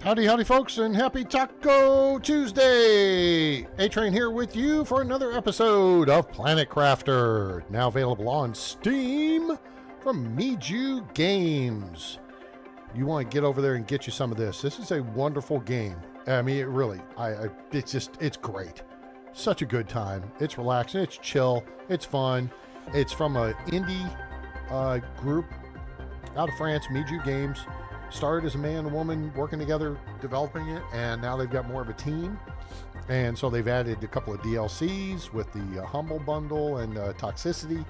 Howdy, howdy, folks, and happy Taco Tuesday! A-Train here with you for another episode of PlanetCrafter, now available on Steam from Miju Games. You want to get over there and get you some of this. This is a wonderful game. I mean, it really, it's great. Such a good time. It's relaxing, it's chill, it's fun. It's from an indie group out of France, Miju Games. Started as a man and woman working together developing it, and now they've got more of a team, and so they've added a couple of DLCs with the Humble Bundle and Toxicity,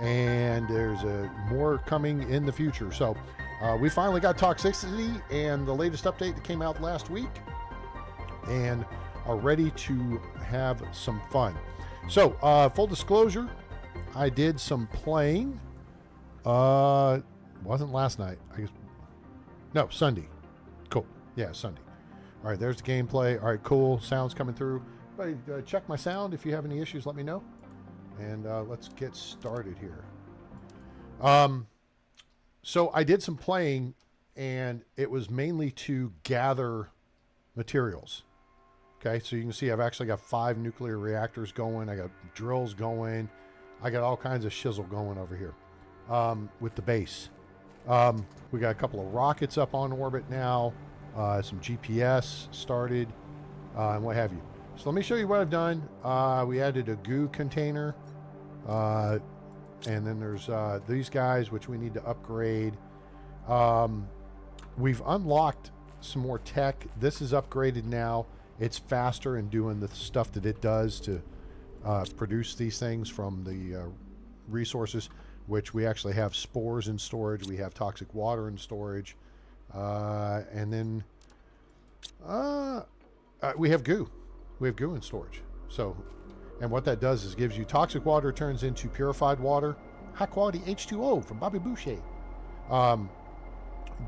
and there's more coming in the future. So we finally got Toxicity and the latest update that came out last week, and are ready to have some fun. So full disclosure, I did some playing. Wasn't last night, I guess. No, Sunday. Cool. Yeah, Sunday. All right, there's the gameplay. All right, cool. Sound's coming through. Everybody, check my sound. If you have any issues, let me know. And let's get started here. So I did some playing, and it was mainly to gather materials. Okay, so you can see I've actually got 5 nuclear reactors going. I got drills going. I got all kinds of shizzle going over here with the base. We got a couple of rockets up on orbit now, some GPS started, and what have you. So let me show you what I've done. We added a goo container, and then there's these guys, which we need to upgrade. We've unlocked some more tech. This is upgraded now. It's faster in doing the stuff that it does to produce these things from the resources, which we actually have spores in storage. We have toxic water in storage. And then we have goo. We have goo in storage. So, and what that does is gives you toxic water turns into purified water, high quality H2O from Bobby Boucher.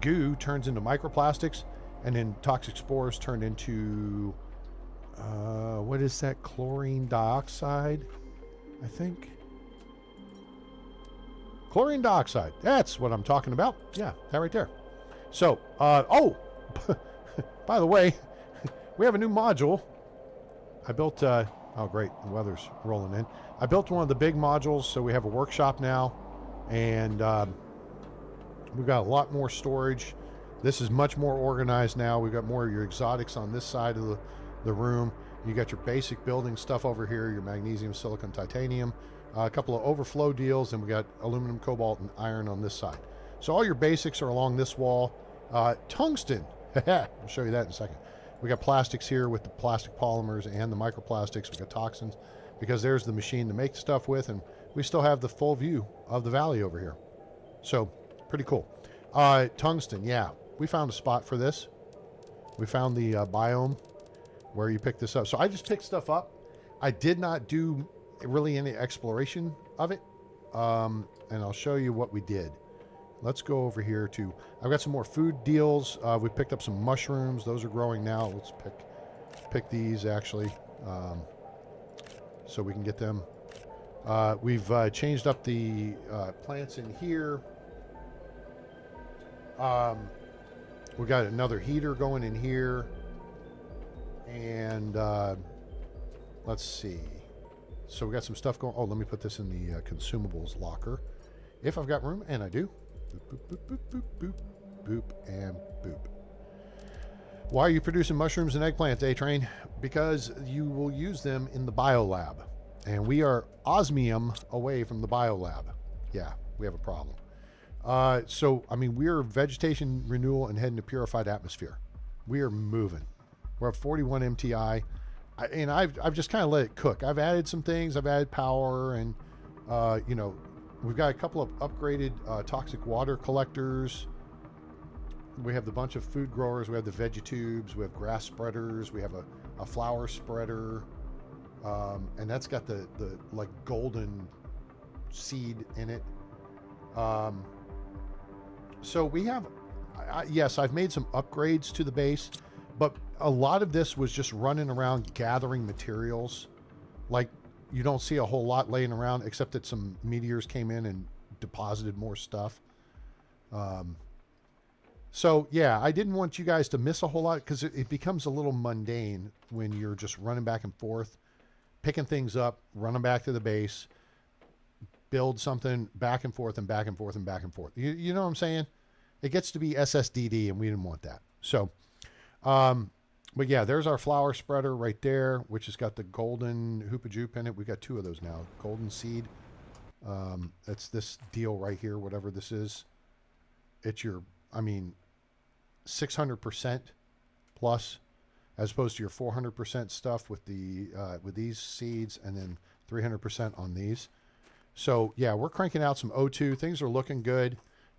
Goo turns into microplastics, and then toxic spores turn into, what is that? Chlorine dioxide, I think. Chlorine dioxide. That's what I'm talking about. Yeah, that right there. So, oh, by the way, we have a new module. I built, oh great, the weather's rolling in. I built one of the big modules, so we have a workshop now, and we've got a lot more storage. This is much more organized now. We've got more of your exotics on this side of the room. You got your basic building stuff over here, your magnesium, silicon, titanium. A couple of overflow deals, and we got aluminum, cobalt, and iron on this side. So all your basics are along this wall. Tungsten, I'll show you that in a second. We got plastics here with the plastic polymers and the microplastics. We got toxins, because there's the machine to make stuff with, and we still have the full view of the valley over here. So pretty cool. Tungsten, yeah, we found a spot for this. We found the biome where you pick this up. So I just picked stuff up. I did not do really any exploration of it, and I'll show you what we did. Let's go over here to, I've got some more food deals. We picked up some mushrooms. Those are growing now. Let's pick these actually, so we can get them. We've changed up the plants in here. We got another heater going in here, and let's see. So we got some stuff going. Oh, let me put this in the consumables locker, if I've got room, and I do. Boop, boop, boop, boop, boop, boop, and boop. Why are you producing mushrooms and eggplants, A-Train? Because you will use them in the biolab, and we are osmium away from the biolab. Yeah, we have a problem. So, I mean, we are vegetation renewal and heading to purified atmosphere. We are moving. We're at 41 MTI. And I've just kind of let it cook. I've added some things. I've added power, and you know, we've got a couple of upgraded toxic water collectors. We have the bunch of food growers. We have the veggie-tubes. We have grass spreaders. We have a flower spreader, and that's got the like golden seed in it. So we have, yes, I've made some upgrades to the base, but a lot of this was just running around gathering materials. Like, you don't see a whole lot laying around, except that some meteors came in and deposited more stuff. So yeah, I didn't want you guys to miss a whole lot because it becomes a little mundane when you're just running back and forth, picking things up, running back to the base, build something back and forth and back and forth and back and forth. You know what I'm saying? It gets to be SSDD, and we didn't want that. So, but yeah, there's our flower spreader right there, which has got the golden hoopa-joop in it. We've got 2 of those now. Golden seed. That's this deal right here, whatever this is. It's your, I mean, 600% plus, as opposed to your 400% stuff with the with these seeds, and then 300% on these. So yeah, we're cranking out some O2. Things are looking good.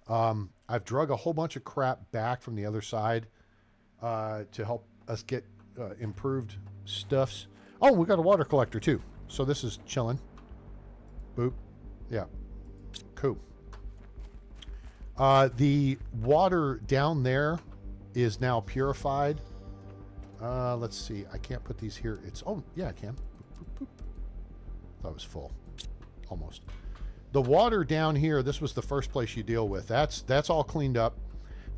I've drug a whole bunch of crap back from the other side to help us get improved stuffs. Oh, we got a water collector too. So this is chilling. Boop. Yeah. Cool. The water down there is now purified. Let's see. I can't put these here. It's, oh yeah, I can. Boop, boop, boop. Thought it was full. Almost. The water down here, this was the first place you deal with. That's all cleaned up.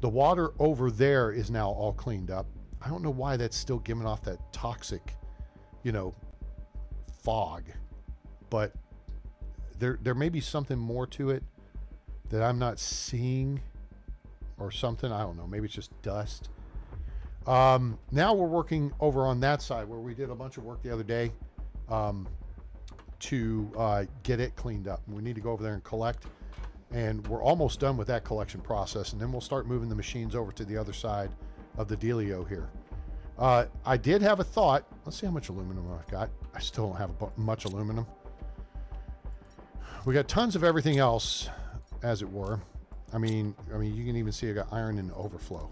The water over there is now all cleaned up. I don't know why that's still giving off that toxic, you know, fog, but there may be something more to it that I'm not seeing or something. I don't know. Maybe it's just dust. Now we're working over on that side where we did a bunch of work the other day to get it cleaned up. We need to go over there and collect, and we're almost done with that collection process, and then we'll start moving the machines over to the other side of the dealio here. I did have a thought. Let's see how much aluminum I've got. I still don't have much aluminum. We got tons of everything else, as it were. I mean, you can even see I got iron in overflow.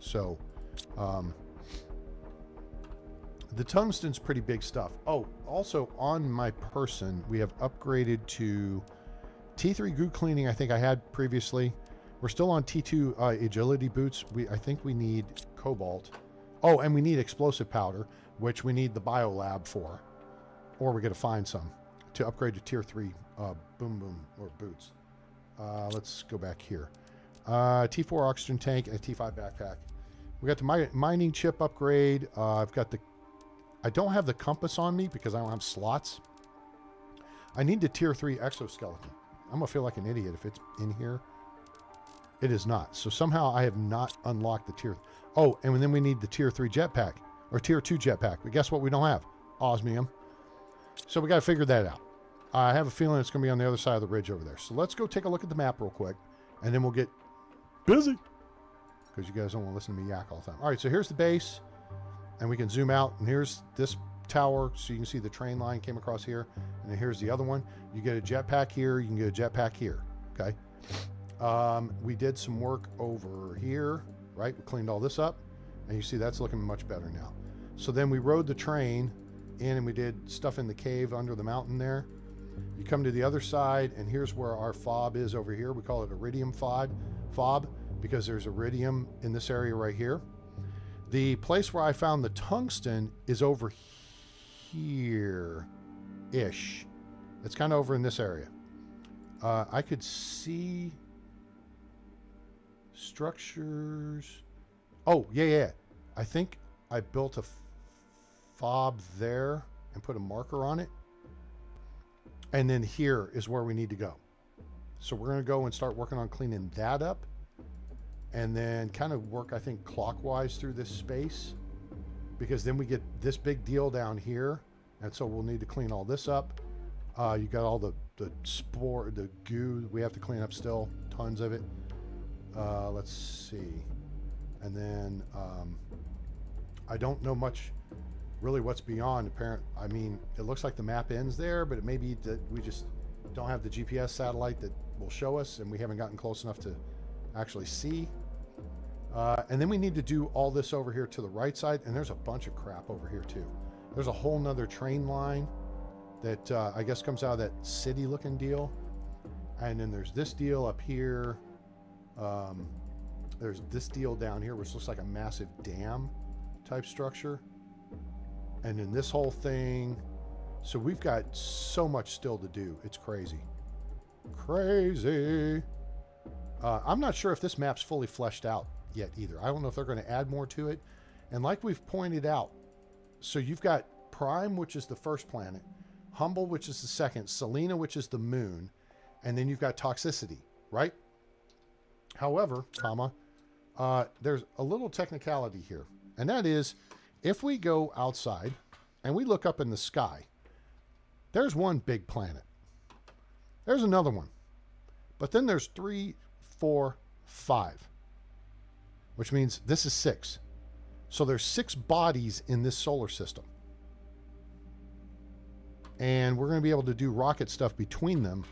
So, the tungsten's pretty big stuff. Oh, also on my person, we have upgraded to T3 goo cleaning. I think I had previously. We're still on T2 agility boots. I think we need cobalt. Oh, and we need explosive powder, which we need the biolab for, or we got to find some to upgrade to tier 3 boom boom or boots. Let's go back here. T4 oxygen tank and a T5 backpack. We got the mining chip upgrade. I've got the, I don't have the compass on me because I don't have slots. I need the tier 3 exoskeleton. I'm gonna feel like an idiot if it's in here. It is not. So somehow I have not unlocked the tier. Oh, and then we need the tier 3 jetpack or tier 2 jetpack. But guess what? We don't have osmium. So we got to figure that out. I have a feeling it's going to be on the other side of the ridge over there. So let's go take a look at the map real quick, and then we'll get busy because you guys don't want to listen to me yak all the time. All right, so here's the base, and we can zoom out, and here's this tower, so you can see the train line came across here, and then here's the other one. You get a jetpack here, you can get a jetpack here, okay? We did some work over here, right? We cleaned all this up, and you see that's looking much better now. So then we rode the train in, and we did stuff in the cave under the mountain there. You come to the other side, and here's where our fob is over here. We call it iridium fob because there's iridium in this area right here. The place where I found the tungsten is over here-ish. It's kind of over in this area. I could see structures. Oh, yeah. I think I built a fob there and put a marker on it. And then here is where we need to go. So we're going to go and start working on cleaning that up. And then kind of work, I think, clockwise through this space. Because then we get this big deal down here. And so we'll need to clean all this up. You got all the spore, the goo we have to clean up still. Tons of it. Let's see. And then I don't know much really what's beyond apparent. I mean, it looks like the map ends there, but it may be that we just don't have the GPS satellite that will show us, and we haven't gotten close enough to actually see. And then we need to do all this over here to the right side, and there's a bunch of crap over here too. There's a whole nother train line that I guess comes out of that city looking deal. And then there's this deal up here. There's this deal down here, which looks like a massive dam type structure. And then this whole thing. So we've got so much still to do. It's crazy. Crazy. I'm not sure if this map's fully fleshed out yet either. I don't know if they're going to add more to it. And like we've pointed out, so you've got Prime, which is the first planet, Humble, which is the second, Selena, which is the moon, and then you've got Toxicity, right? However, there's a little technicality here, and that is if we go outside and we look up in the sky, there's one big planet. There's another one. But then there's 3, 4, 5, which means this is 6. So there's 6 bodies in this solar system. And we're going to be able to do rocket stuff between them.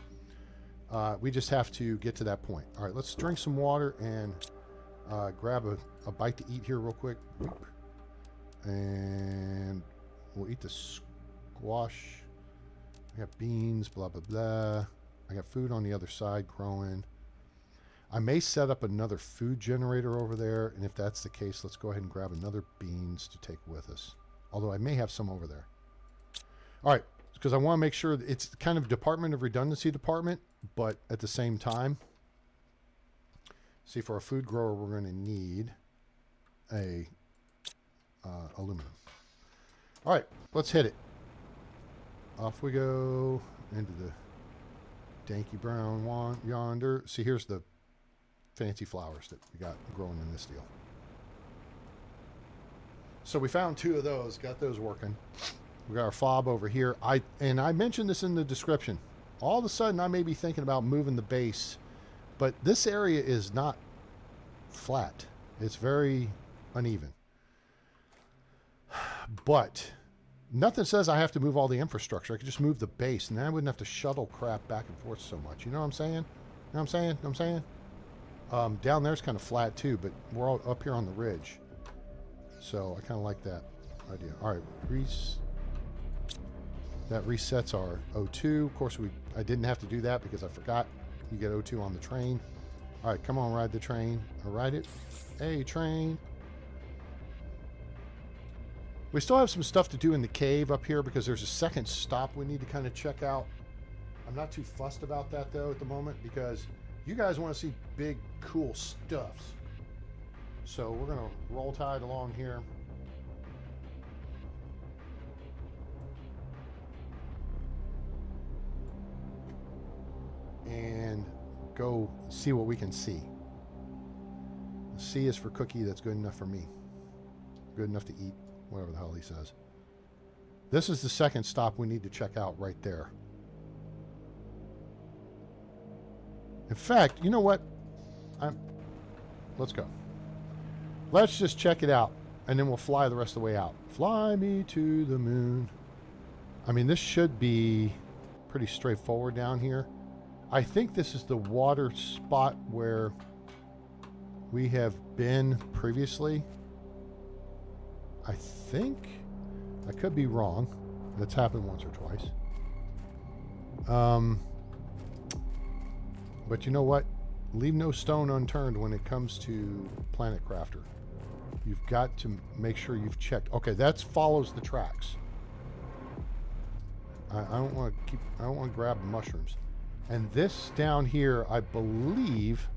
We just have to get to that point. All right, let's drink some water and grab a bite to eat here real quick. And we'll eat the squash. I got beans, blah, blah, blah. I got food on the other side growing. I may set up another food generator over there, and if that's the case, let's go ahead and grab another beans to take with us. Although I may have some over there. All right, because I want to make sure that it's kind of Department of Redundancy department, but at the same time, see, for a food grower, we're going to need a aluminum. All right, let's hit it. Off we go into the danky brown yonder. See, here's the fancy flowers that we got growing in this deal. So we found 2 of those, got those working. We got our fob over here. I mentioned this in the description. All of a sudden, I may be thinking about moving the base, but this area is not flat. It's very uneven. But nothing says I have to move all the infrastructure. I could just move the base, and then I wouldn't have to shuttle crap back and forth so much. You know what I'm saying? You know what I'm saying? Down there's kind of flat too, but we're all up here on the ridge. So I kind of like that idea. All right, that resets our O2. Of course, I didn't have to do that because I forgot you get O2 on the train. All right, come on, ride the train. I'll ride it. Hey, train. We still have some stuff to do in the cave up here because there's a second stop we need to kind of check out. I'm not too fussed about that though at the moment because you guys want to see big, cool stuffs. So we're going to roll tide along here. And go see what we can see. C is for cookie. That's good enough for me. Good enough to eat. Whatever the hell he says. This is the second stop we need to check out right there. In fact, you know what? Let's go. Let's just check it out, and then we'll fly the rest of the way out. Fly me to the moon. I mean, this should be pretty straightforward down here. I think this is the water spot where we have been previously. I think. I could be wrong. That's happened once or twice. But you know what? Leave no stone unturned when it comes to PlanetCrafter. You've got to make sure you've checked. Okay, that follows the tracks. I don't want to grab mushrooms. And this down here, I believe,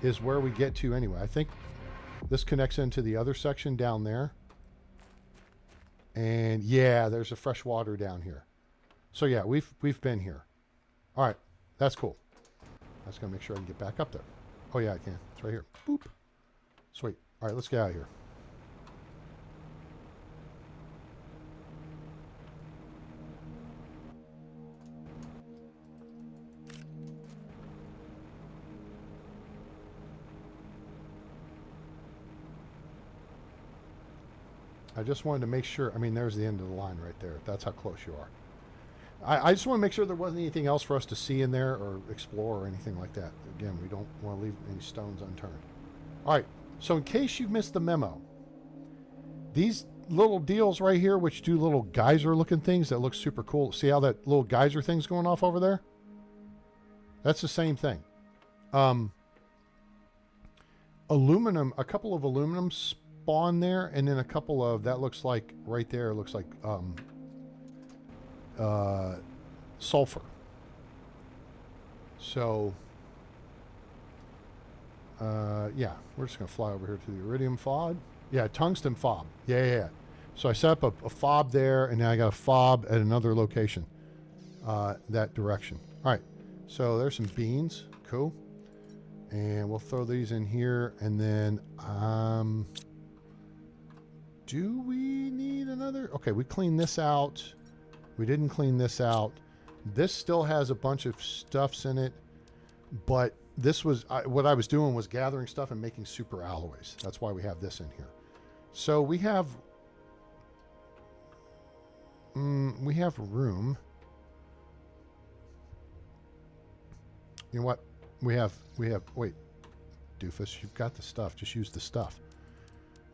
is where we get to anyway. I think this connects into the other section down there. And yeah, there's a fresh water down here. So yeah, we've been here. All right, that's cool. I just gotta make sure I can get back up there. Oh yeah, I can. It's right here. Boop. Sweet. All right, let's get out of here. I just wanted to make sure. I mean, there's the end of the line right there. That's how close you are. I just want to make sure there wasn't anything else for us to see in there or explore or anything like that. Again, we don't want to leave any stones unturned. All right. So in case you missed the memo, these little deals right here, which do little geyser looking things that look super cool. See how that little geyser thing's going off over there? That's the same thing. Aluminum, a couple of aluminum spawn there, and then a couple of, that looks like, right there, looks like sulfur. So Yeah, we're just going to fly over here to the iridium fob. Yeah, tungsten fob. Yeah. So I set up a fob there, and now I got a fob at another location, that direction. All right, so there's some beans. Cool. And we'll throw these in here, and then, do we need another? Okay, we cleaned this out. We didn't clean this out. This still has a bunch of stuffs in it, but this was, what I was doing was gathering stuff and making super alloys. That's why we have this in here. So we have room. You know what? We have, wait, doofus, you've got the stuff. Just use the stuff.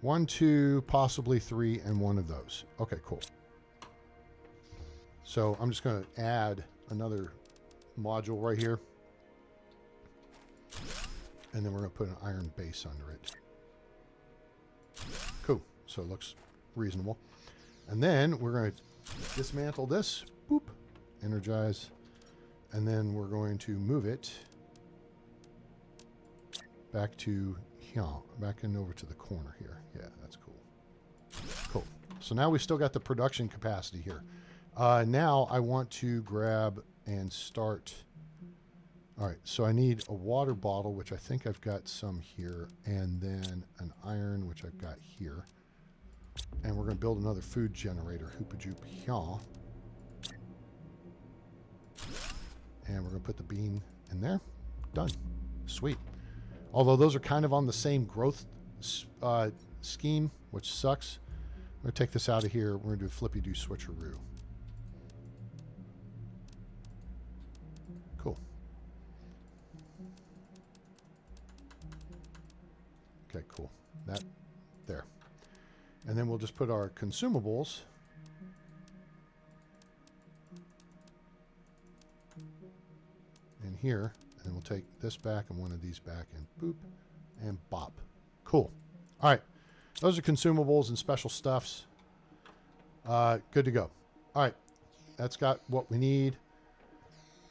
1, 2, possibly 3, and 1 of those. Okay, cool. So I'm just going to add another module right here. And then we're going to put an iron base under it. Cool. So it looks reasonable. And then we're going to dismantle this. Boop. Energize. And then we're going to move it back to here. Back and over to the corner here. Yeah, that's cool. Cool. So now we've still got the production capacity here. Now I want to grab and start. All right, so I need a water bottle, which I think I've got some here, and then an iron, which I've got here. And we're going to build another food generator. Hoopa-joop here. And we're going to put the bean in there. Done. Sweet. Although those are kind of on the same growth scheme, which sucks. I'm going to take this out of here. We're going to do a flippy-do switcheroo. Cool. Okay, cool. That there. And then we'll just put our consumables in here. And we'll take this back and one of these back and boop and bop. Cool. All right. Those are consumables and special stuffs. Good to go. All right. That's got what we need.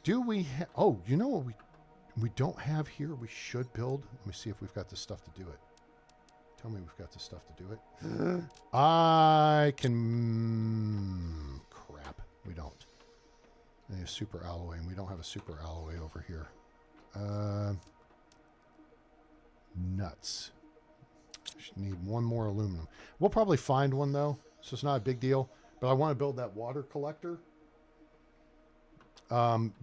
Do we have... Oh, you know what we don't have here? We should build. Let me see if we've got the stuff to do it. Tell me we've got the stuff to do it. I can... Crap. We don't. I need a super alloy, and we don't have a super alloy over here. Nuts. Just need one more aluminum. We'll probably find one, though, so it's not a big deal. But I want to build that water collector.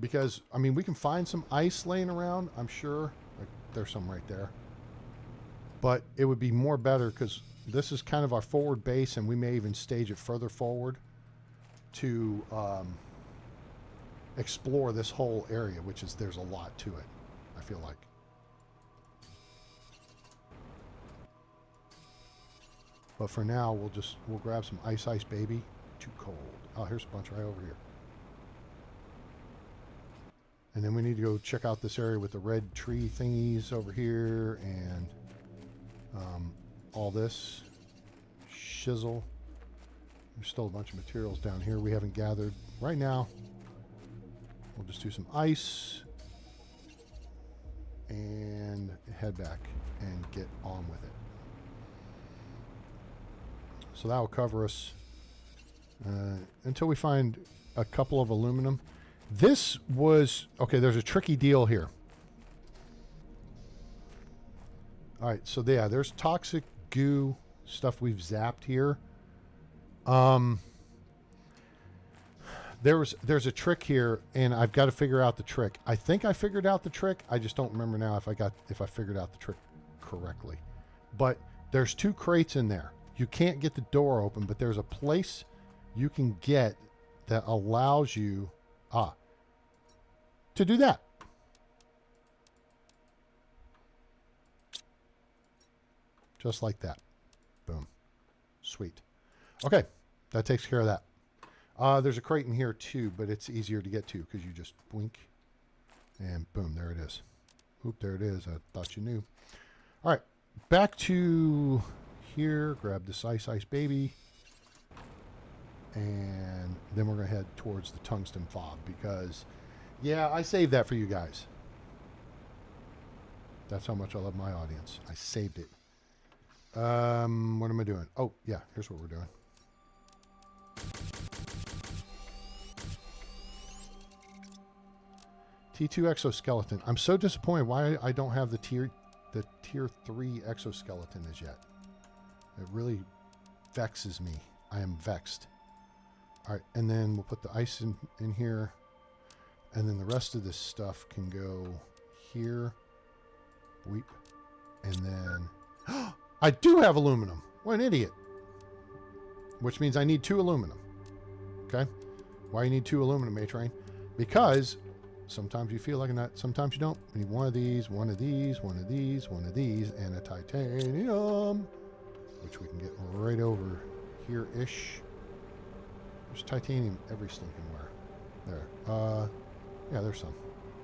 Because, I mean, we can find some ice laying around, I'm sure. Like, there's some right there. But it would be more better because this is kind of our forward base, and we may even stage it further forward to explore this whole area, which is, there's a lot to it, I feel like. But for now, we'll grab some ice baby. Too cold. Oh, here's a bunch right over here. And then we need to go check out this area with the red tree thingies over here and all this shizzle. There's still a bunch of materials down here we haven't gathered. Right now, we'll just do some ice and head back and get on with it. So that will cover us until we find a couple of aluminum. This was... Okay, there's a tricky deal here. All right, so yeah, there's toxic goo stuff we've zapped here. There's a trick here, and I've got to figure out the trick. I think I figured out the trick. I just don't remember now if I figured out the trick correctly. But there's 2 crates in there. You can't get the door open, but there's a place you can get that allows you to do that. Just like that. Boom. Sweet. Okay, that takes care of that. There's a crate in here too, but it's easier to get to because you just blink and boom, there it is. Oop, there it is. I thought you knew. All right, back to here. Grab this ice baby. And then we're going to head towards the tungsten fob because, yeah, I saved that for you guys. That's how much I love my audience. I saved it. What am I doing? Oh, yeah, here's what we're doing. T2 exoskeleton. I'm so disappointed why I don't have the tier 3 exoskeleton as yet. It really vexes me. I am vexed. All right, and then we'll put the ice in here. And then the rest of this stuff can go here. Weep. And then... I do have aluminum. What an idiot. Which means I need 2 aluminum. Okay? Why you need 2 aluminum, A-Train? Because sometimes you feel like a nut, sometimes you don't. You need one of these, one of these, one of these, one of these, and a titanium. Which we can get right over here-ish. There's titanium every stinking where. There. Yeah, there's some.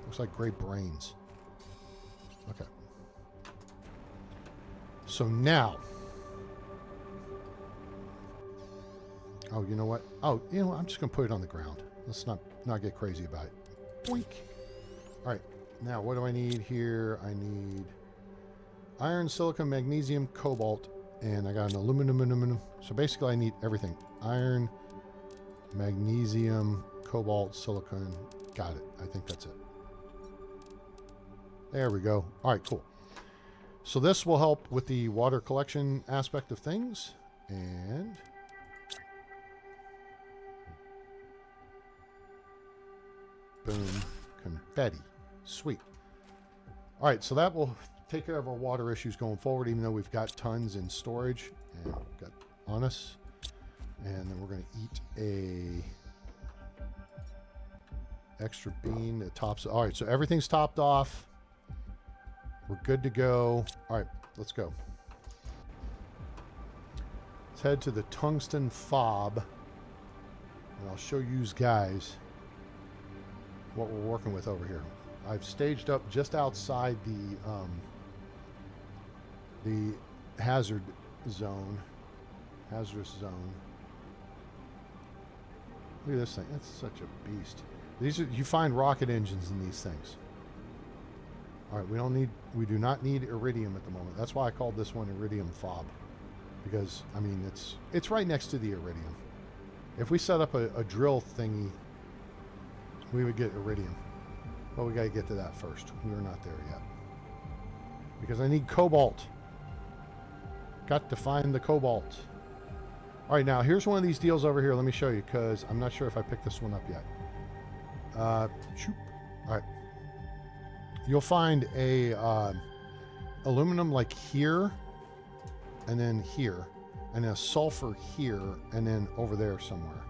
Looks like great brains. Okay. So now. Oh, you know what? Oh, you know what? I'm just going to put it on the ground. Let's not get crazy about it. Boink. All right. Now, what do I need here? I need iron, silicon, magnesium, cobalt, and I got an aluminum. So basically, I need everything. Iron, magnesium, cobalt, silicon. Got it. I think that's it. There we go. All right, cool. So this will help with the water collection aspect of things. And boom, confetti. Sweet. All right, so that will take care of our water issues going forward, even though we've got tons in storage and got on us. And then we're going to eat a extra bean that tops. All right, so everything's topped off. We're good to go. All right, let's go. Let's head to the tungsten fob, and I'll show you guys what we're working with over here. I've staged up just outside the hazardous zone. Look at this thing. That's such a beast. These are, you find rocket engines in these things. All right, we do not need iridium at the moment. That's why I called this one iridium fob, because I mean it's right next to the iridium. If we set up a drill thingy, we would get iridium, but we got to get to that first. We are not there yet because I need cobalt. Got to find the cobalt. All right, now here's one of these deals over here. Let me show you, because I'm not sure if I picked this one up yet. Shoop. All right. You'll find a aluminum like here, and then here, and a sulfur here, and then over there somewhere.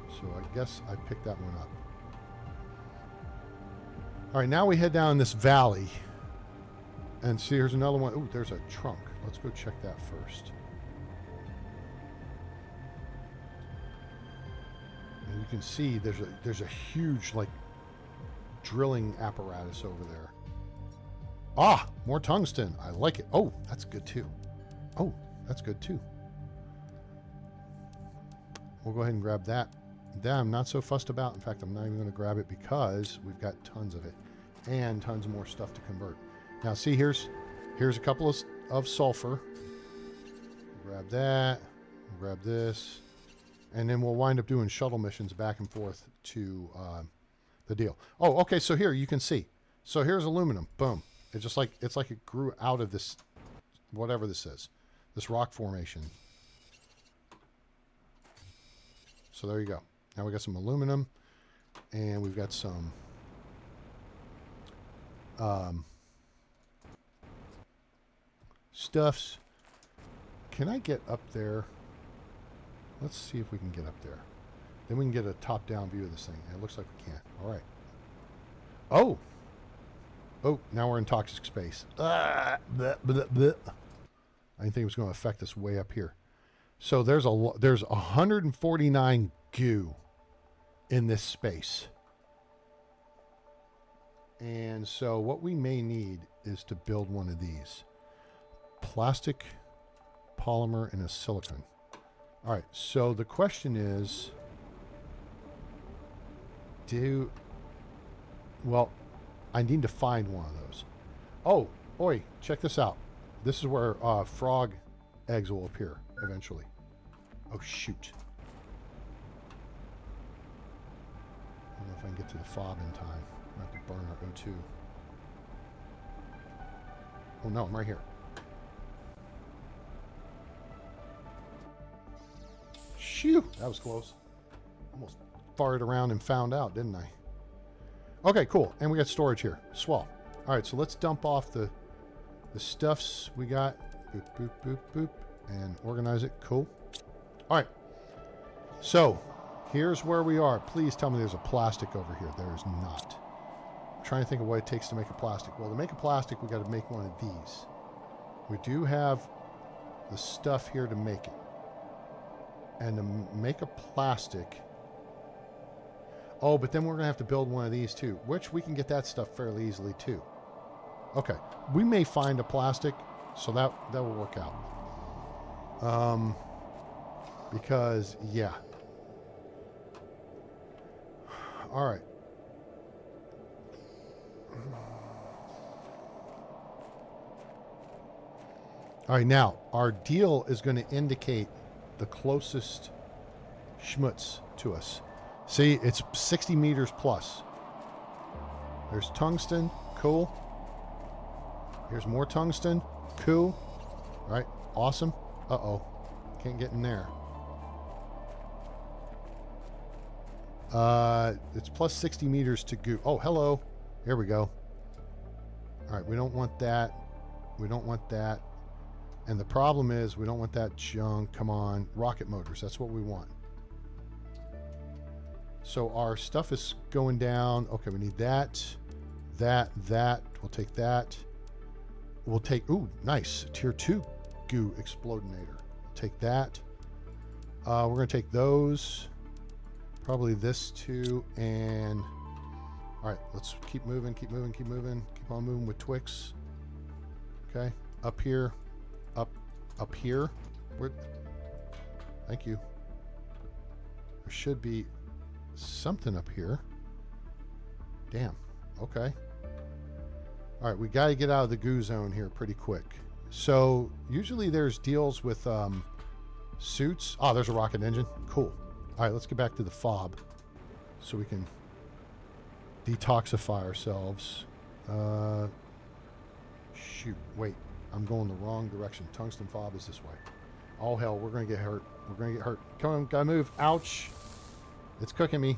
So I guess I picked that one up. All right, now we head down this valley, and see, here's another one. Ooh, there's a trunk. Let's go check that first. And you can see there's a huge like drilling apparatus over there. Ah, more tungsten. I like it. Oh, that's good too. Oh, that's good too. We'll go ahead and grab that. That I'm not so fussed about. In fact, I'm not even going to grab it because we've got tons of it and tons more stuff to convert. Now, see, here's a couple of sulfur. Grab that. Grab this. And then we'll wind up doing shuttle missions back and forth to the deal. Oh, okay. So here you can see. So here's aluminum. Boom. It's just like it grew out of this, whatever this is, this rock formation. So there you go. Now we got some aluminum, and we've got some stuffs. Can I get up there? Let's see if we can get up there. Then we can get a top-down view of this thing. It looks like we can. All right. Oh! Oh, now we're in toxic space. Bleh, bleh, bleh. I didn't think it was going to affect us way up here. So there's 149 goo in this space. And so what we may need is to build one of these. Plastic, polymer, and a silicon. All right, so the question is, well, I need to find one of those. Oh, oi, check this out. This is where frog eggs will appear eventually. Oh, shoot. I don't know if I can get to the fob in time. I have to burn our O2. Oh, no, I'm right here. Shoo! That was close. Almost farted around and found out, didn't I? Okay, cool. And we got storage here. Swell. All right, so let's dump off the stuffs we got. Boop, boop, boop, boop. And organize it. Cool. All right. So, here's where we are. Please tell me there's a plastic over here. There is not. I'm trying to think of what it takes to make a plastic. Well, to make a plastic, we got to make one of these. We do have the stuff here to make it. And to make a plastic... Oh, but then we're going to have to build one of these too, which we can get that stuff fairly easily too. Okay. We may find a plastic, so that will work out. Because, yeah. All right. All right, now, our deal is going to indicate the closest schmutz to us. See, it's 60 meters plus. There's tungsten. Cool. Here's more tungsten. Cool. All right, awesome. Uh-oh. Can't get in there. It's plus 60 meters to goo. Oh, hello. Here we go. All right, we don't want that. We don't want that. And the problem is we don't want that junk. Come on. Rocket motors. That's what we want. So our stuff is going down. Okay, we need that. That. We'll take that. We'll take... Ooh, nice. Tier 2 goo explodinator. Take that. We're going to take those. Probably this too. And... Alright, let's keep moving, keep moving, keep moving. Keep on moving with Twix. Okay. Up here. Up here. Where... Thank you. There should be something up here. Damn. Okay. All right, we got to get out of the goo zone here pretty quick. So usually there's deals with suits. Oh, there's a rocket engine. Cool. All right, let's get back to the fob so we can detoxify ourselves. Shoot. Wait. I'm going the wrong direction. Tungsten fob is this way. Oh, hell. We're going to get hurt. We're going to get hurt. Come on. Gotta move. Ouch. It's cooking me.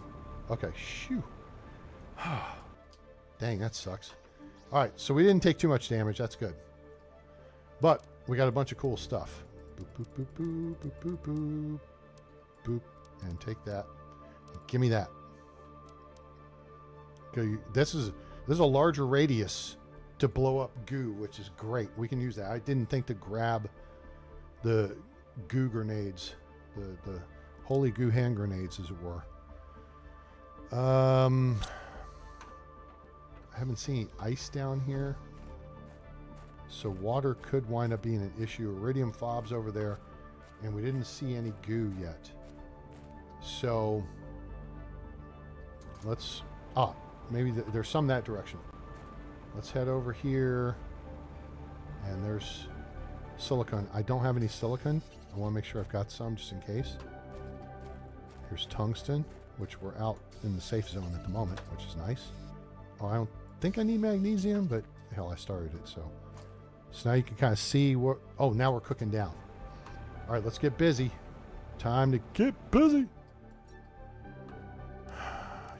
Okay. Shoo. Dang, that sucks. All right. So we didn't take too much damage. That's good. But we got a bunch of cool stuff. Boop, boop, boop, boop, boop, boop, boop. Boop. And take that. Give me that. Okay. This is a larger radius to blow up goo, which is great. We can use that. I didn't think to grab the goo grenades, the holy goo hand grenades, as it were. I haven't seen ice down here, so water could wind up being an issue. Iridium fobs over there, and we didn't see any goo yet. So let's maybe there's some that direction. Let's head over here, and there's silicon. I don't have any silicon. I want to make sure I've got some just in case. Here's tungsten, which we're out in the safe zone at the moment, which is nice. Oh, I don't think I need magnesium, but hell, I started it, so now you can kind of see what... Oh, now we're cooking down. All right, let's get busy. Time to get busy.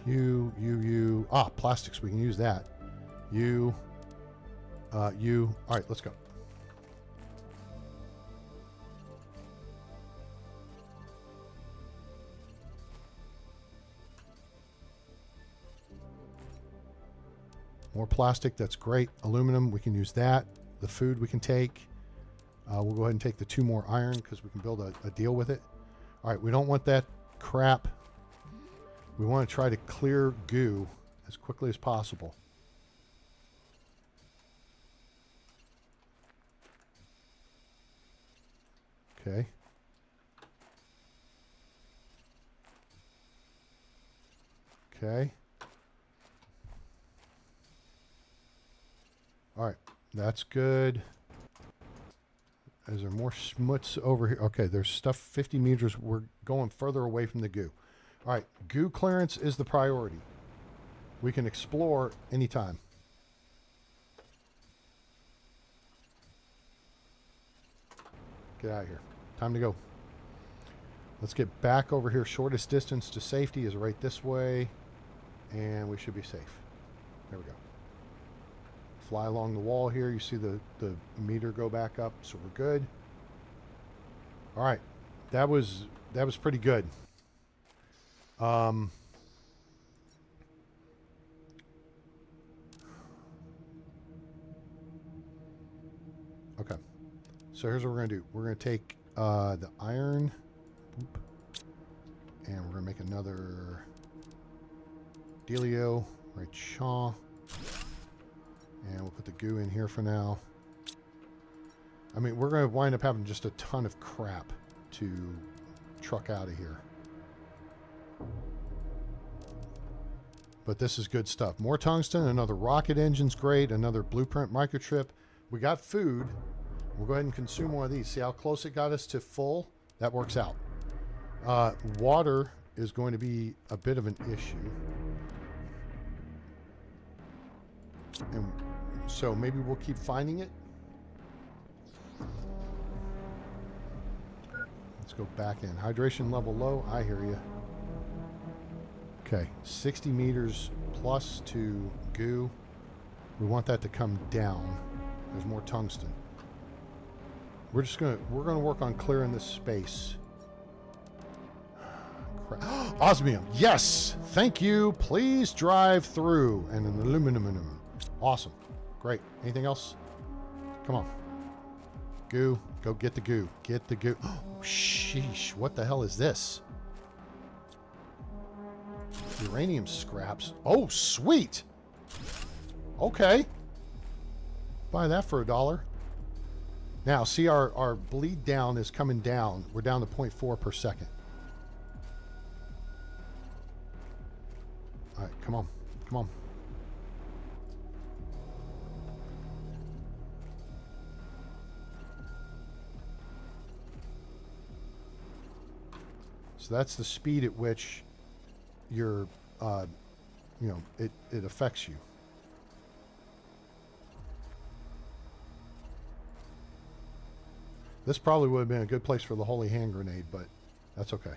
You. Plastics, we can use that. You. All right, let's go. More plastic, that's great. Aluminum, we can use that. The food we can take. We'll go ahead and take the 2 more iron because we can build a deal with it. All right, we don't want that crap. We want to try to clear goo as quickly as possible. Okay. Okay. All right. That's good. Is there more schmutz over here? Okay, there's stuff 50 meters. We're going further away from the goo. All right, goo clearance is the priority. We can explore anytime. Get out of here. Time to go. Let's get back over here. Shortest distance to safety is right this way. And we should be safe. There we go. Fly along the wall here. You see the meter go back up, so we're good. All right. That was pretty good. Okay. So here's what we're going to do. We're going to take the iron. Boop, and we're going to make another dealio. Right, Shaw. And we'll put the goo in here for now. I mean, we're going to wind up having just a ton of crap to truck out of here. But this is good stuff. More tungsten, another rocket engine's great, another blueprint microchip. We got food. We'll go ahead and consume one of these. See how close it got us to full? That works out. Water is going to be a bit of an issue. And so maybe we'll keep finding it. Let's go back in. Hydration level low. I hear you. Okay, 60 meters plus to goo. We want that to come down. There's more tungsten. We're gonna work on clearing this space. Osmium, yes, thank you. Please drive through. And an aluminum. Awesome. Great. Anything else? Come on. Goo. Go get the goo. Get the goo. Oh, sheesh. What the hell is this? Uranium scraps. Oh, sweet. Okay. Buy that for $1. Now, see our bleed down is coming down. We're down to 0.4 per second. All right, come on. Come on. So that's the speed at which your, it affects you. This probably would have been a good place for the holy hand grenade, but that's okay.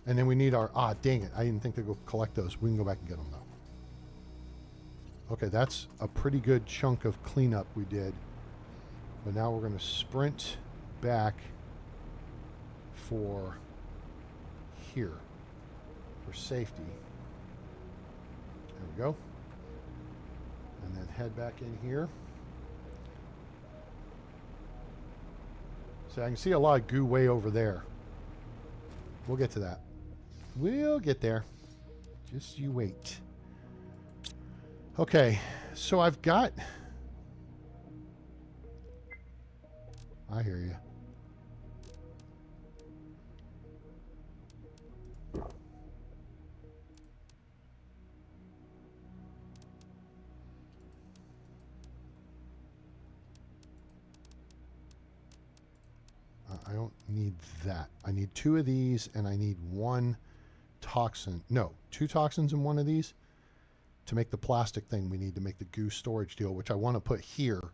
And then we need our, dang it. I didn't think to go collect those. We can go back and get them though. Okay, that's a pretty good chunk of cleanup we did. But now we're going to sprint back for here for safety. There we go. And then head back in here. So I can see a lot of goo way over there. We'll get to that. We'll get there. Just you wait. Okay, so I've got... I hear you. I don't need that. I need 2 of these, and I need 1 toxin. No, 2 toxins in 1 of these to make the plastic thing we need to make the goo storage deal, which I want to put here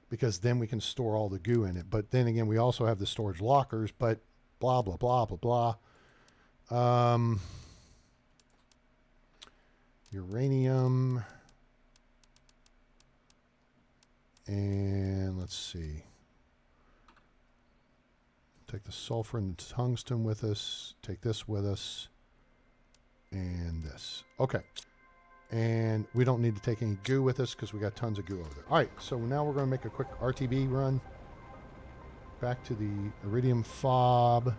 because then we can store all the goo in it. But then again, we also have the storage lockers, but blah, blah, blah, blah, blah. Uranium. And let's see. Take the sulfur and the tungsten with us. Take this with us. And this. Okay. And we don't need to take any goo with us because we got tons of goo over there. All right. So now we're going to make a quick RTB run. Back to the iridium fob.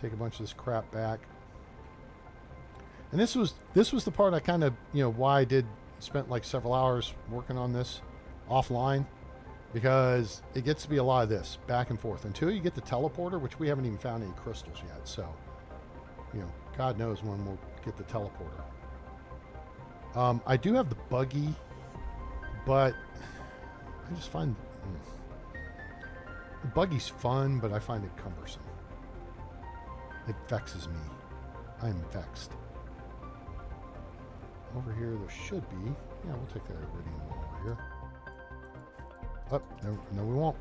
Take a bunch of this crap back. And this was the part I kind of, why I spent like several hours working on this offline. Because it gets to be a lot of this back and forth until you get the teleporter, which we haven't even found any crystals yet. So, God knows when we'll get the teleporter. I do have the buggy, but I just find the buggy's fun, but I find it cumbersome. It vexes me. I am vexed. Over here, there should be. Yeah, we'll take that iridium over here. Oh, no, we won't.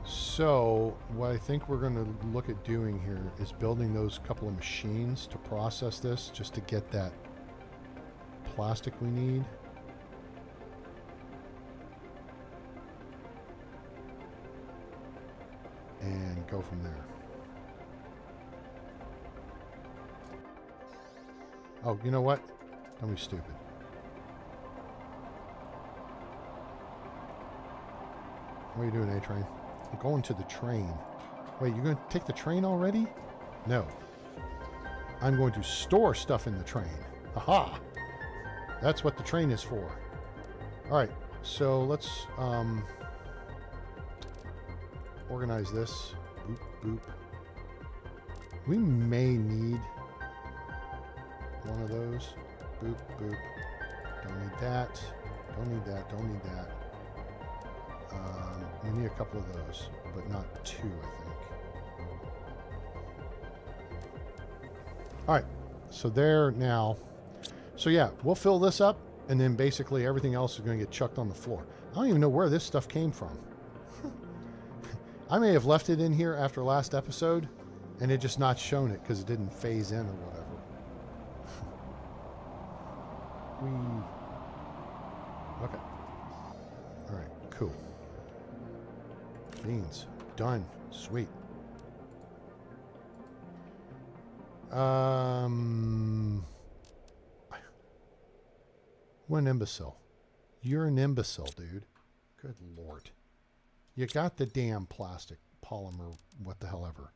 So, what I think we're going to look at doing here is building those couple of machines to process this, just to get that plastic we need. And go from there. Oh, you know what? Don't be stupid. What are you doing, A-Train? I'm going to the train. Wait, you're going to take the train already? No. I'm going to store stuff in the train. Aha! That's what the train is for. Alright, so let's organize this. Boop, boop. We may need one of those. Boop, boop. Don't need that. Don't need that. Don't need that. We need a couple of those, but not two, I think. Alright, so there now. So yeah, we'll fill this up, and then basically everything else is going to get chucked on the floor. I don't even know where this stuff came from. I may have left it in here after last episode, and it just not shown it because it didn't phase in or whatever. Okay. Alright, cool. Beans. Done. Sweet. What an imbecile. You're an imbecile, dude. Good lord. You got the damn plastic polymer, what the hell ever.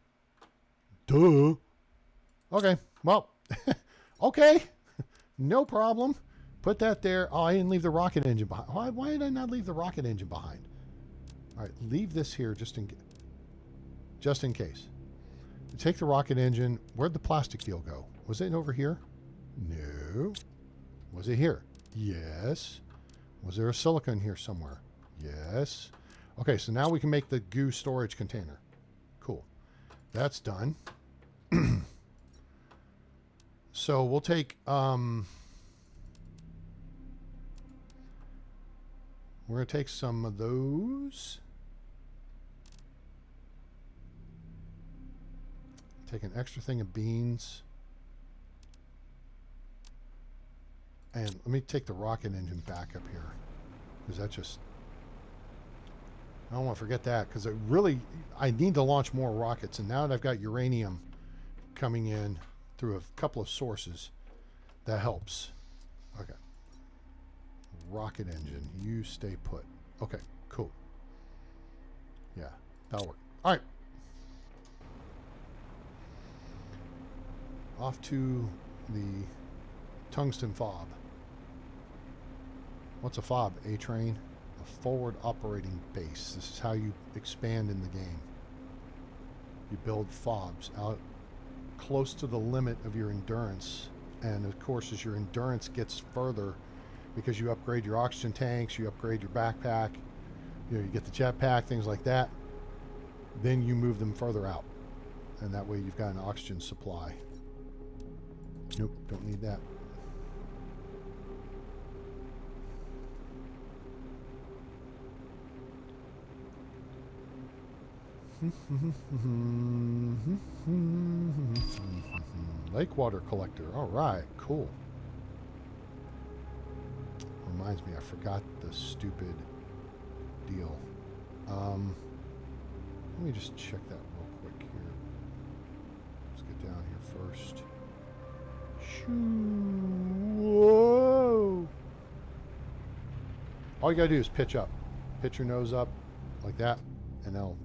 Duh. Okay, well, okay. No problem. Put that there. Oh, I didn't leave the rocket engine behind. Why did I not leave the rocket engine behind? All right, leave this here just in case. Take the rocket engine. Where'd the plastic deal go? Was it over here? No. Was it here? Yes. Was there a silicone here somewhere? Yes. Okay, so now we can make the goo storage container. Cool. That's done. So we'll take we're going to take some of those. Take an extra thing of beans. And let me take the rocket engine back up here. Because that just... I don't want to forget that. Because I need to launch more rockets. And now that I've got uranium coming in through a couple of sources, that helps. Okay. Rocket engine. You stay put. Okay, cool. Yeah, that'll work. All right. Off to the tungsten fob. What's a fob? A-train? A forward operating base. This is how you expand in the game. You build fobs out close to the limit of your endurance. And of course, as your endurance gets further, because you upgrade your oxygen tanks, you upgrade your backpack, you get the jetpack, things like that, then you move them further out. And that way you've got an oxygen supply. Nope, don't need that. Lake water collector. All right, cool. Reminds me, I forgot the stupid deal. Let me just check that real quick here. Let's get down here first. Whoa! All you gotta do is pitch up. Pitch your nose up like that, and that'll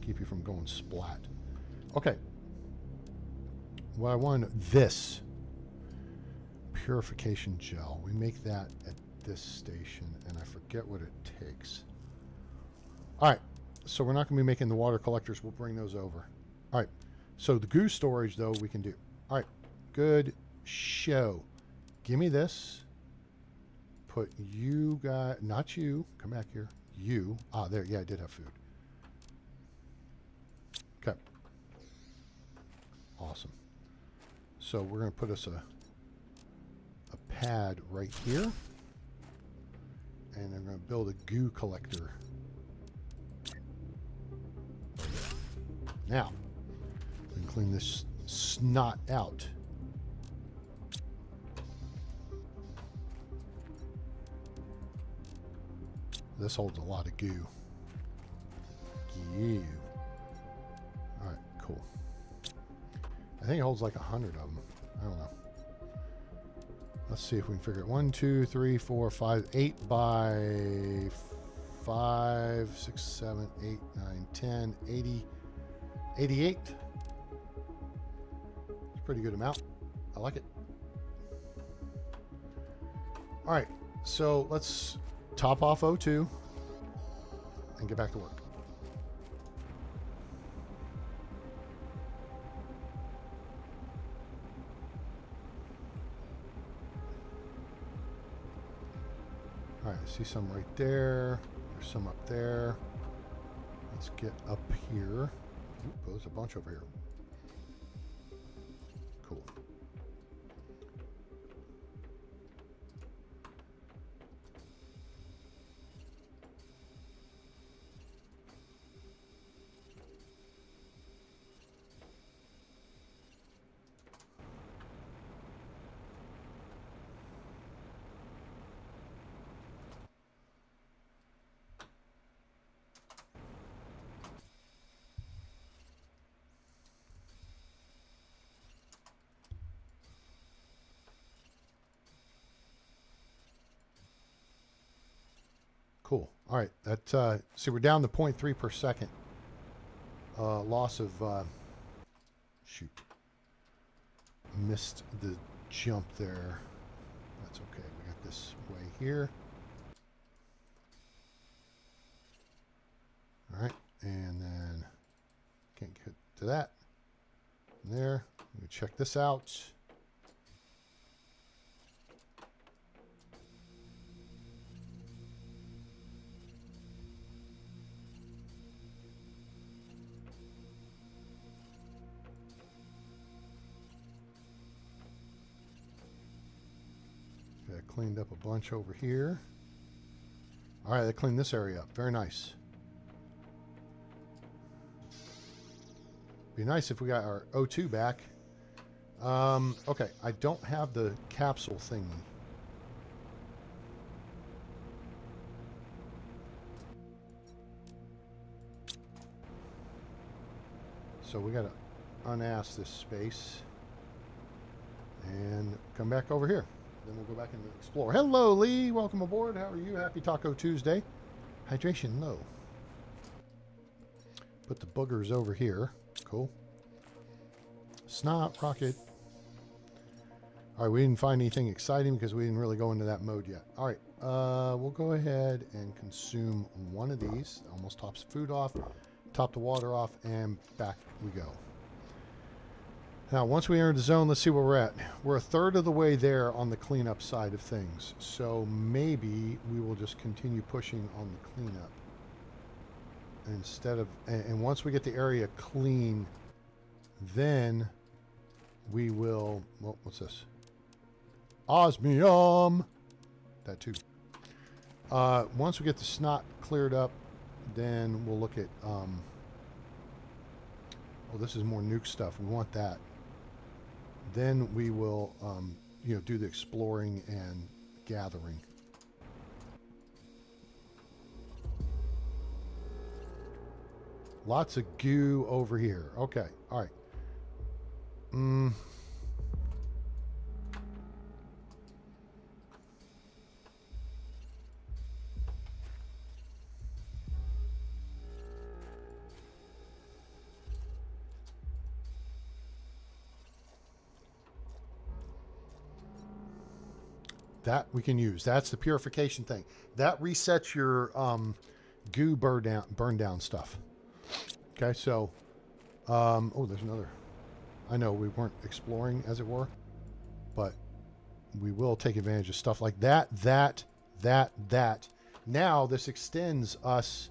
keep you from going splat. Okay. What I want, this purification gel. We make that at this station, and I forget what it takes. All right. so we're not going to be making the water collectors. We'll bring those over. All right. So the goo storage, though, we can do. All right. Good show. Give me this. Put you guys, not you. Come back here. You. Ah, there. Yeah, I did have food. Okay. Awesome. So we're going to put us a pad right here. And I'm going to build a goo collector. Now, we can clean this snot out. This holds a lot of goo. Goo. All right, cool. I think it holds like 100 of them. I don't know. Let's see if we can figure it. 1, 2, 3, 4, 5, 8 by 5, 6, 7, 8, 9, 10, 80, 88. It's a pretty good amount. I like it. All right, so let's top off O2 and get back to work. All right, I see some right there. There's some up there. Let's get up here. Oop, there's a bunch over here. Cool. Cool. All right. That see, we're down to 0.3 per second. Loss of shoot. Missed the jump there. That's okay. We got this way here. All right, and then can't get to that. There. Let me check this out. Cleaned up a bunch over here. All right, they cleaned this area up. Very nice. Be nice if we got our O2 back. Okay, I don't have the capsule thingy. So we got to unass this space and come back over here. Then we'll go back and explore. Hello, Lee. Welcome aboard. How are you? Happy Taco Tuesday. Hydration low. Put the boogers over here. Cool. Snot, rocket. All right, we didn't find anything exciting because we didn't really go into that mode yet. All right, we'll go ahead and consume one of these. Almost tops food off, top the water off, and back we go. Now, once we enter the zone, let's see where we're at. We're a third of the way there on the cleanup side of things. So maybe we will just continue pushing on the cleanup. Instead of, and once we get the area clean, then we will, well, what's this? Osmium! That too. Once we get the snot cleared up, then we'll look at, oh, this is more nuke stuff. We want that. Then we will, you know, do the exploring and gathering. Lots of goo over here. Okay, all right. That we can use. That's the purification thing. That resets your goo burn down stuff. Okay, so oh, there's another. I know we weren't exploring, as it were, but we will take advantage of stuff like that. Now this extends us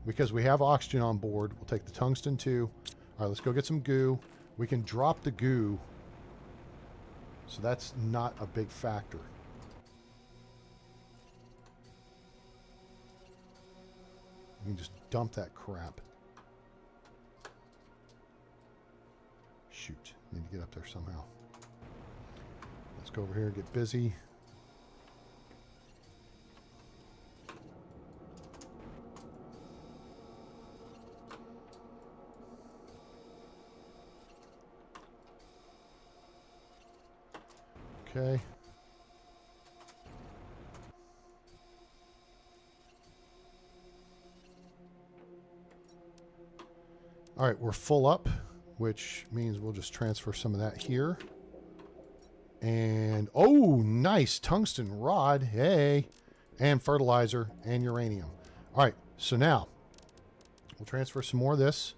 because we have oxygen on board. We'll take the tungsten too. All right, let's go get some goo. We can drop the goo, so that's not a big factor. We can just dump that crap. Shoot, need to get up there somehow. Let's go over here and get busy. Okay. All right, we're full up, which means we'll just transfer some of that here. And, oh, nice tungsten rod. Hey. And fertilizer and uranium. All right, so now we'll transfer some more of this.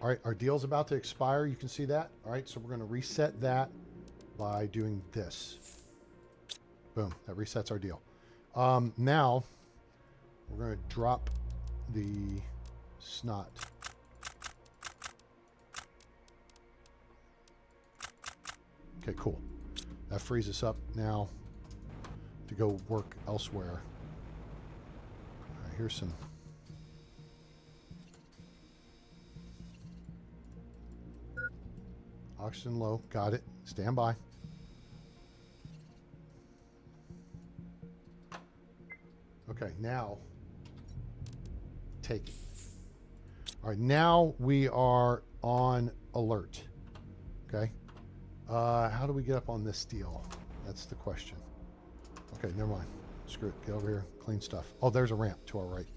All right, our deal's about to expire. You can see that. All right, so we're going to reset that by doing this. Boom, that resets our deal. Now we're going to drop the snot. Okay, cool. That frees us up now to go work elsewhere. All right, here's some. Oxygen low. Got it. Stand by. Okay, now take it. All right, now we are on alert. Okay. How do we get up on this deal? That's the question. Okay, never mind. Screw it. Get over here. Clean stuff. Oh, there's a ramp to our right.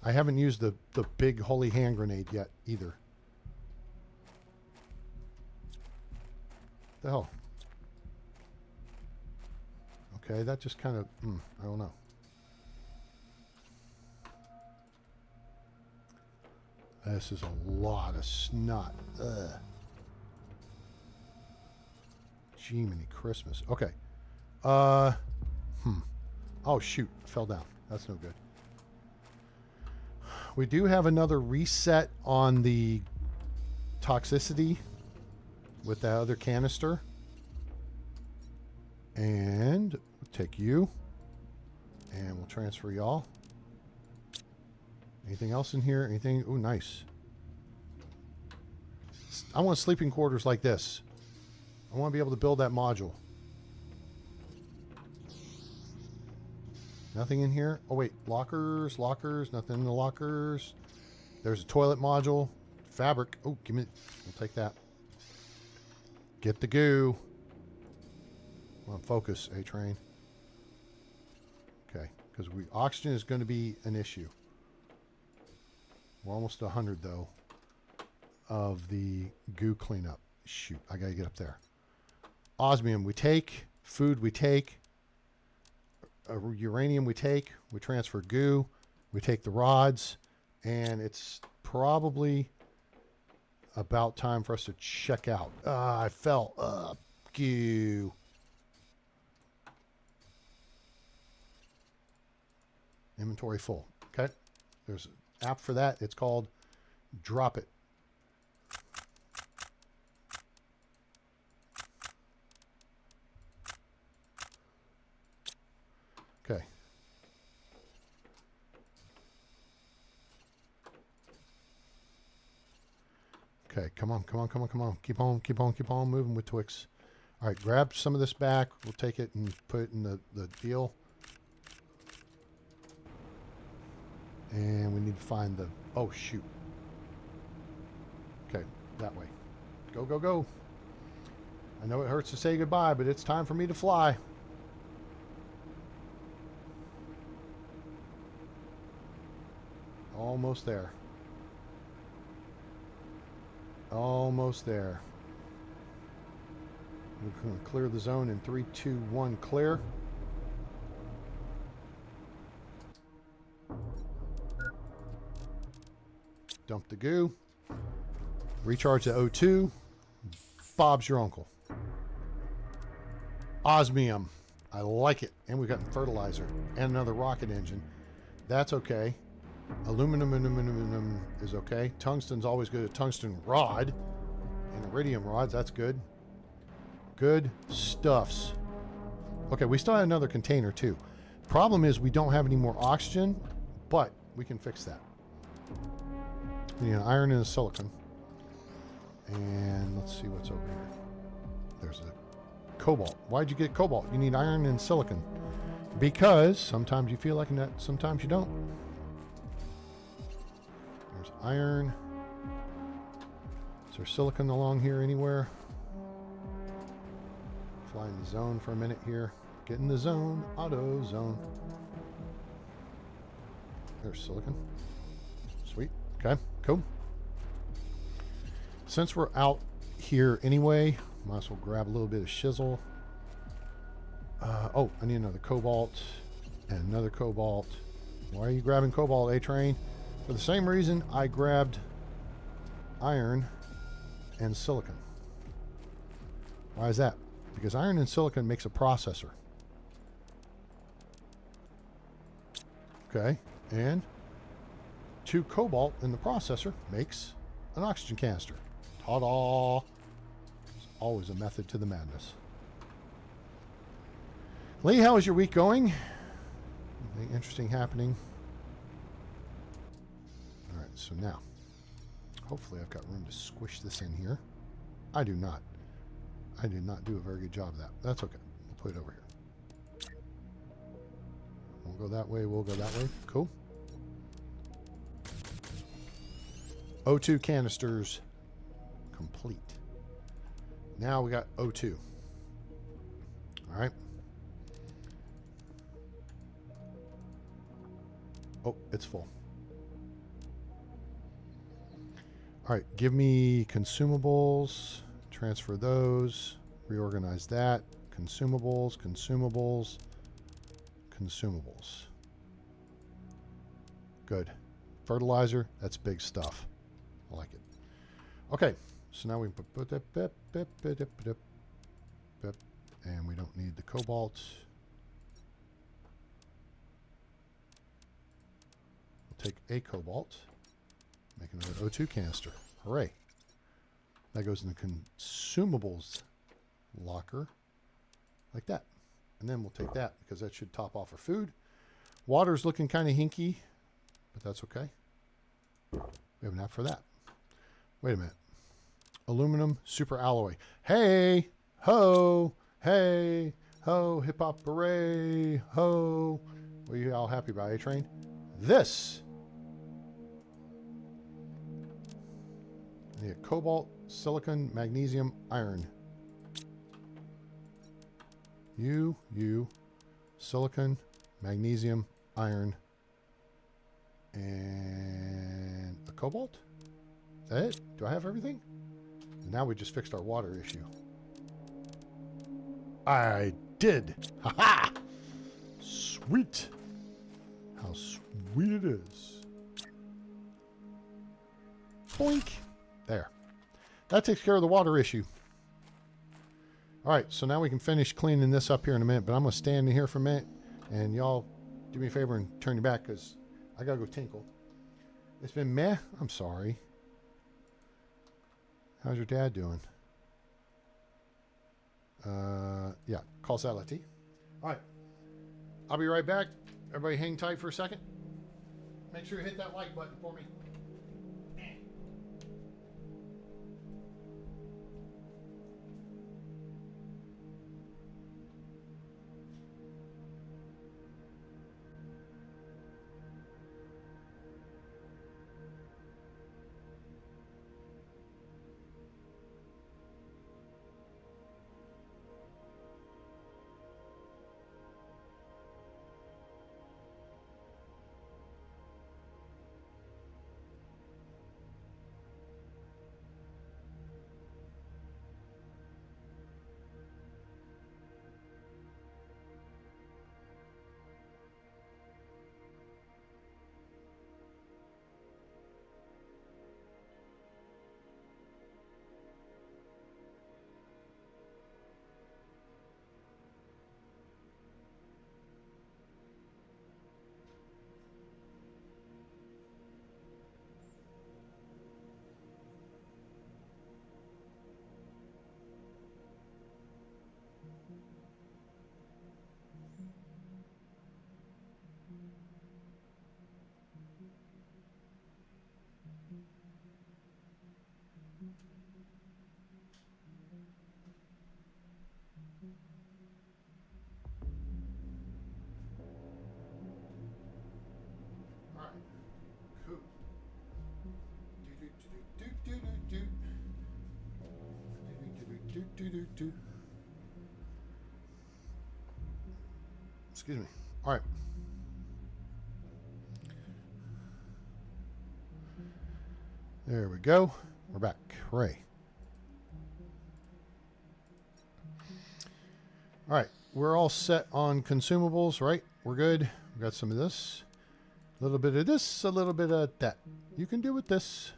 I haven't used the big holy hand grenade yet either. The hell? Okay, that just kind of, I don't know. This is a lot of snot. Ugh. Jiminy Christmas. Okay. Oh, shoot. Fell down. That's no good. We do have another reset on the toxicity with that other canister. And we'll take you. And we'll transfer y'all. Anything else in here? Anything? Ooh, nice. I want sleeping quarters like this. I want to be able to build that module. Nothing in here? Oh, wait. Lockers, lockers. Nothing in the lockers. There's a toilet module. Fabric. Oh, give me... We'll take that. Get the goo. Come on, focus, A-Train. Okay, because oxygen is going to be an issue. We're almost 100, though, of the goo cleanup. Shoot, I got to get up there. Osmium we take. Food we take. Uranium we take. We transfer goo. We take the rods. And it's probably about time for us to check out. I fell. Goo. Inventory full. Okay. There's an app for that. It's called Drop It. Okay. Okay, come on, come on, come on, come on. Keep on, keep on, keep on moving with Twix. All right, grab some of this back. We'll take it and put it in the deal. And we need to find the... Oh, shoot. Okay, that way. Go, go, go. I know it hurts to say goodbye, but it's time for me to fly. Almost there. Almost there. We're going to clear the zone in 3, 2, 1, clear. Dump the goo. Recharge the O2. Bob's your uncle. Osmium. I like it. And we've got fertilizer and another rocket engine. That's okay. Aluminum is okay. Tungsten's always good. A tungsten rod and iridium rods. That's good. Good stuffs. Okay, we still have another container too. Problem is we don't have any more oxygen, but we can fix that. We need an iron and a silicon. And let's see what's over here. There's a cobalt. Why'd you get cobalt? You need iron and silicon. Because sometimes you feel like a nut, sometimes you don't. There's iron. Is there silicon along here anywhere? Fly in the zone for a minute here. Get in the zone. Auto zone. There's silicon. Sweet. Okay, cool. Since we're out here anyway, might as well grab a little bit of shizzle. Oh, I need another cobalt and another cobalt. Why are you grabbing cobalt, A-Train? For the same reason I grabbed iron and silicon. Why is that? Because iron and silicon makes a processor. Okay, and 2 cobalt in the processor makes an oxygen canister. Ta-da! There's always a method to the madness. Lee, how is your week going? Anything interesting happening? All right, so now, hopefully I've got room to squish this in here. I do not. I did not do a very good job of that. That's okay. We'll put it over here. Won't go that way. We'll go that way. Cool. O2 canisters complete. Now we got O2. All right. Oh, it's full. All right, give me consumables, transfer those, reorganize that, consumables, consumables, consumables. Good. Fertilizer, that's big stuff. I like it. Okay, so now we put that, and we don't need the cobalt. Take a cobalt, make another O2 canister. Hooray. That goes in the consumables locker like that. And then we'll take that because that should top off our food. Water's looking kind of hinky, but that's okay. We have an app for that. Wait a minute. Aluminum super alloy. Hey, ho, hip hop hooray, ho. What are you all happy about, A-Train? This. I need cobalt, silicon, magnesium, iron. Silicon, magnesium, iron, and a cobalt? Is that it? Do I have everything? Now we just fixed our water issue. I did. Ha-ha! Sweet. How sweet it is. Boink. There. That takes care of the water issue. All right, so now we can finish cleaning this up here in a minute, but I'm going to stand in here for a minute, and y'all do me a favor and turn your back because I got to go tinkle. It's been meh. I'm sorry. How's your dad doing? Yeah, causality. All right. I'll be right back. Everybody hang tight for a second. Make sure you hit that like button for me. Excuse me. All right. There we go. We're back. Hooray. All right. We're all set on consumables, right? We're good. We got some of this. A little bit of this, a little bit of that. You can do with this.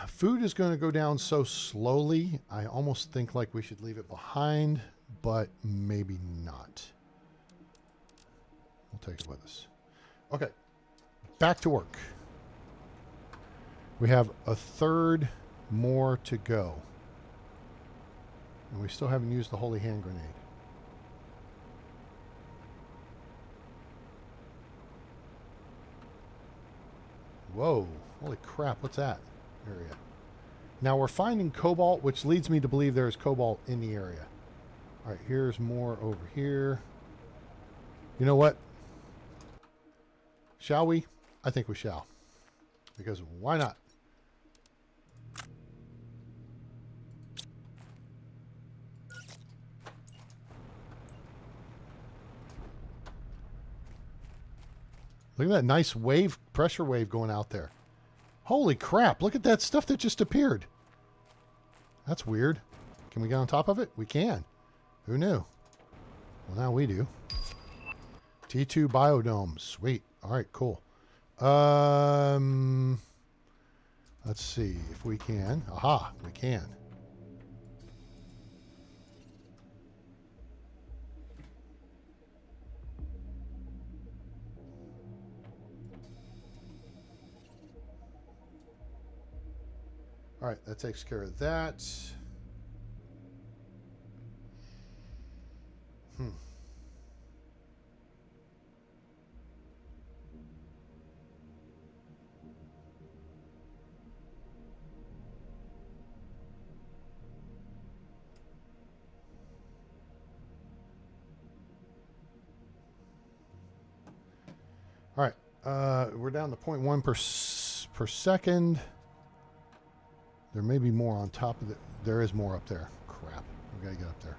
Food is going to go down so slowly. I almost think like we should leave it behind, but maybe not. We'll take it with us. Okay. Back to work. We have a third more to go. And we still haven't used the holy hand grenade. Whoa, holy crap, what's that area? Now we're finding cobalt, which leads me to believe there is cobalt in the area. All right, here's more over here. You know what? Shall we? I think we shall. Because why not? Look at that nice wave, pressure wave going out there. Holy crap, look at that stuff that just appeared. That's weird. Can we get on top of it? We can. Who knew? Well, now we do. T2 biodome. Sweet. All right, cool. Let's see if we can. Aha, we can. All right, that takes care of that. All right, we're down to 0.1 per second. There may be more on top of it. There is more up there. Crap. We gotta get up there.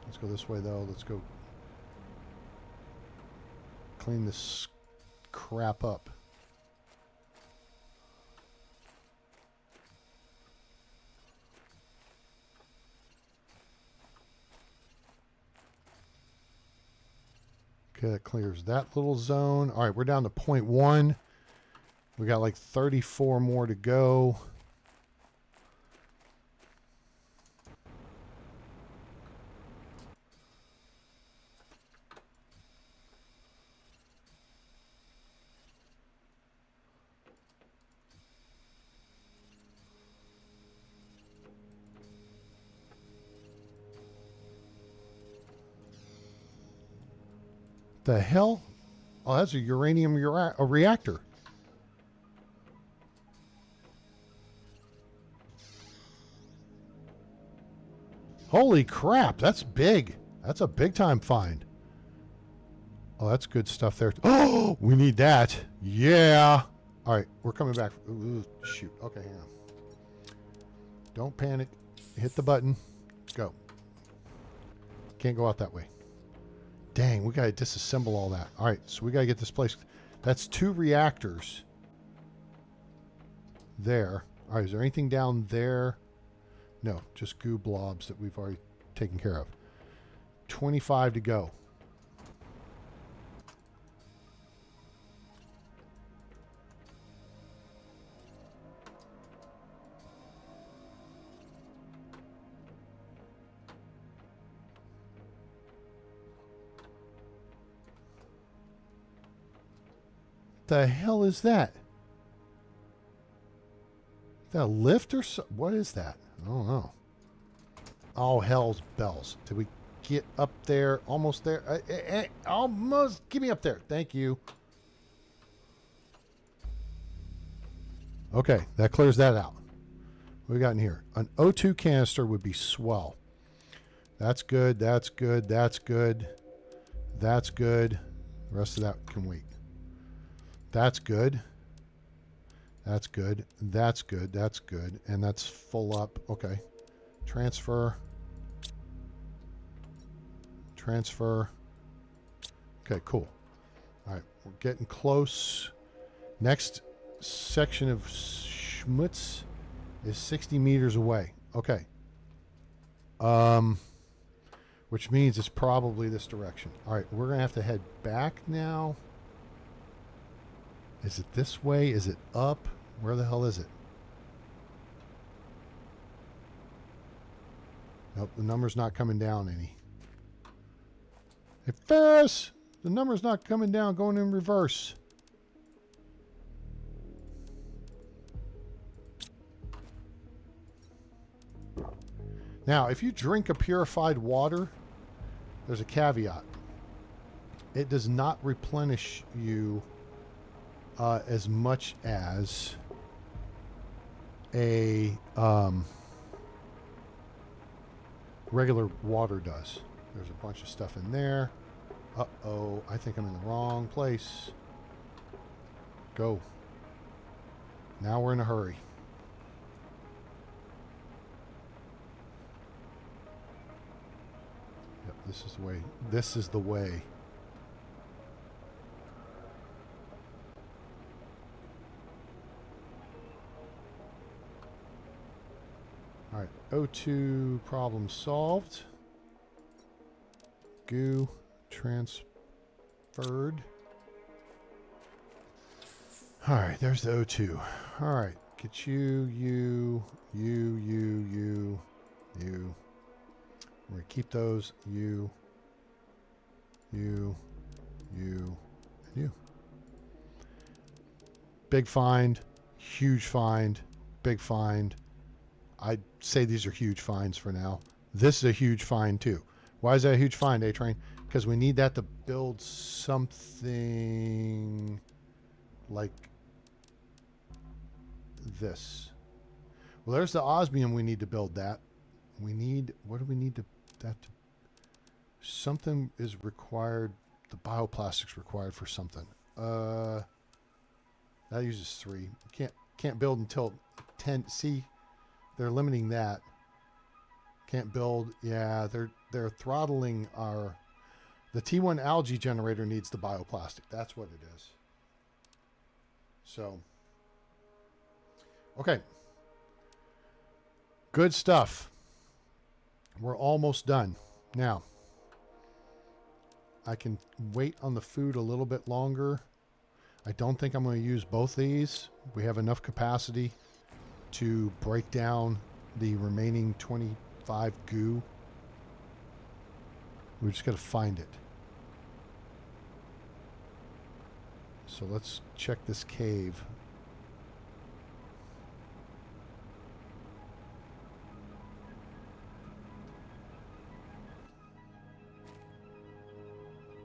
Let's go this way, though. Let's go clean this crap up. Okay, that clears that little zone. All right, we're down to 0.1. We got like 34 more to go. The hell? Oh, that's a uranium reactor. Holy crap, that's big. That's a big time find. Oh, that's good stuff there. Oh, we need that. Yeah. All right, we're coming back. Ooh, shoot. Okay, hang on. Don't panic. Hit the button. Go. Can't go out that way. Dang, we got to disassemble all that. All right, so we got to get this place. That's 2 reactors there. All right, is there anything down there? No, just goo blobs that we've already taken care of. 25 to go. The hell is that? Is that a lift or so? What is that? I don't know. Oh, hell's bells. Did we get up there? Almost there? Almost. Get me up there. Thank you. Okay, that clears that out. What we got in here? An O2 canister would be swell. That's good. That's good. That's good. That's good. The rest of that can wait. That's good. That's good. That's good. That's good. And that's full up. Okay. Transfer. Transfer. Okay, cool. All right, we're getting close. Next section of schmutz is 60 meters away. Okay. Which means it's probably this direction. All right, we're going to have to head back now. Is it this way? Is it up? Where the hell is it? Nope, the number's not coming down any. Hey, Ferris! The number's not coming down, going in reverse. Now, if you drink a purified water, there's a caveat. It does not replenish you as much as a regular water does. There's a bunch of stuff in there. Uh-oh, I think I'm in the wrong place. Go. Now we're in a hurry. Yep, this is the way. This is the way. All right, O2 problem solved. Goo transferred. All right, there's the O2. All right, get you. We're gonna keep those you, and you. Big find, huge find, big find. I'd say these are huge finds for now. This is a huge find too. Why is that a huge find, A-Train? Because we need that to build something like this. Well, there's the osmium we need to build that. We need, what do we need to, that to, something is required, the bioplastic's required for something. That uses 3. Can't build until 10. See, they're limiting that. Can't build. Yeah, they're throttling our. The T1 algae generator needs the bioplastic. That's what it is. So. Okay. Good stuff. We're almost done. Now, I can wait on the food a little bit longer. I don't think I'm going to use both these. We have enough capacity to break down the remaining 25 goo. We just got to find it. So let's check this cave.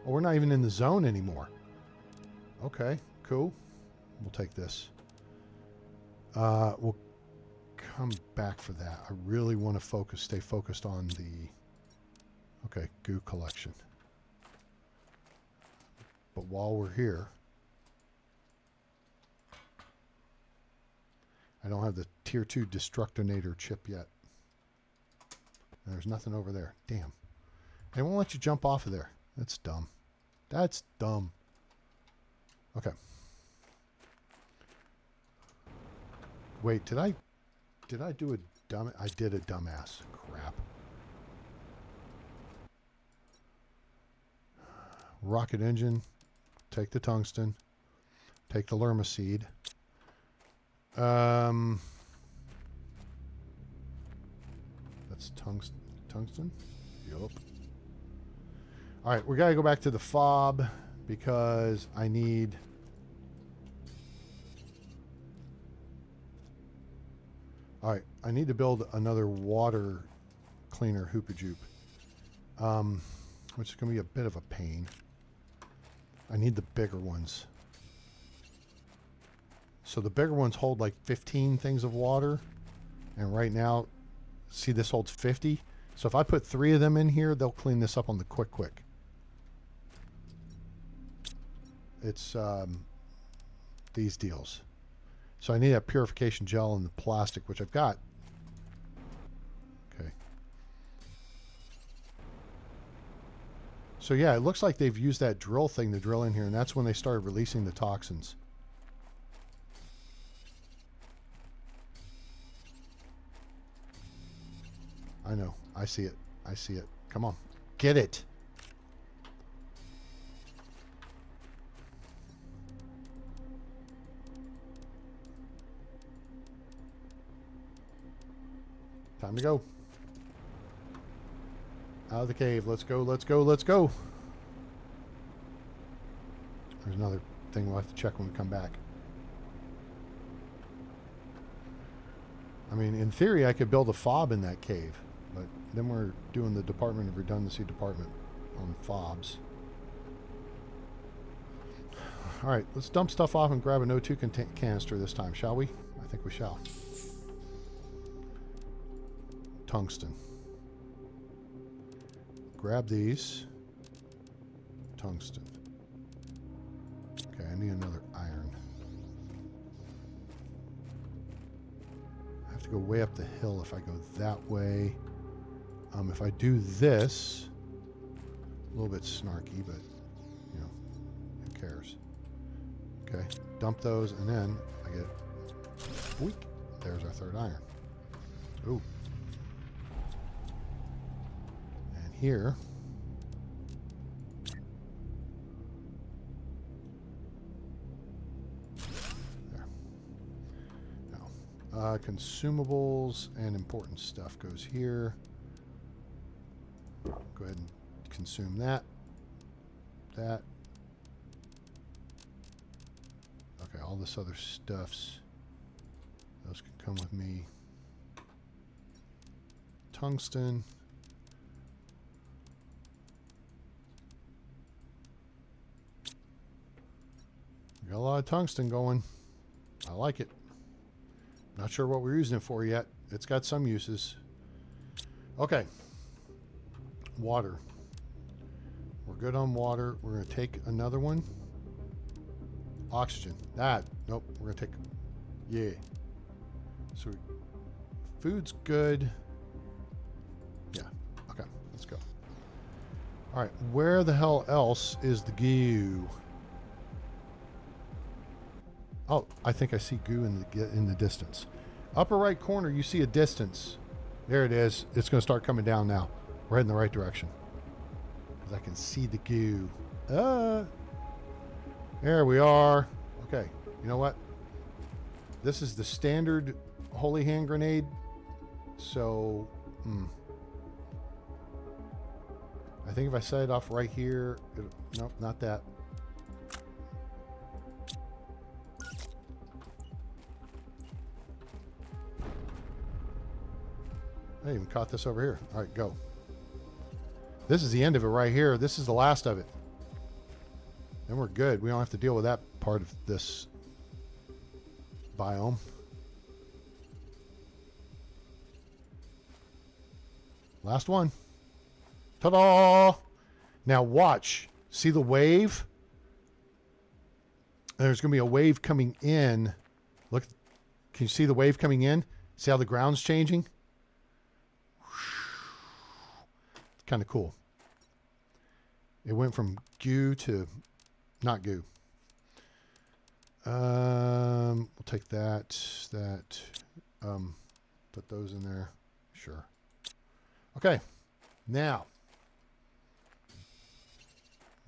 Oh, we're not even in the zone anymore. Okay, cool. We'll take this. We'll come back for that. I really want to stay focused on the, okay, goo collection. But while we're here, I don't have the tier 2 destructinator chip yet. And there's nothing over there. Damn. They won't let you jump off of there. That's dumb. That's dumb. Okay. Wait, did I do a dumb? I did a dumbass. Crap. Rocket engine. Take the tungsten. Take the lerma seed. That's tungsten. Yup. All right, we got to go back to the fob because I need. All right, I need to build another water cleaner hoopajoop, which is going to be a bit of a pain. I need the bigger ones. So the bigger ones hold like 15 things of water, and right now, see, this holds 50. So if I put 3 of them in here, they'll clean this up on the quick. It's these deals. So I need that purification gel and the plastic, which I've got. Okay. So yeah, it looks like they've used that drill thing to drill in here, and that's when they started releasing the toxins. I know. I see it. I see it. Come on. Get it. Time to go. Out of the cave. Let's go, let's go, let's go. There's another thing we'll have to check when we come back. I mean, in theory, I could build a fob in that cave, but then we're doing the Department of Redundancy department on fobs. All right, let's dump stuff off and grab an O2 canister this time, shall we? I think we shall. Tungsten. Grab these. Tungsten. Okay, I need another iron. I have to go way up the hill if I go that way. If I do this, a little bit snarky, but, you know, who cares? Okay, dump those, and then I get, weak. There's our third iron. Ooh. And here, there. Now, consumables and important stuff goes here. Go ahead and consume that. That. Okay, all this other stuffs, those can come with me. Tungsten. Got a lot of tungsten going. I like it. Not sure what we're using it for yet. It's got some uses. Okay. Water. We're good on water. We're going to take another one. Oxygen. That. Nope. We're going to take. Yeah. So food's good. Yeah. Okay. Let's go. All right. Where the hell else is the goo? Oh, I think I see goo in the distance. Upper right corner, you see a distance. There it is. It's going to start coming down now. We're heading the right direction. Because I can see the goo. There we are. Okay. You know what? This is the standard holy hand grenade. So, I think if I set it off right here, nope, not that. I even caught this over here. All right, go. This is the end of it right here. This is the last of it. Then we're good. We don't have to deal with that part of this biome. Last one. Ta-da! Now watch. See the wave? There's going to be a wave coming in. Look. Can you see the wave coming in? See how the ground's changing? Kind of cool. It went from goo to not goo. We'll take that, put those in there. Sure. Okay. Now,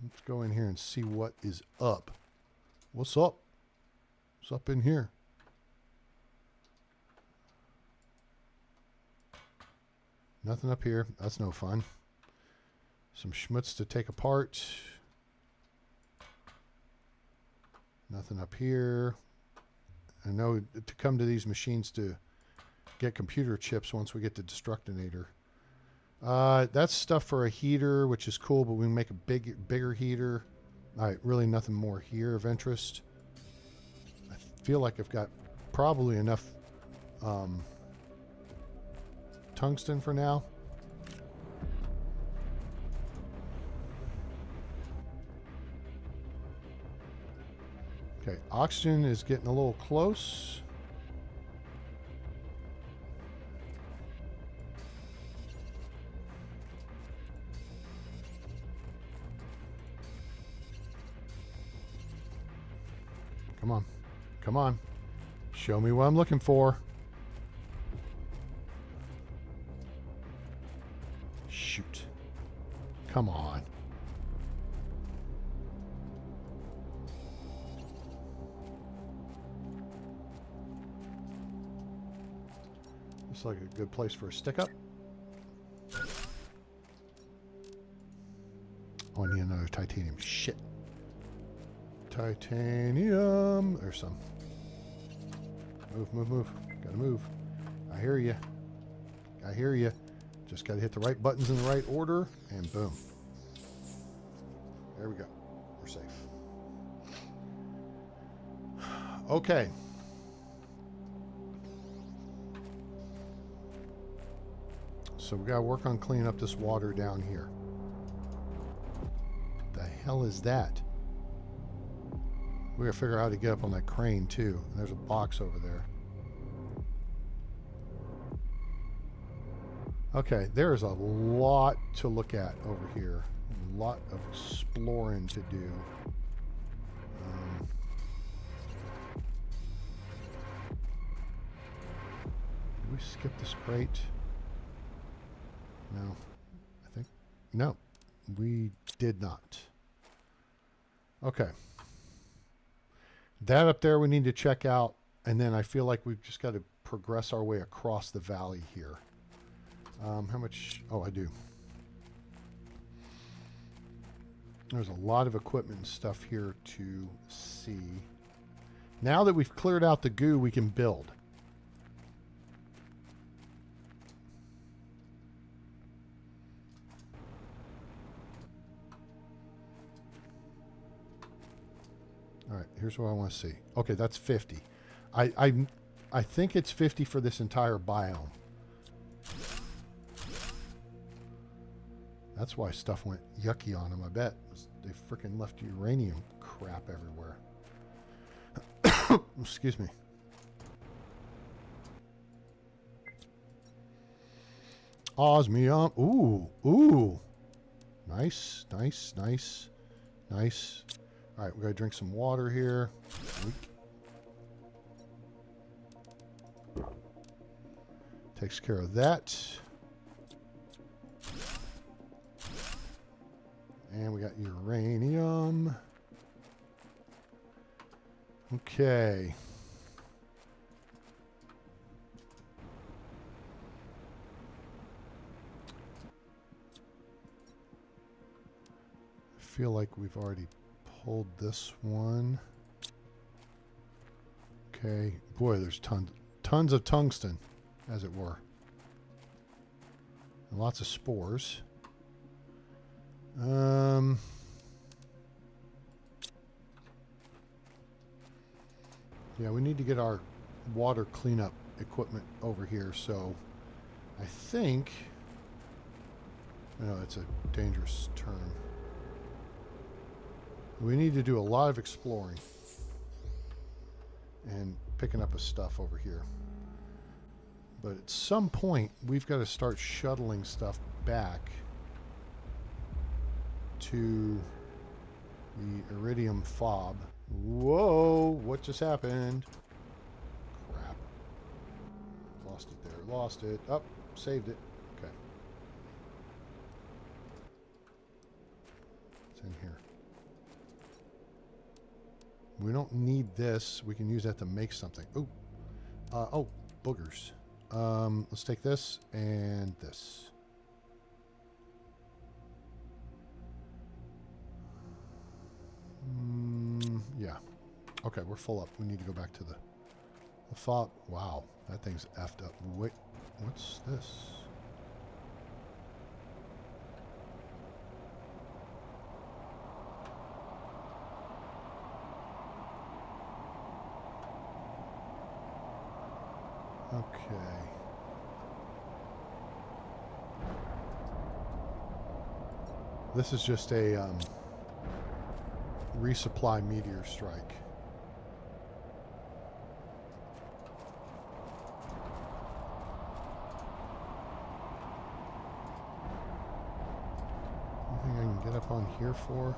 let's go in here and see what is up. What's up? What's up in here? Nothing up here. That's no fun. Some schmutz to take apart. Nothing up here. I know to come to these machines to get computer chips once we get to Destructinator. That's stuff for a heater, which is cool, but we can make a bigger heater. All right, really nothing more here of interest. I feel like I've got probably enough tungsten for now. Okay, oxygen is getting a little close. Come on. Come on. Show me what I'm looking for. Shoot. Come on. Looks like a good place for a stick up. Oh, I need another titanium. Shit. Titanium. There's some. Move, move, move. Gotta move. I hear you. I hear you. Just gotta hit the right buttons in the right order, and boom. There we go. We're safe. Okay. So we gotta work on cleaning up this water down here. The hell is that? We gotta figure out how to get up on that crane too. And there's a box over there. Okay, there's a lot to look at over here. A lot of exploring to do. Did we skip this crate? No. I think... No. We did not. Okay. That up there we need to check out, and then I feel like we've just got to progress our way across the valley here. How much... Oh, I do. There's a lot of equipment and stuff here to see. Now that we've cleared out the goo, we can build. All right, here's what I want to see. Okay, that's 50. I think it's 50 for this entire biome. That's why stuff went yucky on them, I bet. They freaking left uranium crap everywhere. Excuse me. Osmium. Ooh, ooh. Nice, nice, nice, nice. All right, we gotta drink some water here. Takes care of that. And we got uranium. Okay. I feel like we've already pulled this one. Okay. Boy, there's tons of tungsten, as it were. And lots of spores. Yeah, we need to get our water cleanup equipment over here, so I think... No, it's a dangerous term. We need to do a lot of exploring and picking up of stuff over here. But at some point, we've got to start shuttling stuff back to the iridium fob. Whoa, what just happened? Crap. Lost it there, lost it. Up, saved it. Okay. It's in here. We don't need this. We can use that to make something. Ooh. Oh, boogers. Let's take this and this. Yeah. Okay, we're full up. We need to go back to the fob. Wow, that thing's effed up. Wait, what's this? Okay. This is just a resupply meteor strike. Anything I can get up on here for?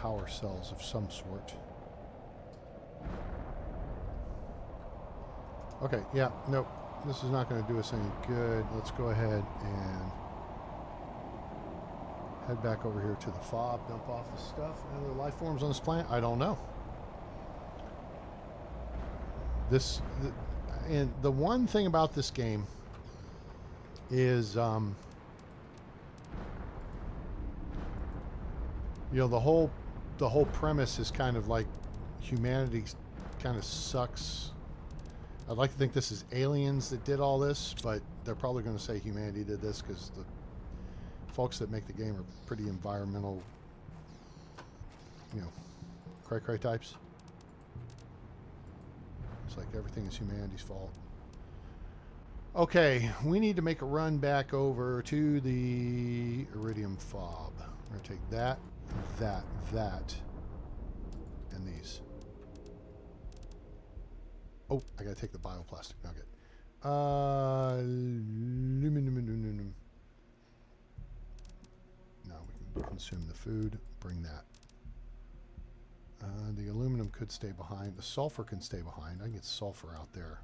power cells of some sort. Okay, yeah, nope. This is not going to do us any good. Let's go ahead and head back over here to the fob, dump off the stuff. Any other life forms on this planet? I don't know. And the one thing about this game is, you know, the whole premise is kind of like humanity kind of sucks. I'd like to think this is aliens that did all this, but they're probably going to say humanity did this because the folks that make the game are pretty environmental, you know, cray-cray types. It's like everything is humanity's fault. Okay, we need to make a run back over to the Iridium fob. We're going to take that, that, and these. Oh, I gotta take the bioplastic nugget. Aluminum. No, we can consume the food. Bring that. The aluminum could stay behind. The sulfur can stay behind. I can get sulfur out there.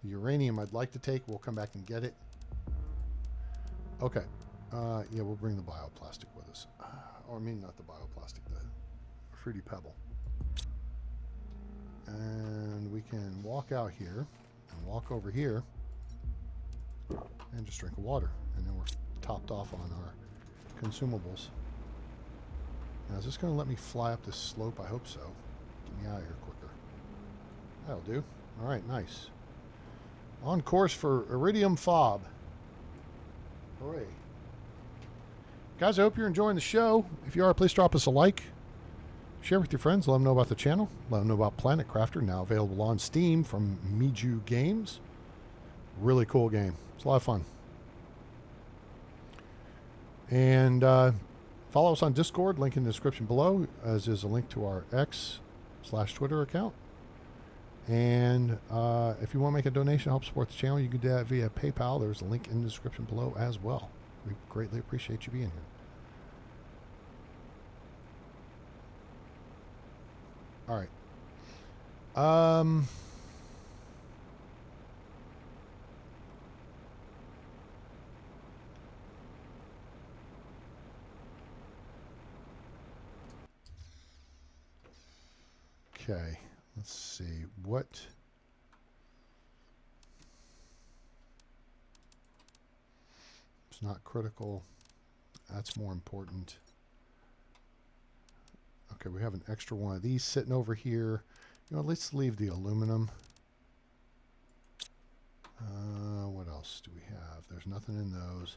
The uranium I'd like to take. We'll come back and get it. Okay. Yeah, we'll bring the bioplastic with us. Or I mean, not the bioplastic, the fruity pebble. And we can walk out here and walk over here and just drink water. And then we're topped off on our consumables. Now, is this going to let me fly up this slope? I hope so. Get me out of here quicker. That'll do. All right, nice. On course for Iridium fob. Hooray. Guys, I hope you're enjoying the show. If you are, please drop us a like. Share with your friends. Let them know about the channel. Let them know about PlanetCrafter, now available on Steam from Miju Games. Really cool game. It's a lot of fun. And follow us on Discord. Link in the description below, as is a link to our X/Twitter account. And if you want to make a donation to help support the channel, you can do that via PayPal. There's a link in the description below as well. We greatly appreciate you being here. All right. Okay. Let's see what. It's not critical. That's more important. Okay, we have an extra one of these sitting over here. You know, let's leave the aluminum. What else do we have? There's nothing in those.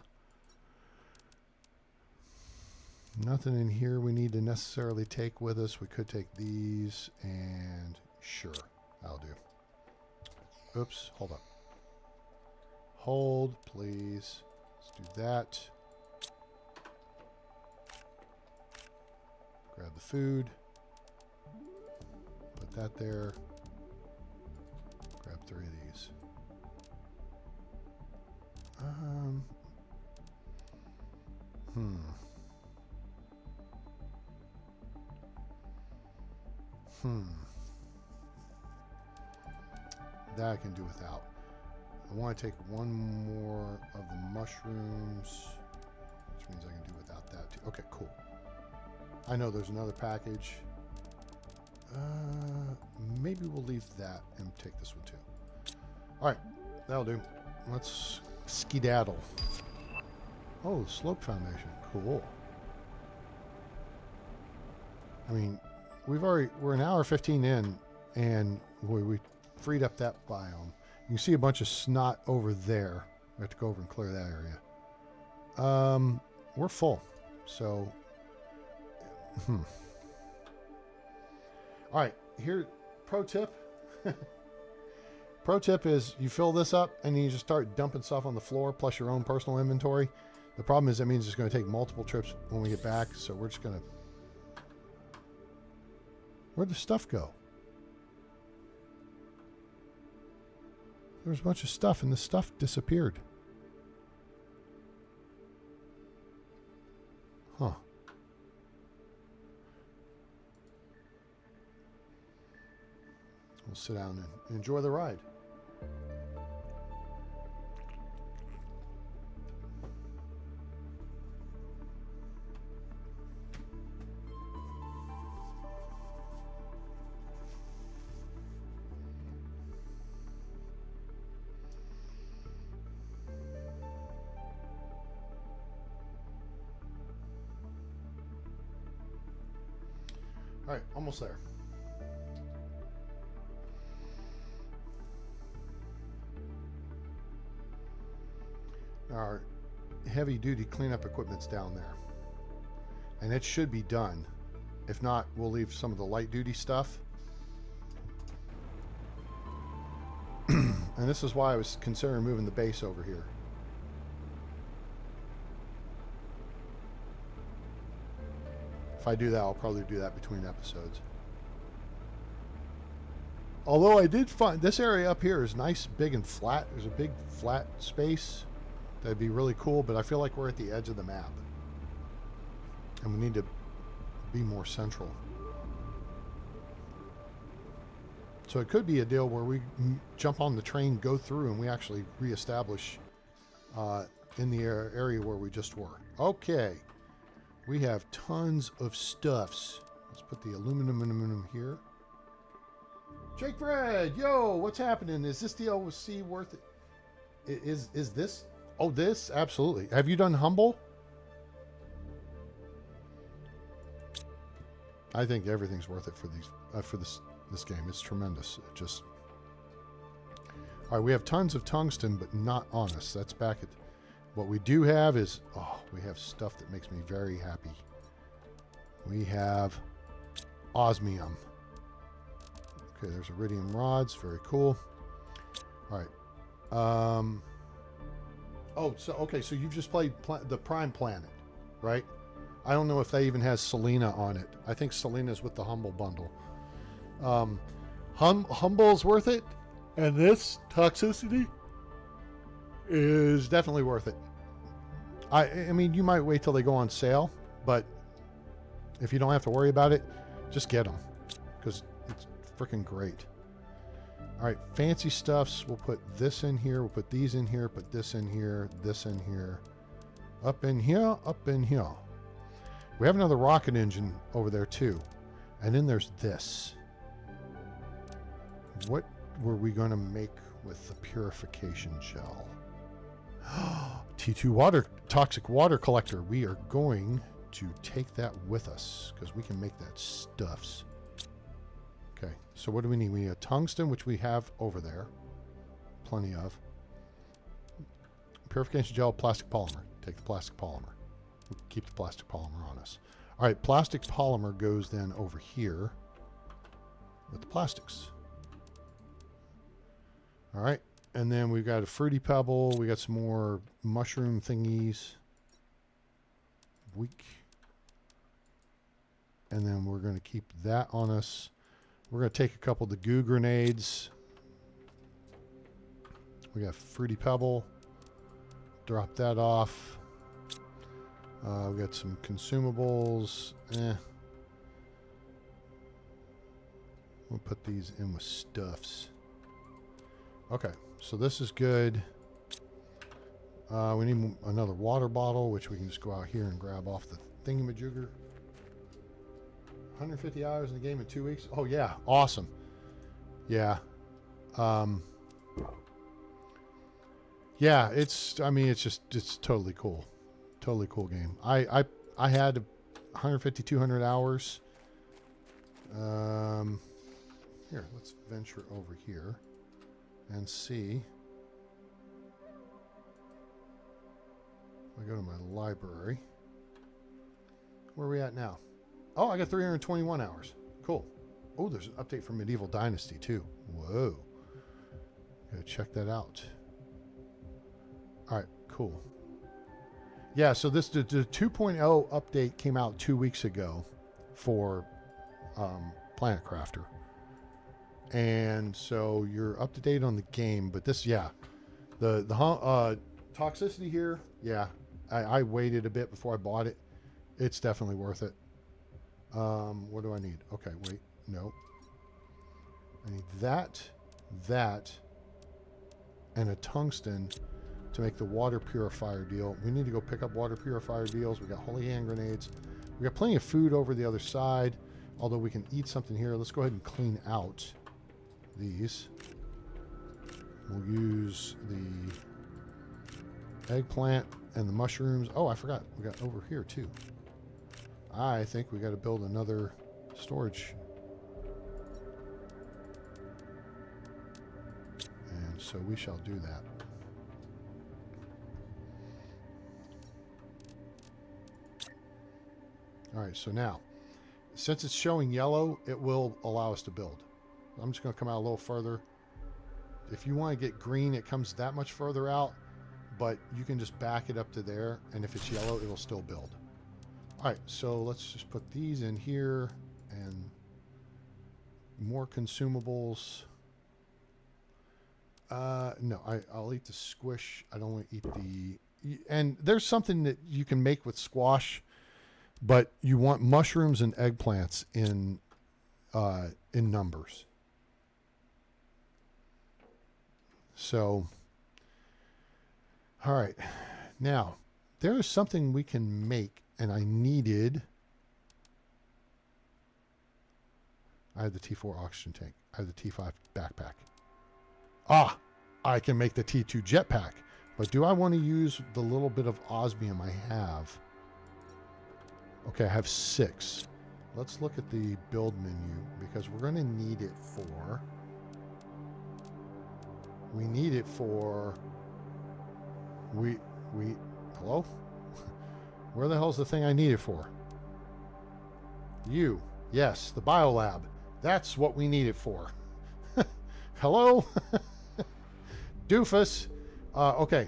Nothing in here we need to necessarily take with us. We could take these and sure, that'll do. Oops, hold up. Hold, please. Let's do that. Grab the food. Put that there. Grab 3 of these. That I can do without. I want to take one more of the mushrooms, which means I can do without that too. Okay, cool. I know there's another package. Maybe we'll leave that and take this one too. All right, that'll do. Let's skedaddle. Oh, slope foundation. Cool. I mean, we're an hour 15 in, and we freed up that biome. You can see a bunch of snot over there. We have to go over and clear that area. We're full, so. All right, here, pro tip. Pro tip is you fill this up and you just start dumping stuff on the floor plus your own personal inventory. The problem is that means it's going to take multiple trips when we get back, so we're just going to. Where'd the stuff go? There was a bunch of stuff and the stuff disappeared. Huh. we'll sit down and enjoy the ride. All right, almost there. Our heavy-duty cleanup equipment's down there. And it should be done. If not, we'll leave some of the light-duty stuff. And this is why I was considering moving the base over here. If I do that, I'll probably do that between episodes. Although I did find this area up here is nice, big, and flat. There's a big flat space. That'd be really cool, but I feel like we're at the edge of the map. And we need to be more central. So it could be a deal where we jump on the train, go through, and we actually reestablish in the area where we just were. Okay. We have tons of stuffs. Let's put the aluminum here. Jake Fred, yo, what's happening? Is this DLC worth it? Is this? Oh, this? Absolutely. Have you done Humble? I think everything's worth it for these for this game. It's tremendous. It just. All right, we have tons of tungsten, but not on us. That's back at. What we do have is, oh, we have stuff that makes me very happy. We have osmium. Okay, there's iridium rods. Very cool. All right. Oh, so okay, so you've just played the Prime Planet, right? I don't know if that even has Selena on it. I think Selena's with the Humble bundle. Humble's worth it, and this Toxicity is definitely worth it. I mean, you might wait till they go on sale, but if you don't have to worry about it, just get them because it's freaking great. All right, fancy stuffs. We'll put this in here. We'll put these in here. Put this in here. This in here. Up in here. Up in here. We have another rocket engine over there too, and then there's this. What were we going to make with the purification gel? T2 water, toxic water collector. We are going to take that with us because we can make that stuffs. Okay, so what do we need? We need a tungsten, which we have over there. Plenty of. Purification gel, plastic polymer. Take the plastic polymer. We'll keep the plastic polymer on us. All right, plastic polymer goes then over here with the plastics. All right. And then we've got a fruity pebble. We got some more mushroom thingies. Weak. And then we're going to keep that on us. We're going to take a couple of the goo grenades. We got fruity pebble. Drop that off. We got some consumables. We'll put these in with stuffs. Okay. So this is good. We need another water bottle, which we can just go out here and grab off the thingamajigger. 150 hours in the game in 2 weeks. Oh yeah, awesome. Yeah. Yeah, it's totally cool. Totally cool game. I had 150, 200 hours. Here, let's venture over here and see. I go to my library. Where are we at now? Oh, I got 321 hours. Cool. Oh, there's an update for Medieval Dynasty too. Whoa. Gotta check that out. All right, cool. Yeah, so the 2.0 update came out 2 weeks ago for PlanetCrafter. And so you're up to date on the game, but this, yeah, the Toxicity here, yeah, I waited a bit before I bought it. It's definitely worth it. What do I need? Okay, wait, no. I need that, that, and a tungsten to make the water purifier deal. We need to go pick up water purifier deals. We got holy hand grenades. We got plenty of food over the other side, although we can eat something here. Let's go ahead and clean out these. We'll use the eggplant and the mushrooms. Oh, I forgot. We got over here too. I think we got to build another storage. And so we shall do that. All right, so now, since it's showing yellow, it will allow us to build. I'm just going to come out a little further. If you want to get green, it comes that much further out, but you can just back it up to there, and if it's yellow, it'll still build. All right, so let's just put these in here, and more consumables. No, I'll eat the squish. I don't want to eat the... And there's something that you can make with squash, but you want mushrooms and eggplants in numbers. So, all right. Now, there is something we can make, and I needed... I have the T4 oxygen tank. I have the T5 backpack. Ah, I can make the T2 jetpack. But do I want to use the little bit of osmium I have? Okay, I have 6. Let's look at the build menu because we're going to need it for... We need it for... Hello? Where the hell's the thing I need it for? You. Yes, the biolab. That's what we need it for. Hello? Doofus. Okay.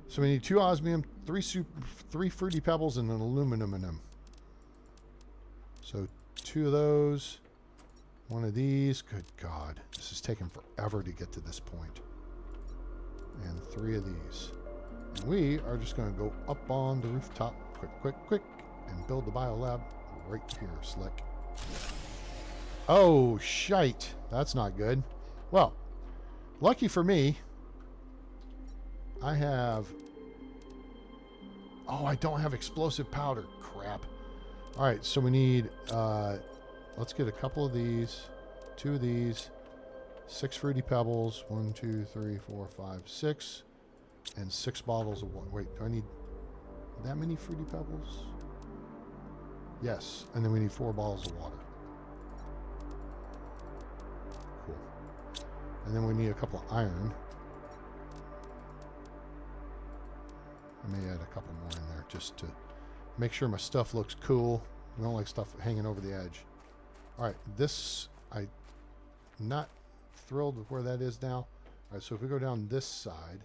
So we need 2 osmium, 3 fruity pebbles, and an aluminum in them. So 2 of those. 1 of these. Good God. This is taking forever to get to this point. And 3 of these. And we are just going to go up on the rooftop quick, and build the biolab right here, slick. Oh, shite. That's not good. Well, lucky for me, I have... Oh, I don't have explosive powder. Crap. All right, so we need... let's get a couple of these, 2 of these, 6 fruity pebbles, 1, 2, 3, 4, 5, 6, and 6 bottles of water. Wait, do I need that many fruity pebbles? Yes, and then we need 4 bottles of water. Cool. And then we need a couple of iron. I may add a couple more in there just to make sure my stuff looks cool. I don't like stuff hanging over the edge. All right, this, I'm not thrilled with where that is now. All right, so if we go down this side,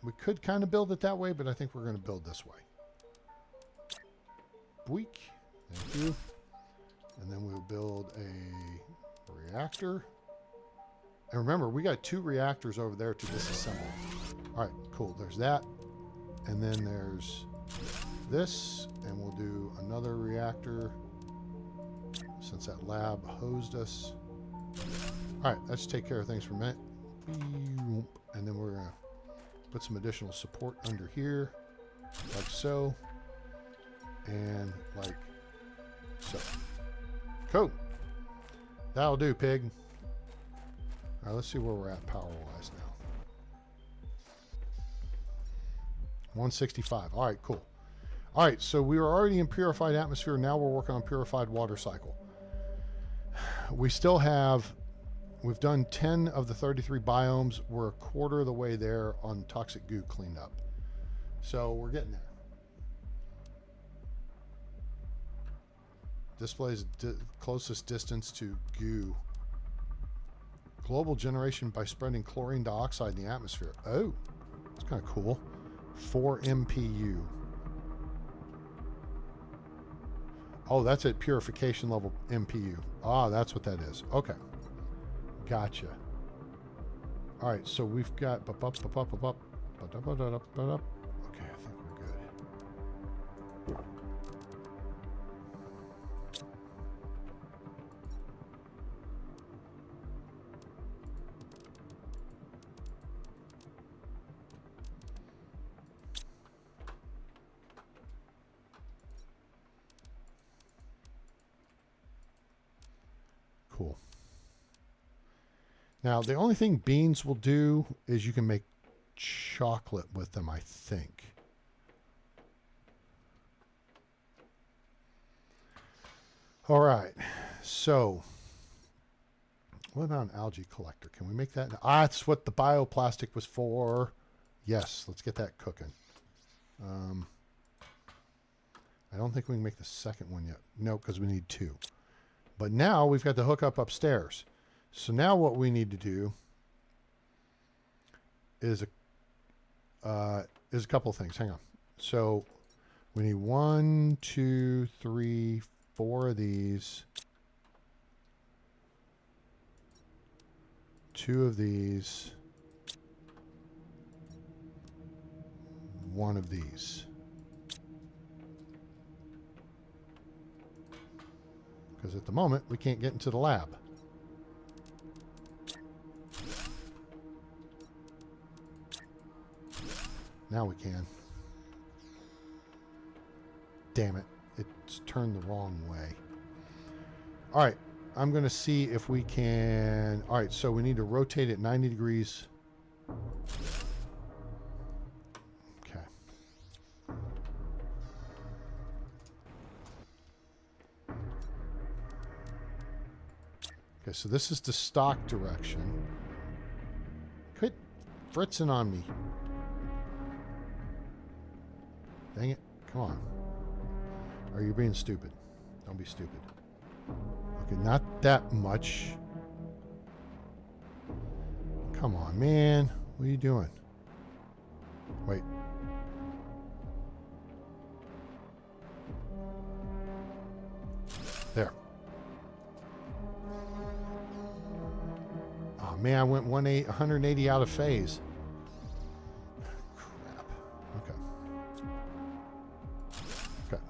we could kind of build it that way, but I think we're going to build this way. Boink. Thank you. And then we'll build a reactor. And remember, we got 2 reactors over there to disassemble. All right, cool. There's that. And then there's this. And we'll do another reactor since that lab hosed us. All right, let's take care of things for a minute. And then we're going to put some additional support under here, like so. And like so. Cool. That'll do, pig. All right, let's see where we're at power-wise now. 165. All right, cool. All right, so we were already in purified atmosphere. Now we're working on purified water cycle. We still have, we've done 10 of the 33 biomes. We're a quarter of the way there on toxic goo cleanup. So we're getting there. Displays closest distance to goo. Global generation by spreading chlorine dioxide in the atmosphere. Oh, it's kind of cool. 4 MPU. Oh, that's at purification level MPU. Ah, that's what that is. Okay. Gotcha. All right, so we've got... Okay, I think we're good. cool. Now, the only thing beans will do is you can make chocolate with them, I think. All right. So, what about an algae collector? Can we make that? Ah, that's what the bioplastic was for. Yes, let's get that cooking. I don't think we can make the second one yet. No, because we need 2. But now we've got the hookup upstairs. So now what we need to do is a couple of things. Hang on. So we need 1, 2, 3, 4 of these. 2 of these. 1 of these. Because at the moment, we can't get into the lab. Now we can. Damn it. It's turned the wrong way. All right. I'm going to see if we can... All right, so we need to rotate it 90 degrees. Okay. Okay, so this is the stock direction. Quit fritzing on me. Dang it. Come on. Or you're being stupid. Don't be stupid. Okay, not that much. Come on, man. What are you doing? Wait. There. Oh, man, I went 180 out of phase. Crap. Okay. Okay.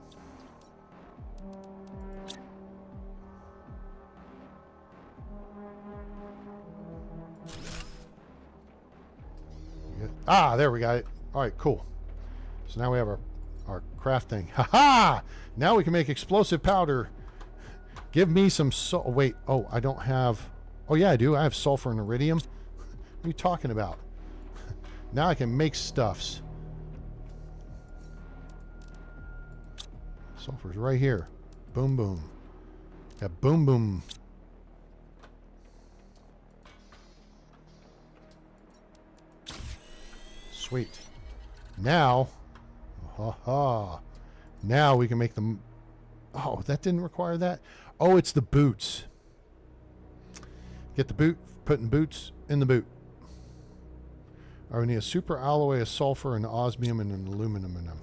Ah, there we got it. All right, cool. So now we have our craft thing. Ha ha! Now we can make explosive powder. Give me some wait. Oh, I don't have... Oh, yeah, I do. I have sulfur and iridium. What are you talking about? Now I can make stuffs. Sulfur's right here. Boom, boom. Yeah, boom, boom. Sweet. Now, now we can make them. Oh, that didn't require that. Oh, it's the boots. Get the boot, putting boots in the boot. All right, we need a super alloy, a sulfur, an osmium, and an aluminum in them.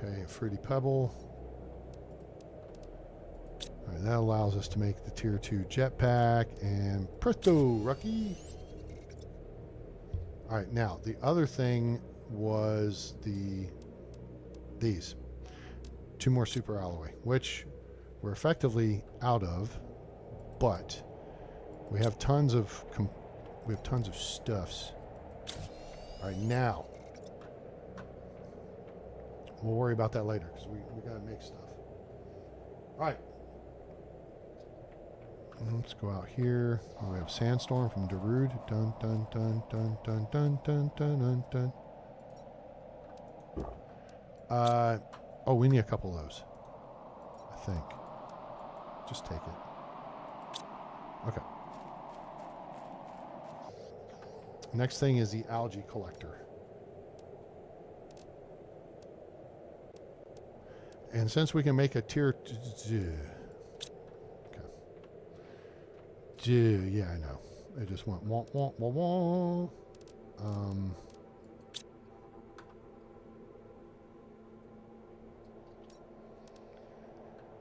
Okay, a fruity pebble. All right, that allows us to make the tier 2 jetpack, and presto, Rucky. All right, now the other thing was these 2 more super alloy, which we're effectively out of, but we have tons of stuffs. All right, now we'll worry about that later because we got to make stuff. All right. Let's go out here. Oh, we have Sandstorm from Darude. Dun, dun, dun, dun, dun, dun, dun, dun, dun, dun. Oh, we need a couple of those. I think. Just take it. Okay. Next thing is the algae collector. And since we can make a tier... Yeah, I know. It just went wah, wah, wah, wah.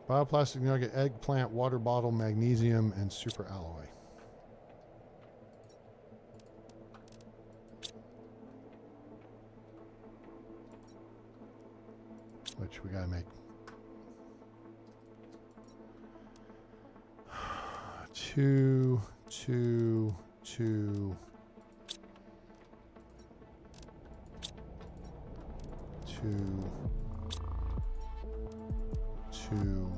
Bioplastic nugget, eggplant, water bottle, magnesium, and super alloy. Which we gotta make. 2, 2, 2, 2, 2.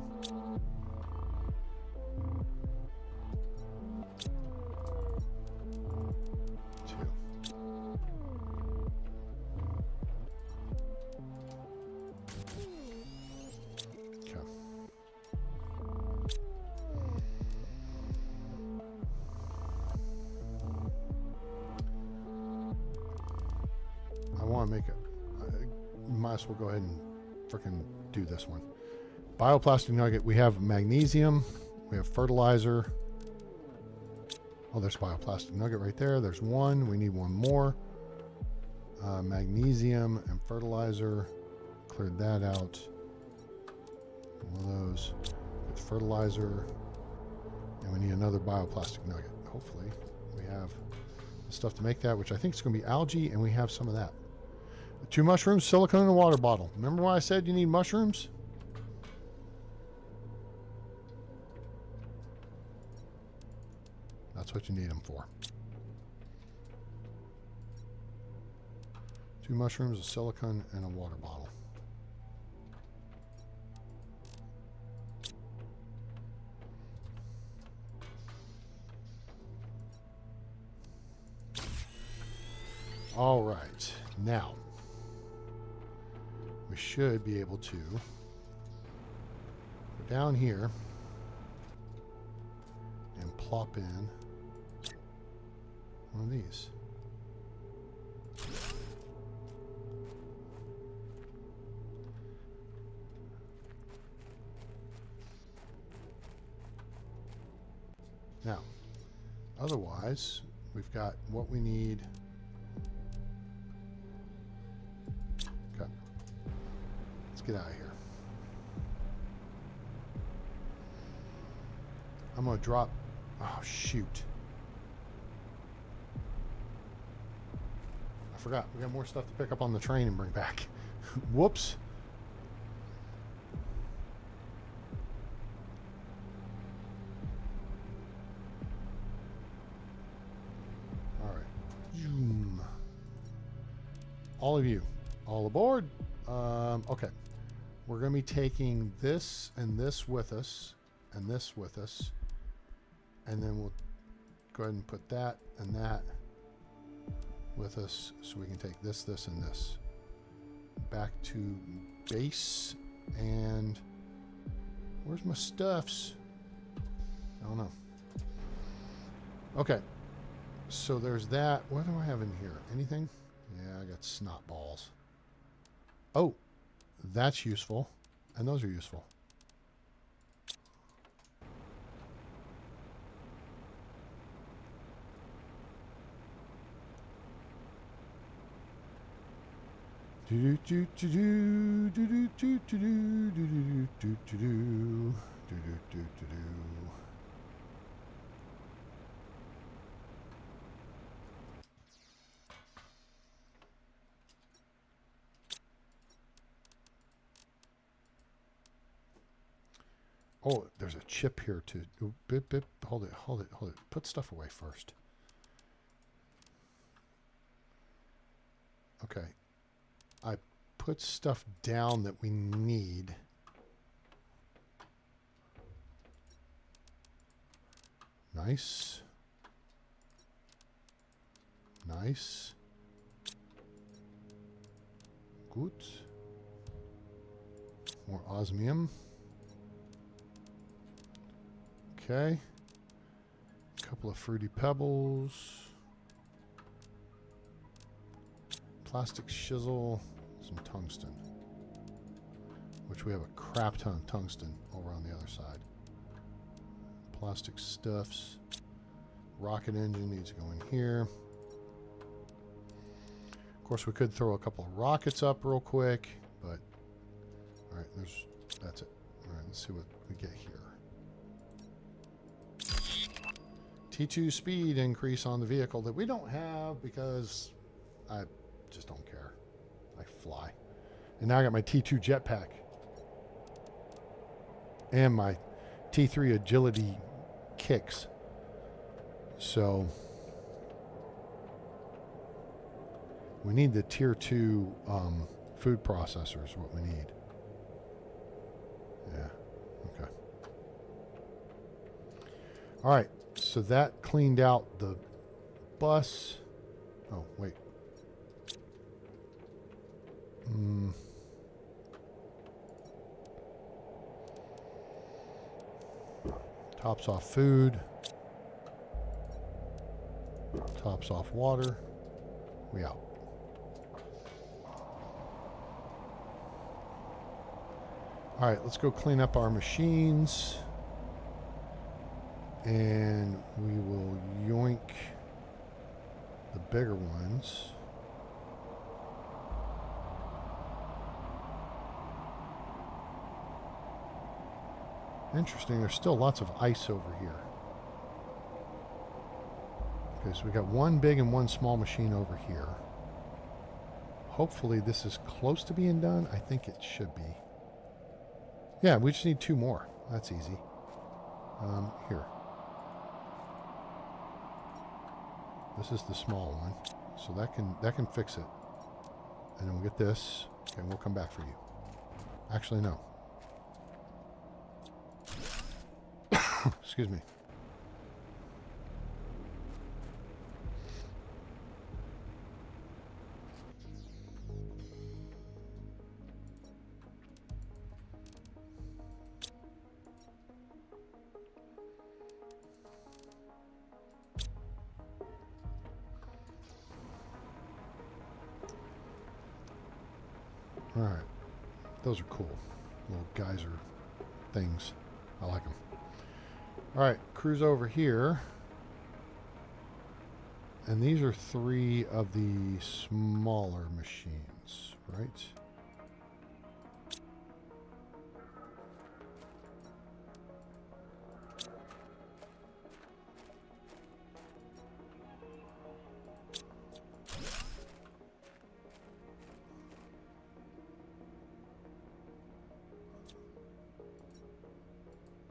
Might as well go ahead and freaking do this one. Bioplastic nugget. We have magnesium. We have fertilizer. Oh, there's bioplastic nugget right there. There's one. We need one more. Magnesium and fertilizer. Cleared that out. One of those with fertilizer. And we need another bioplastic nugget. Hopefully we have the stuff to make that, which I think is going to be algae, and we have some of that. 2 mushrooms, silicone, and a water bottle. Remember why I said you need mushrooms? That's what you need them for. 2 mushrooms, a silicone, and a water bottle. All right, now we should be able to go down here and plop in one of these. Now, otherwise, we've got what we need. Okay. Let's get out of here. I'm going to drop... Oh, shoot. I forgot. We got more stuff to pick up on the train and bring back. Whoops. All of you, all aboard. Okay, we're going to be taking this and this with us, and this with us, and then we'll go ahead and put that and that with us, so we can take this, this, and this back to base. And where's my stuffs? I don't know. Okay, so there's that. What do I have in here? Anything? Yeah, I got snot balls. Oh, that's useful. And those are useful. Do do do do do do do do do do do do do do do. Oh, there's a chip here too. Ooh, bip, bip. Hold it, hold it, hold it. Put stuff away first. Okay. I put stuff down that we need. Nice. Nice. Good. More osmium. Okay. A couple of fruity pebbles. Plastic chisel. Some tungsten. Which we have a crap ton of tungsten over on the other side. Plastic stuffs. Rocket engine needs to go in here. Of course, we could throw a couple of rockets up real quick, but all right, that's it. All right, let's see what we get here. T2 speed increase on the vehicle that we don't have because I just don't care. I fly. And now I got my T2 jetpack and my T3 agility kicks. So we need the tier 2 food processor is what we need. Yeah, okay. All right, so that cleaned out the bus. Oh, wait. Tops off food. Tops off water. We out. All right, let's go clean up our machines. And we will yoink the bigger ones. Interesting, there's still lots of ice over here. Okay, so we got one big and one small machine over here. Hopefully this is close to being done. I think it should be. Yeah, we just need 2 more. That's easy. Here. This is the small one, so that can fix it. And then we'll get this. Okay, we'll come back for you. Actually, no. Excuse me. All right. Those are cool. Little geyser things. I like them. All right, cruise over here. And these are 3 of the smaller machines, right?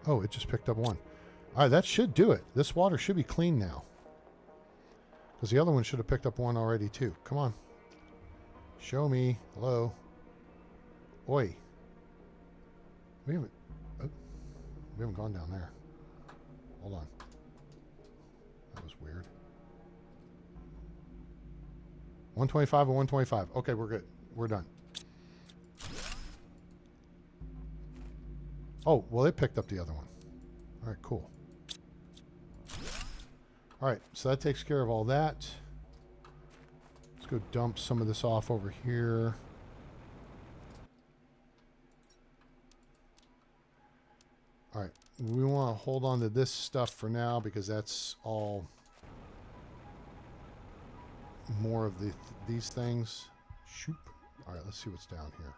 Oh, it just picked up one. All right, that should do it. This water should be clean now. Because the other one should have picked up one already too. Come on. Show me. Hello. Oi. We haven't gone down there. Hold on. That was weird. 125 and 125. Okay, we're good. We're done. Oh, well, it picked up the other one. All right, cool. All right, so that takes care of all that. Let's go dump some of this off over here. All right, we want to hold on to this stuff for now because that's all more of these things. Shoop. All right, let's see what's down here.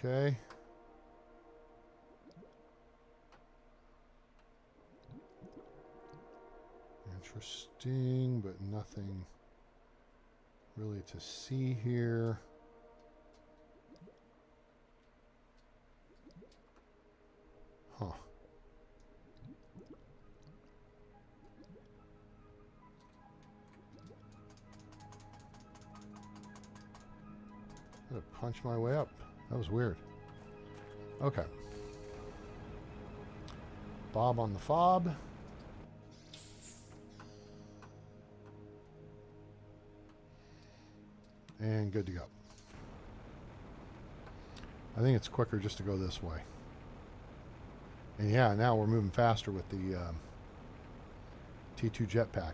Okay. Interesting, but nothing really to see here. Huh. I'm gonna punch my way up. That was weird. Okay. Bob on the fob. And good to go. I think it's quicker just to go this way. And yeah, now we're moving faster with the T2 jetpack.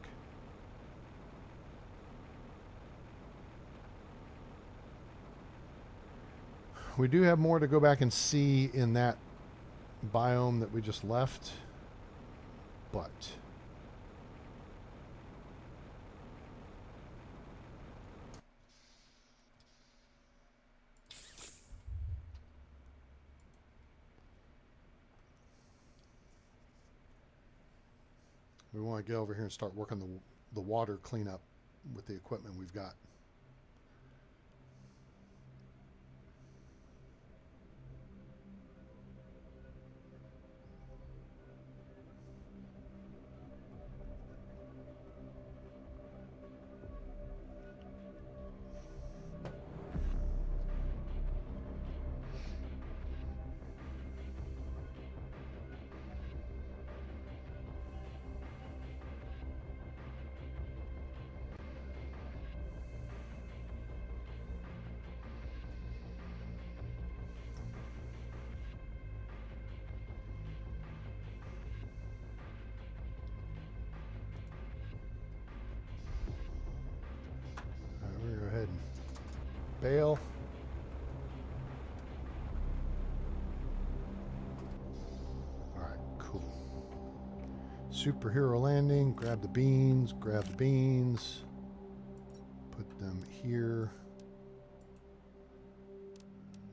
We do have more to go back and see in that biome that we just left, but we want to get over here and start working the water cleanup with the equipment we've got. bale. Alright, cool. Superhero landing. Grab the beans. Grab the beans. Put them here.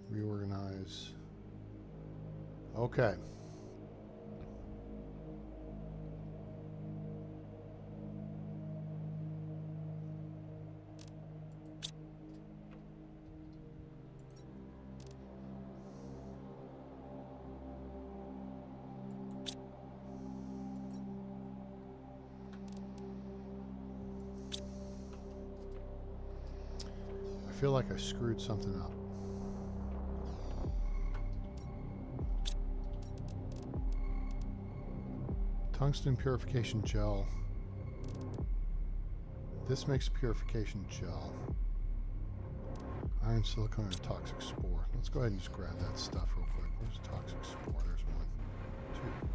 Reorganize. Okay. I feel like I screwed something up. Tungsten purification gel. This makes purification gel. Iron, silicone, and toxic spore. Let's go ahead and just grab that stuff real quick. Where's toxic spore? There's one. Two.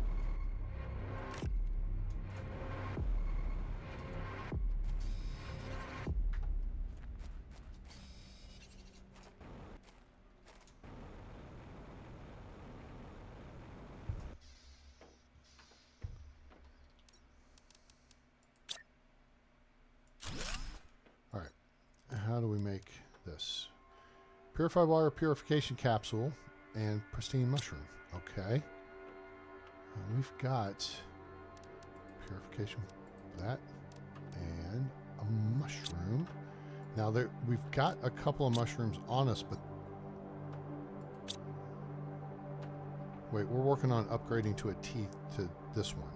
How do we make this? Purified water purification capsule and pristine mushroom. Okay. We've got purification, that, and a mushroom. Now we've got a couple of mushrooms on us, but wait, we're working on upgrading to a teeth to this one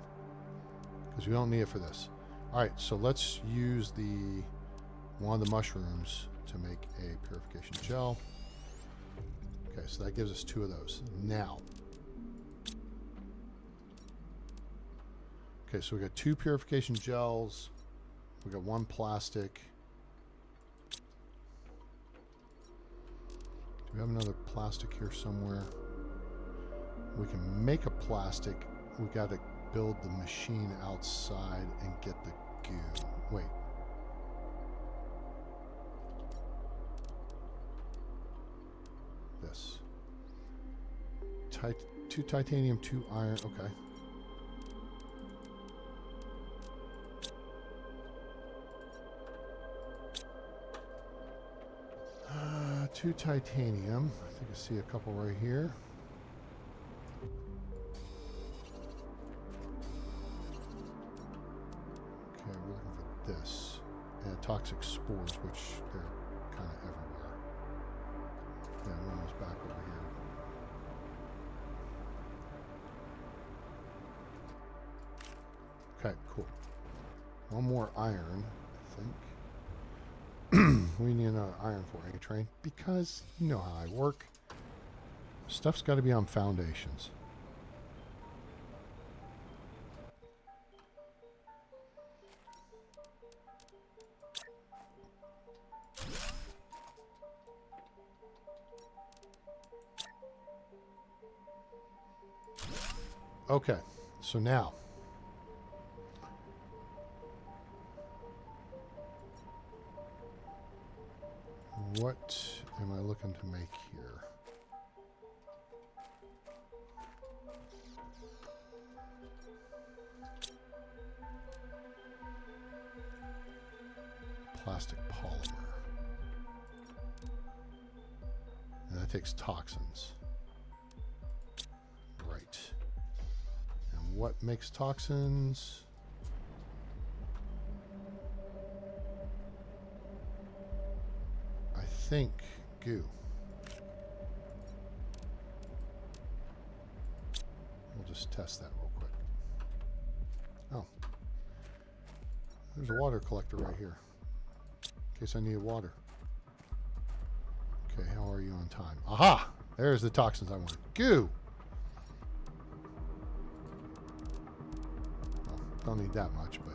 because we don't need it for this. All right, so let's use one of the mushrooms to make a purification gel. Okay, so that gives us 2 of those. Now, okay, so we got 2 purification gels. We got 1 plastic. Do we have another plastic here somewhere? We can make a plastic. We got to build the machine outside and get the goo. Wait. This. 2 titanium, 2 iron. Okay. Two titanium. I think I see a couple right here. Okay, we're looking for this. And toxic spores, which they're kind of everywhere. Yeah, one was back over here. Okay, cool. 1 more iron, I think. We need another iron for A train because you know how I work. Stuff's got to be on foundations. Okay, so now what am I looking to make here? Plastic polymer. And that takes toxins. Right. And what makes toxins? I think goo. We'll just test that real quick. Oh. There's a water collector right here. In case I need water. Okay, how are you on time? Aha! There's the toxins I want. Goo! Well, don't need that much, but...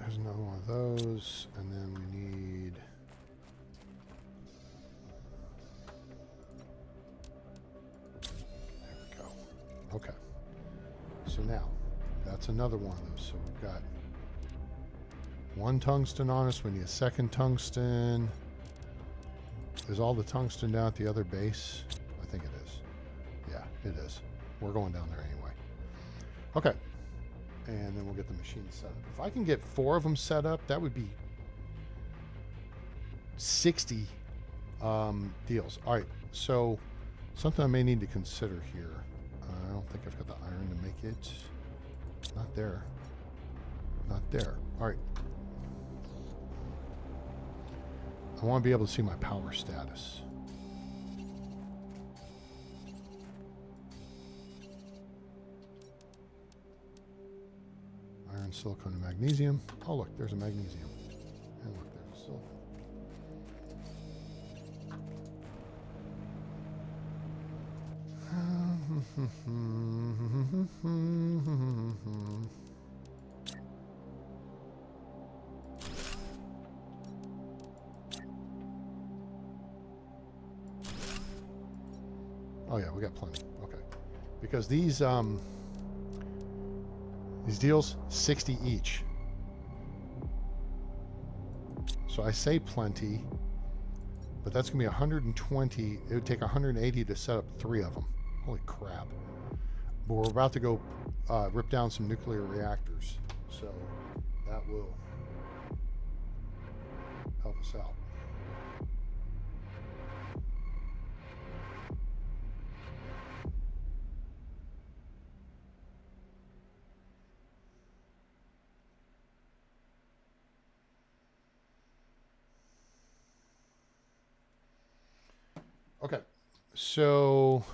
There's another one of those, and then we need... There we go. Okay. So now, that's another one of those. So we've got one tungsten on us. We need a second tungsten. Is all the tungsten down at the other base? I think it is. Yeah, it is. We're going down there anyway. Okay. And then we'll get the machine set up. If I can get 4 of them set up, that would be 60 deals. All right. So something I may need to consider here. I don't think I've got the iron to make it. Not there. Not there. All right. I want to be able to see my power status. Iron, silicon, and magnesium. Oh, look, there's a magnesium. And look, there's a silicon. Oh yeah, we got plenty. Okay, because these deals 60 each. So I say plenty, but that's gonna be 120. It would take 180 to set up 3 of them. Holy crap! But we're about to go rip down some nuclear reactors, so that will help us out. Okay, so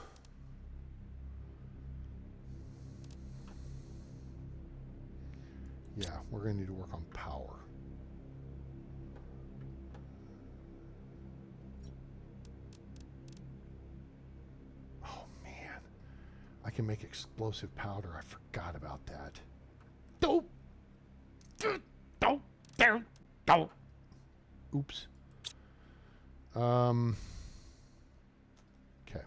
yeah, we're going to need to work on power. Oh man, I can make explosive powder. I forgot about that. Oops. Okay.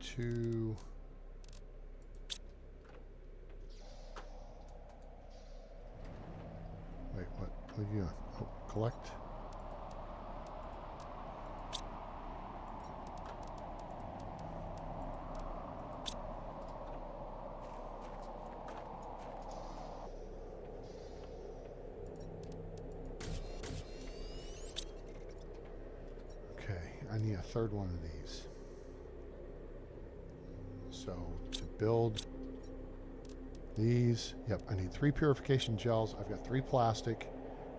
Two. Wait, what? What are you doing? Oh, collect. I need a third one of these. So to build these, yep, I need 3 purification gels. I've got 3 plastic,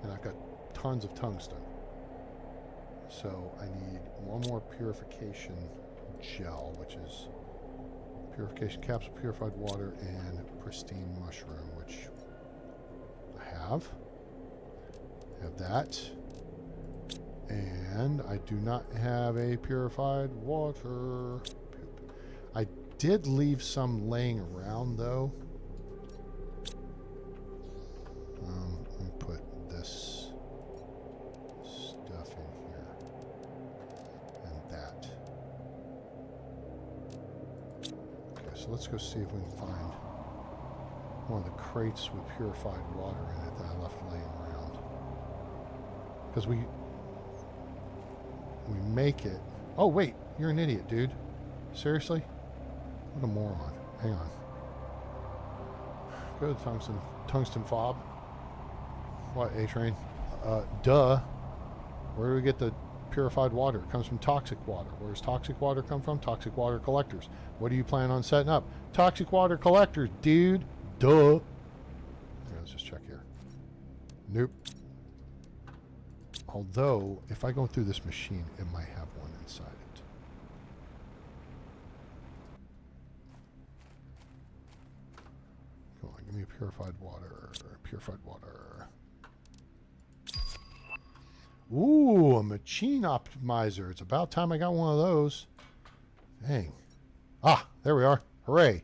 and I've got tons of tungsten. So I need 1 more purification gel, which is purification capsule, purified water, and pristine mushroom, which I have. I have that. And I do not have a purified water. I did leave some laying around, though. Let me put this stuff in here. And that. Okay, so let's go see if we can find one of the crates with purified water in it that I left laying around. Because we make it. Oh wait, you're an idiot, dude. Seriously? What a moron. Hang on. Go to tungsten fob. What, A-Train? Duh. Where do we get the purified water? It comes from toxic water. Where does toxic water come from? Toxic water collectors. What do you plan on setting up? Toxic water collectors, dude. Duh. Okay, let's just check here. Nope. Although, if I go through this machine, it might have one inside it. Come on, give me a purified water. Purified water. Ooh, a machine optimizer. It's about time I got one of those. Dang. Ah, there we are. Hooray.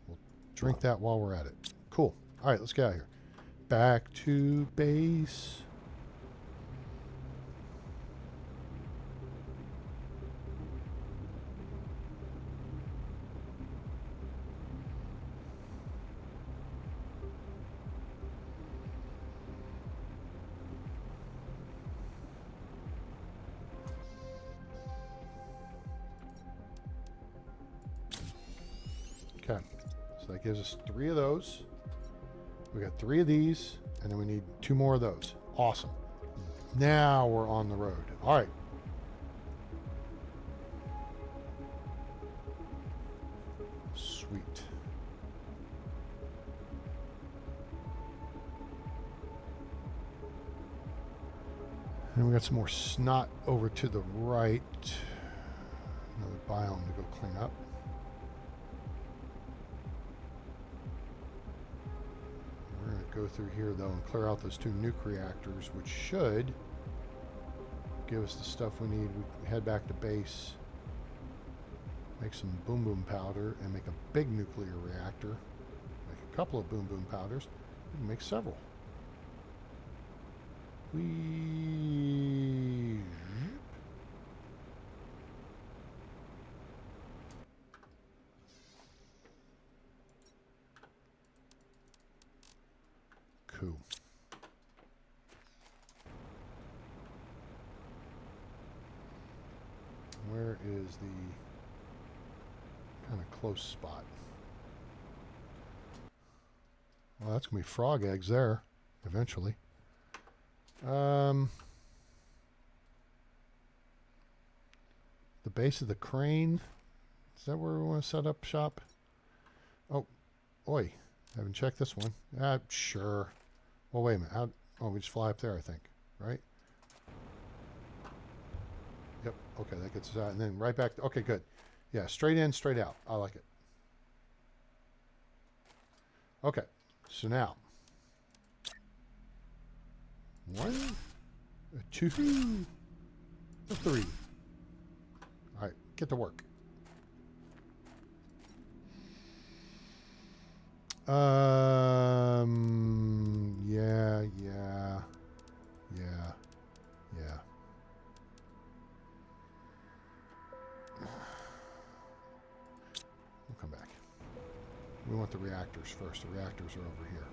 We'll drink that while we're at it. Cool. All right, let's get out of here. Back to base. Okay, so that gives us 3 of those. We got 3 of these, and then we need 2 more of those. Awesome. Now we're on the road. All right. Sweet. And we got some more snot over to the right. Another biome to go clean up. Go through here though and clear out those 2 nuke reactors, which should give us the stuff we need. We head back to base, make some boom boom powder, and make a big nuclear reactor. Make a couple of boom boom powders. We can make several. Cool. Where is the kind of close spot? Well, that's going to be frog eggs there, eventually. The base of the crane. Is that where we want to set up shop? Oh, oi. Haven't checked this one. Sure. Well, wait a minute. Oh, we just fly up there, I think. Right? Yep. Okay, that gets us out. And then right back. Okay, good. Yeah, straight in, straight out. I like it. Okay. So now. 1, 2, 3. All right, get to work. Yeah. We'll come back. We want the reactors first. The reactors are over here.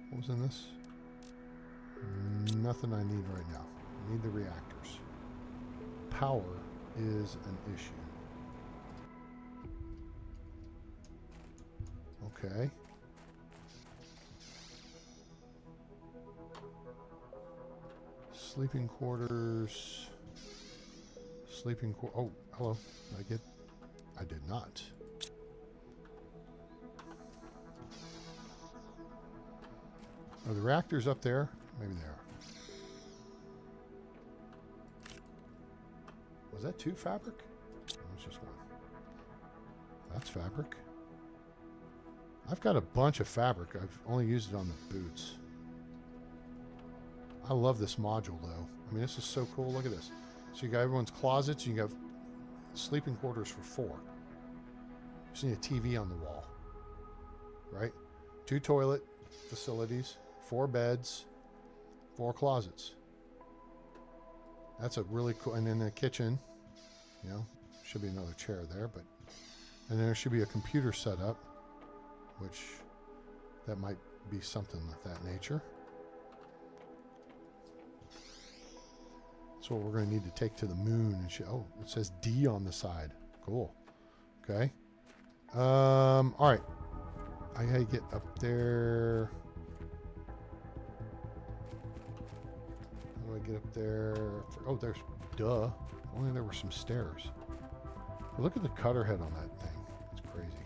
What was in this? Nothing I need right now. I need the reactors. Power is an issue. Okay. Sleeping quarters. Oh, hello. I did not. Are the reactors up there? Maybe they are. Was that 2 fabric? No, it's just 1. That's fabric. I've got a bunch of fabric. I've only used it on the boots. I love this module though. I mean, this is so cool. Look at this. So you got everyone's closets. You got sleeping quarters for 4. You just need a TV on the wall. Right? 2 toilet facilities, 4 beds, 4 closets. That's a really cool, and then the kitchen, you know, should be another chair there, but, and there should be a computer set up, which that might be something like that nature. That's what we're going to need to take to the moon. And oh, it says D on the side. Cool. Okay. All right. I gotta get up there. How do I get up there? Oh, there's, duh. Only there were some stairs. But look at the cutter head on that thing. It's crazy.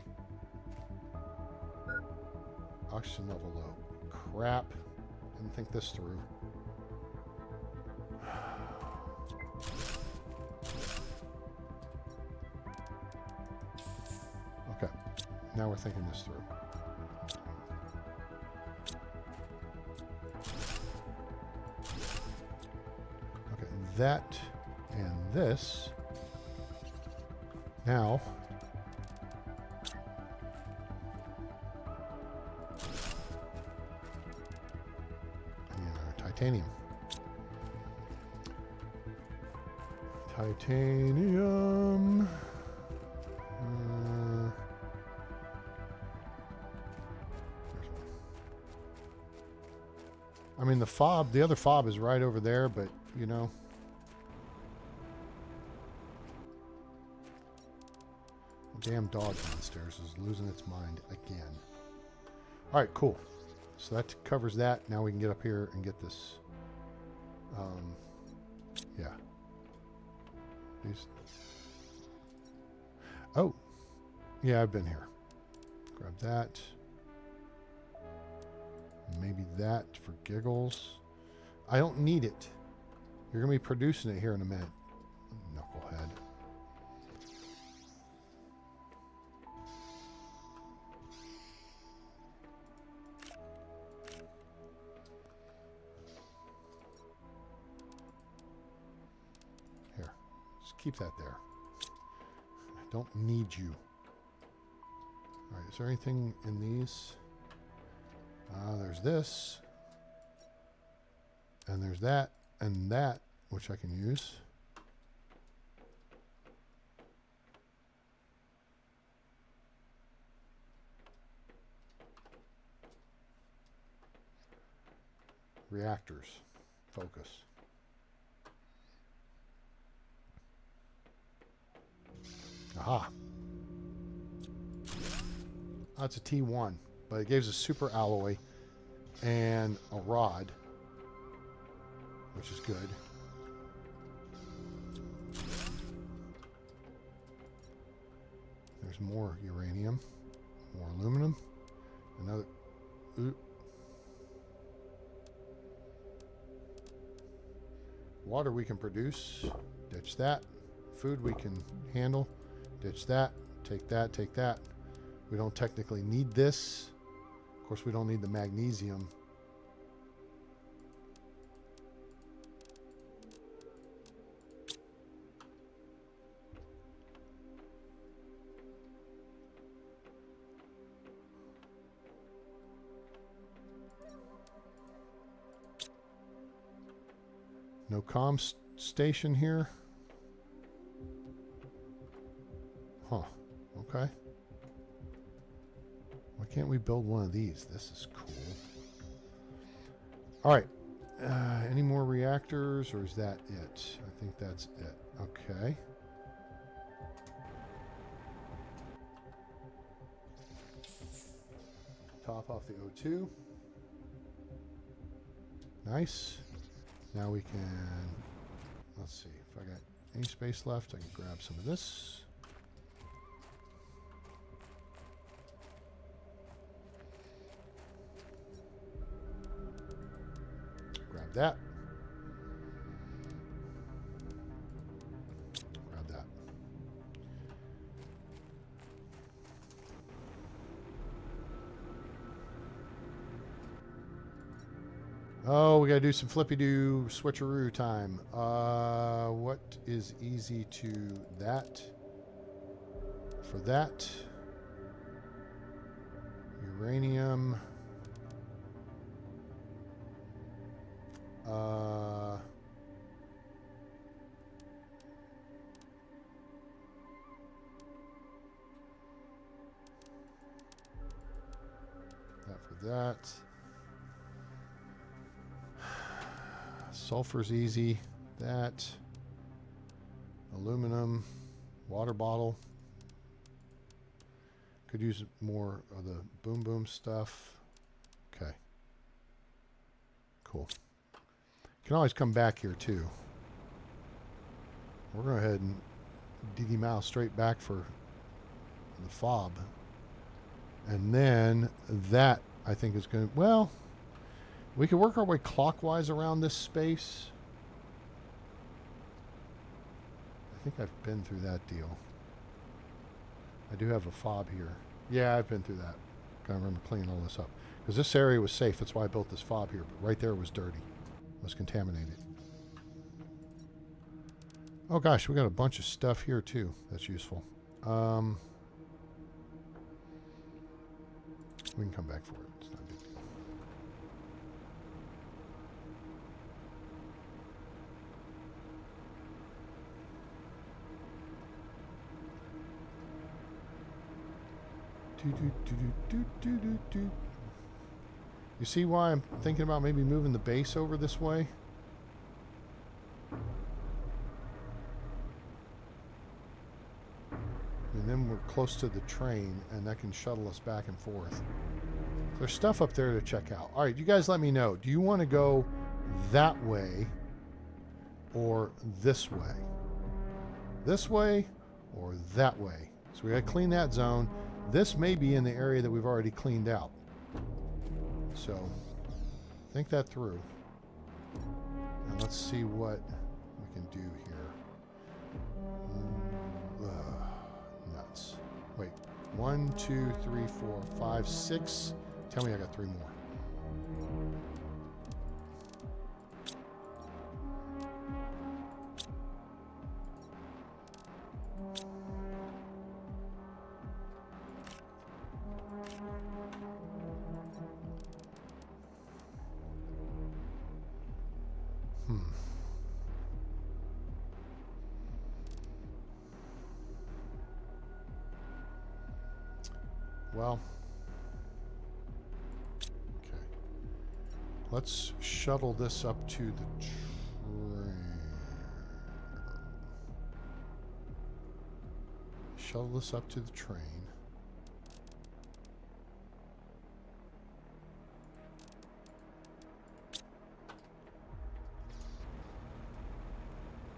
Oxygen level low. Crap. Didn't think this through. Okay. Now we're thinking this through. that and this. Now, and our titanium. Titanium. I mean, the fob, the other fob is right over there, but, you know. The damn dog downstairs is losing its mind again. All right, cool. So that covers that. Now we can get up here and get this. Yeah. These. Oh. Yeah, I've been here. Grab that. Maybe that for giggles. I don't need it. You're going to be producing it here in a minute. Knucklehead. Here. Just keep that there. I don't need you. Alright, is there anything in these? There's this, and there's that, and that, which I can use. Reactors, focus. Aha. That's a T1, but it gives us super alloy and a rod, which is good. There's more uranium, more aluminum, another. Water we can produce, ditch that. Food we can handle, ditch that. Take that, take that. We don't technically need this. Of course, we don't need the magnesium. No comm station here. Huh. Okay. Why can't we build one of these? This is cool. All right. Any more reactors, or is that it? I think that's it. Okay. Top off the O2. Nice. Now we can, let's see, if I got any space left, I can grab some of this. Grab that. Grab that. Oh, we gotta do some flippy-doo switcheroo time. What is easy to that? For that. Uranium. That for that. Sulfur's easy. That. Aluminum. Water bottle. Could use more of the boom boom stuff. Okay. Cool. Can always come back here too. We're going to go ahead and DD mouse straight back for the fob. And then that I think is going to, well, we could work our way clockwise around this space. I think I've been through that deal. I do have a fob here. Yeah, I've been through that. I remember cleaning all this up. Because this area was safe. That's why I built this fob here. But right there was dirty. It was contaminated. Oh gosh, we got a bunch of stuff here too. That's useful. We can come back for it. It's not a big deal. You see why I'm thinking about maybe moving the base over this way? And then we're close to the train, and that can shuttle us back and forth. There's stuff up there to check out. All right, you guys let me know. Do you want to go that way or this way? This way or that way? So we got to clean that zone. This may be in the area that we've already cleaned out. So think that through. And let's see what we can do here. Nuts. Wait. 1, 2, 3, 4, 5, 6. Tell me I got 3 more. Well, okay. Let's shuttle this up to the train. Shuttle this up to the train.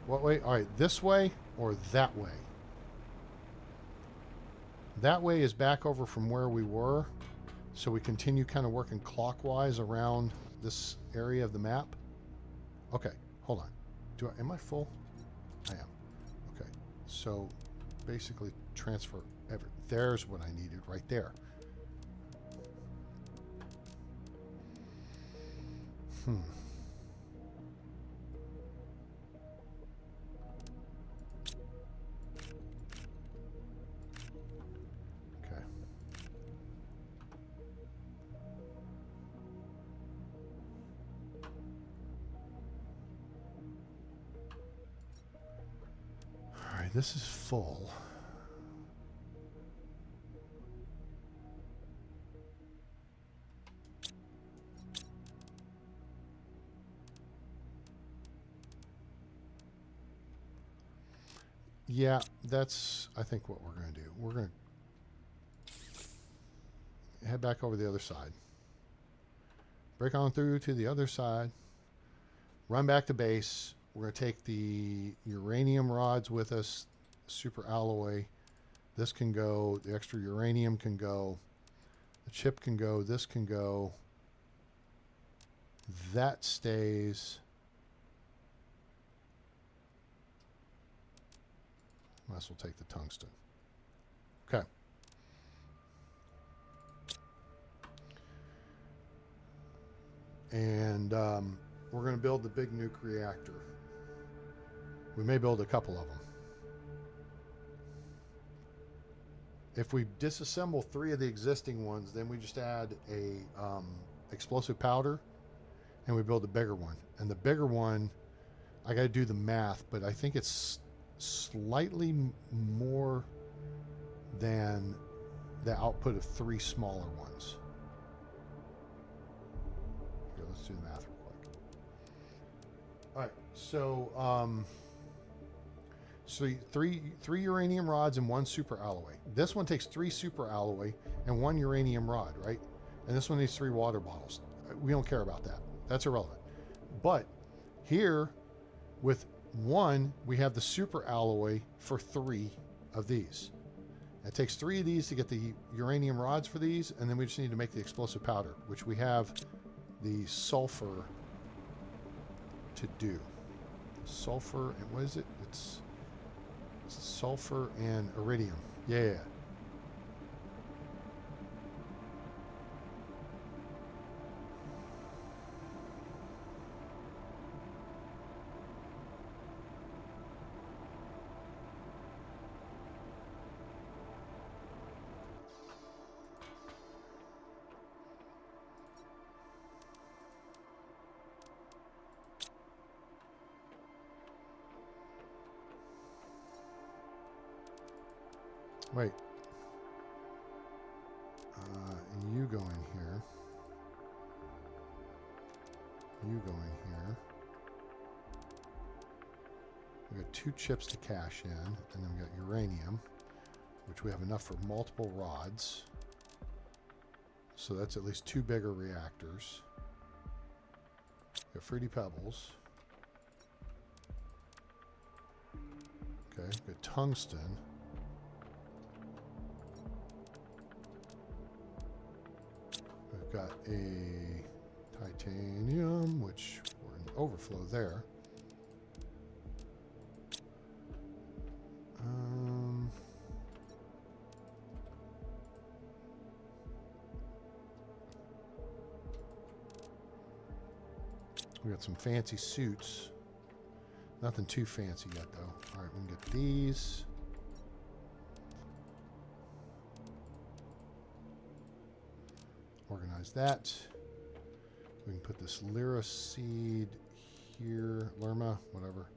What way? All right, this way or that way? That way is back over from where we were, so we continue kind of working clockwise around this area of the map. Okay, hold on. Am I full? I am. Okay, so basically transfer there's what I needed right there. This is full. Yeah, that's, I think, what we're going to do. We're going to head back over the other side. Break on through to the other side. Run back to base. We're going to take the uranium rods with us, super alloy. This can go. The extra uranium can go. The chip can go. This can go. That stays. Might as well take the tungsten. Okay. And we're going to build the big nuke reactor. We may build a couple of them. If we disassemble 3 of the existing ones, then we just add a explosive powder, and we build a bigger one. And the bigger one, I got to do the math, but I think it's slightly more than the output of 3 smaller ones. Okay, let's do the math real quick. All right, so so 3 uranium rods and 1 super alloy. This one takes 3 super alloy and 1 uranium rod, right? And this one needs 3 water bottles. We don't care about that. That's irrelevant. But here, with 1, we have the super alloy for 3 of these. It takes 3 of these to get the uranium rods for these, and then we just need to make the explosive powder, which we have the sulfur to do. Sulfur, and what is it? It's sulfur and iridium. Yeah. Wait. You go in here. You go in here. We got 2 chips to cash in, and then we got uranium, which we have enough for multiple rods. So that's at least 2 bigger reactors. We got fruity pebbles. Okay, we got tungsten. We've got a titanium, which we're in overflow there. We got some fancy suits. Nothing too fancy yet, though. All right, we can get these. Organize that. We can put this Lyra seed here, Lerma, whatever.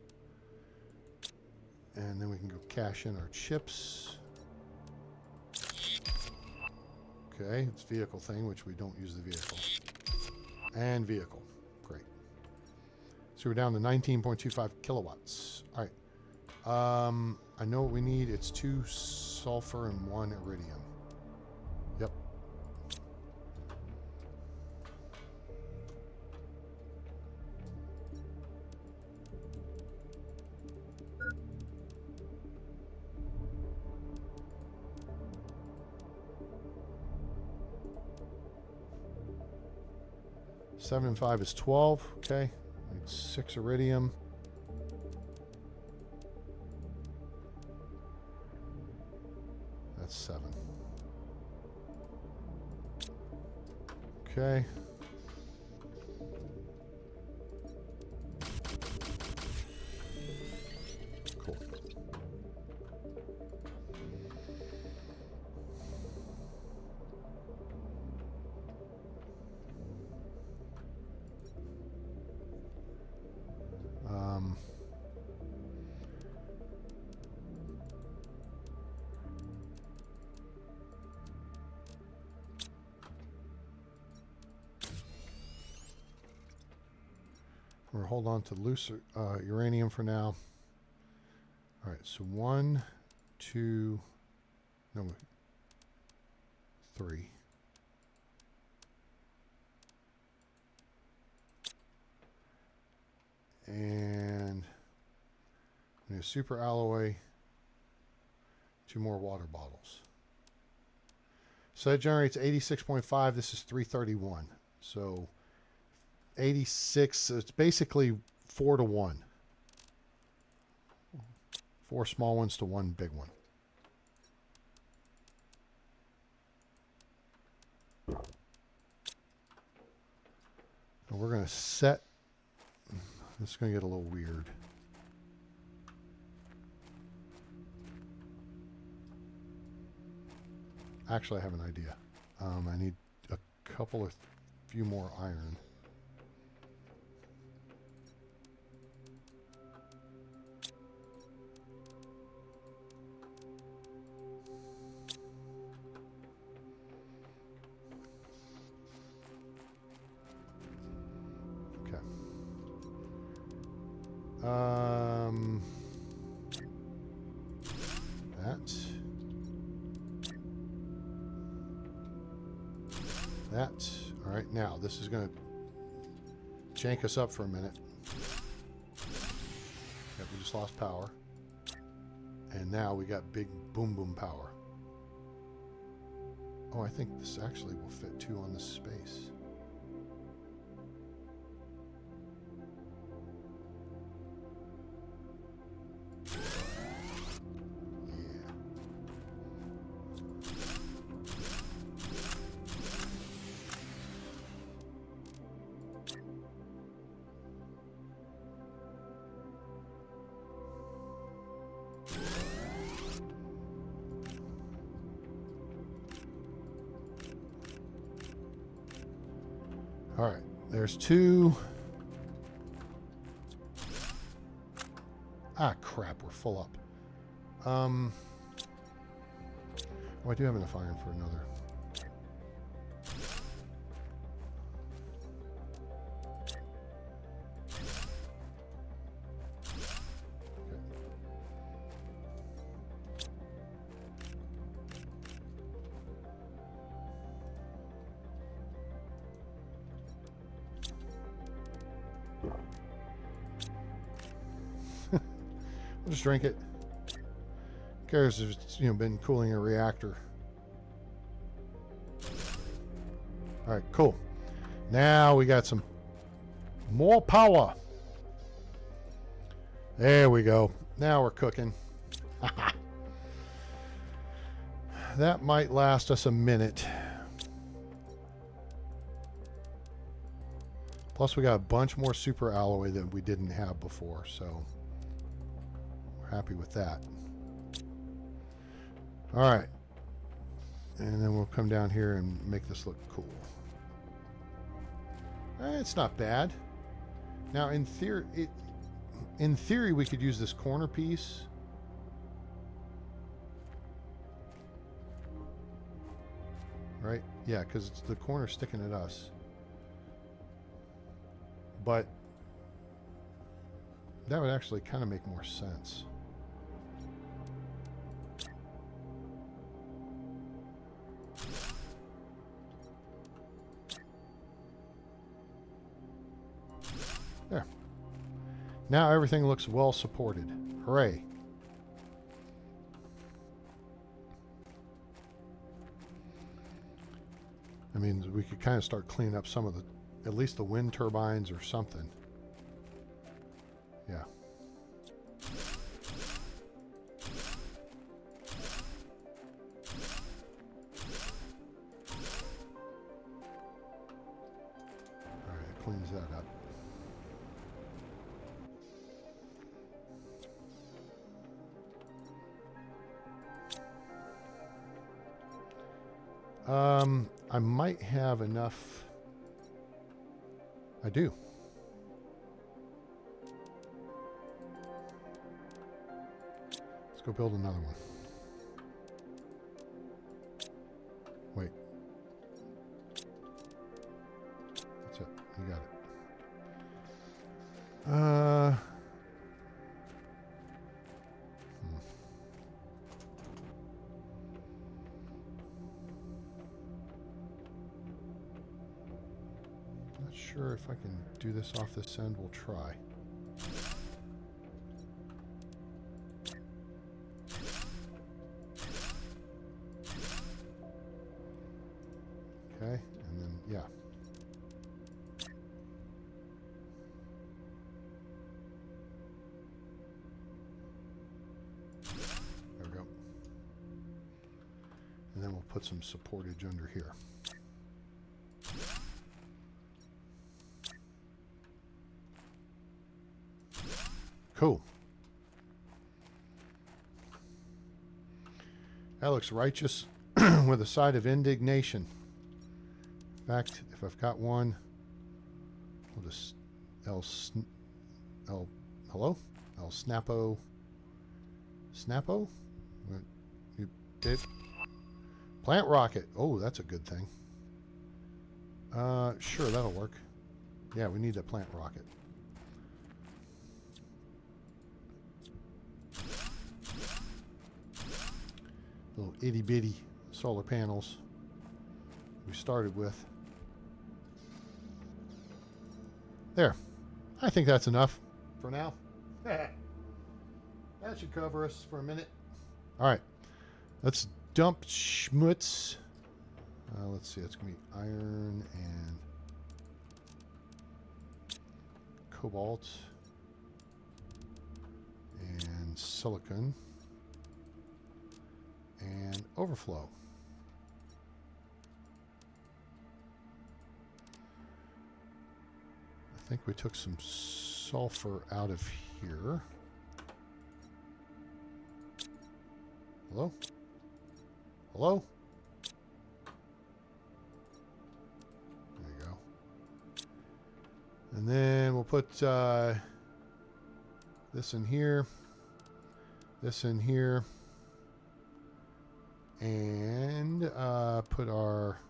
And then we can go cash in our chips. Okay, it's vehicle thing, which we don't use the vehicle. And vehicle. Great. So we're down to 19.25 kilowatts. All right. I know what we need. It's 2 sulfur and 1 iridium. Yep. Seven and 5 is 12. Okay. Need 6 iridium. That's 7. Okay. Cool. We'll hold on to loose uranium for now. All right, so 1, 2, no, 3. And we need a super alloy, 2 more water bottles. So that generates 86.5. This is 331. So 86, so it's basically 4 to 1. 4 small ones to 1 big one. And we're going to set, this is going to get a little weird. Actually, I have an idea. I need a few more iron. That. All right, now this is going to jank us up for a minute. Yep, we just lost power. And now we got big boom boom power. Oh, I think this actually will fit 2 on this space. All right, there's 2. Ah, crap, we're full up. Oh, I do have enough iron for another. I'll just drink it. Who cares if it's, you know, been cooling a reactor? All right, cool. Now we got some more power. There we go. Now we're cooking. That might last us a minute. Plus we got a bunch more super alloy that we didn't have before, so we're happy with that. All right. And then we'll come down here and make this look cool. It's not bad. Now, in theory, we could use this corner piece. Right? Yeah, because it's the corner sticking at us. But that would actually kind of make more sense. There. Now everything looks well supported. Hooray. I mean, we could kind of start cleaning up some of the, at least the wind turbines or something. Yeah. All right, it cleans that up. I might have enough. I do. Let's go build another one. Wait. That's it. You got it. Not sure if I can do this off this end. We'll try. Okay, and then, yeah. There we go. And then we'll put some supportage under here. Cool. That looks righteous with a side of indignation. In fact, if I've got one, we'll just hello? El Snappo. Snappo? You did? Plant rocket. Oh, that's a good thing. Sure, that'll work. Yeah, we need a plant rocket. Little itty bitty solar panels we started with. There. I think that's enough for now. That should cover us for a minute. All right. Let's dump schmutz. Let's see. It's going to be iron and cobalt and silicon and overflow. I think we took some sulfur out of here. Hello? Hello? There you go. And then we'll put this in here, this in here, And put our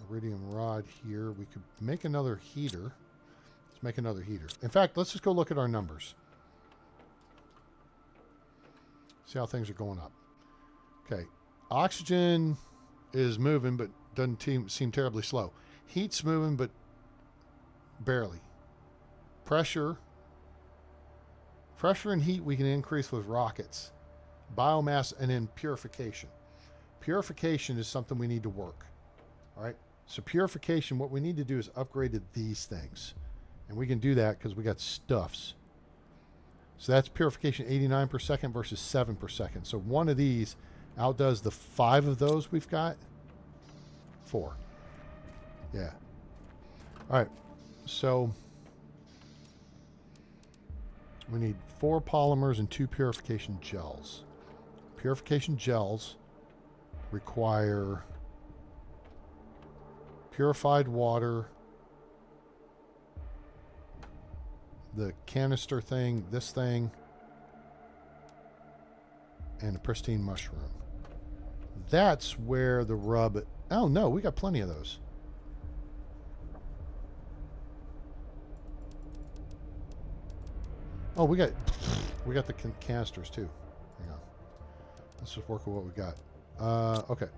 iridium rod here. We could make another heater. Let's make another heater. In fact, let's just go look at our numbers. See how things are going up. Okay. Oxygen is moving, but doesn't seem terribly slow. Heat's moving, but barely. Pressure and heat we can increase with rockets. Biomass, and then purification. Purification is something we need to work. All right. So purification, what we need to do is upgrade these things. And we can do that because we got stuffs. So that's purification 89 per second versus 7 per second. So one of these outdoes the 5 of those we've got. 4. Yeah. All right. So we need 4 polymers and 2 purification gels. Purification gels require purified water, the canister thing, this thing, and a pristine mushroom. That's where the rub... Oh, no, we got plenty of those. Oh, we got the canisters, too. Hang on. Let's just work with what we got. Okay.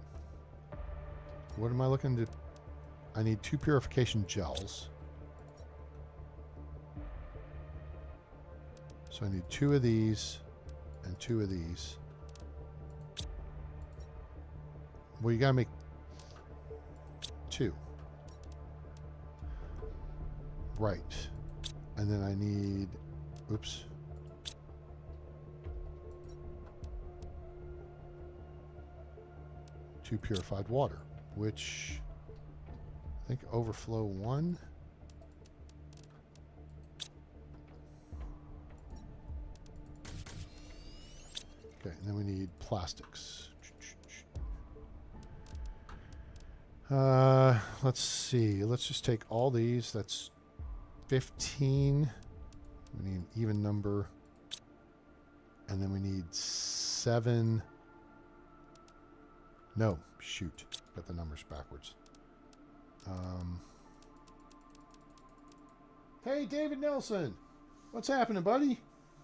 What am I looking to... I need 2 purification gels. So I need 2 of these and 2 of these. Well, you gotta make 2. Right. And then I need... Oops. Two purified water, which I think overflow 1. Okay, and then we need plastics. Let's see. Let's just take all these. That's 15. We need an even number. And then we need 7. No, shoot. Got the numbers backwards. Hey, David Nelson. What's happening, buddy?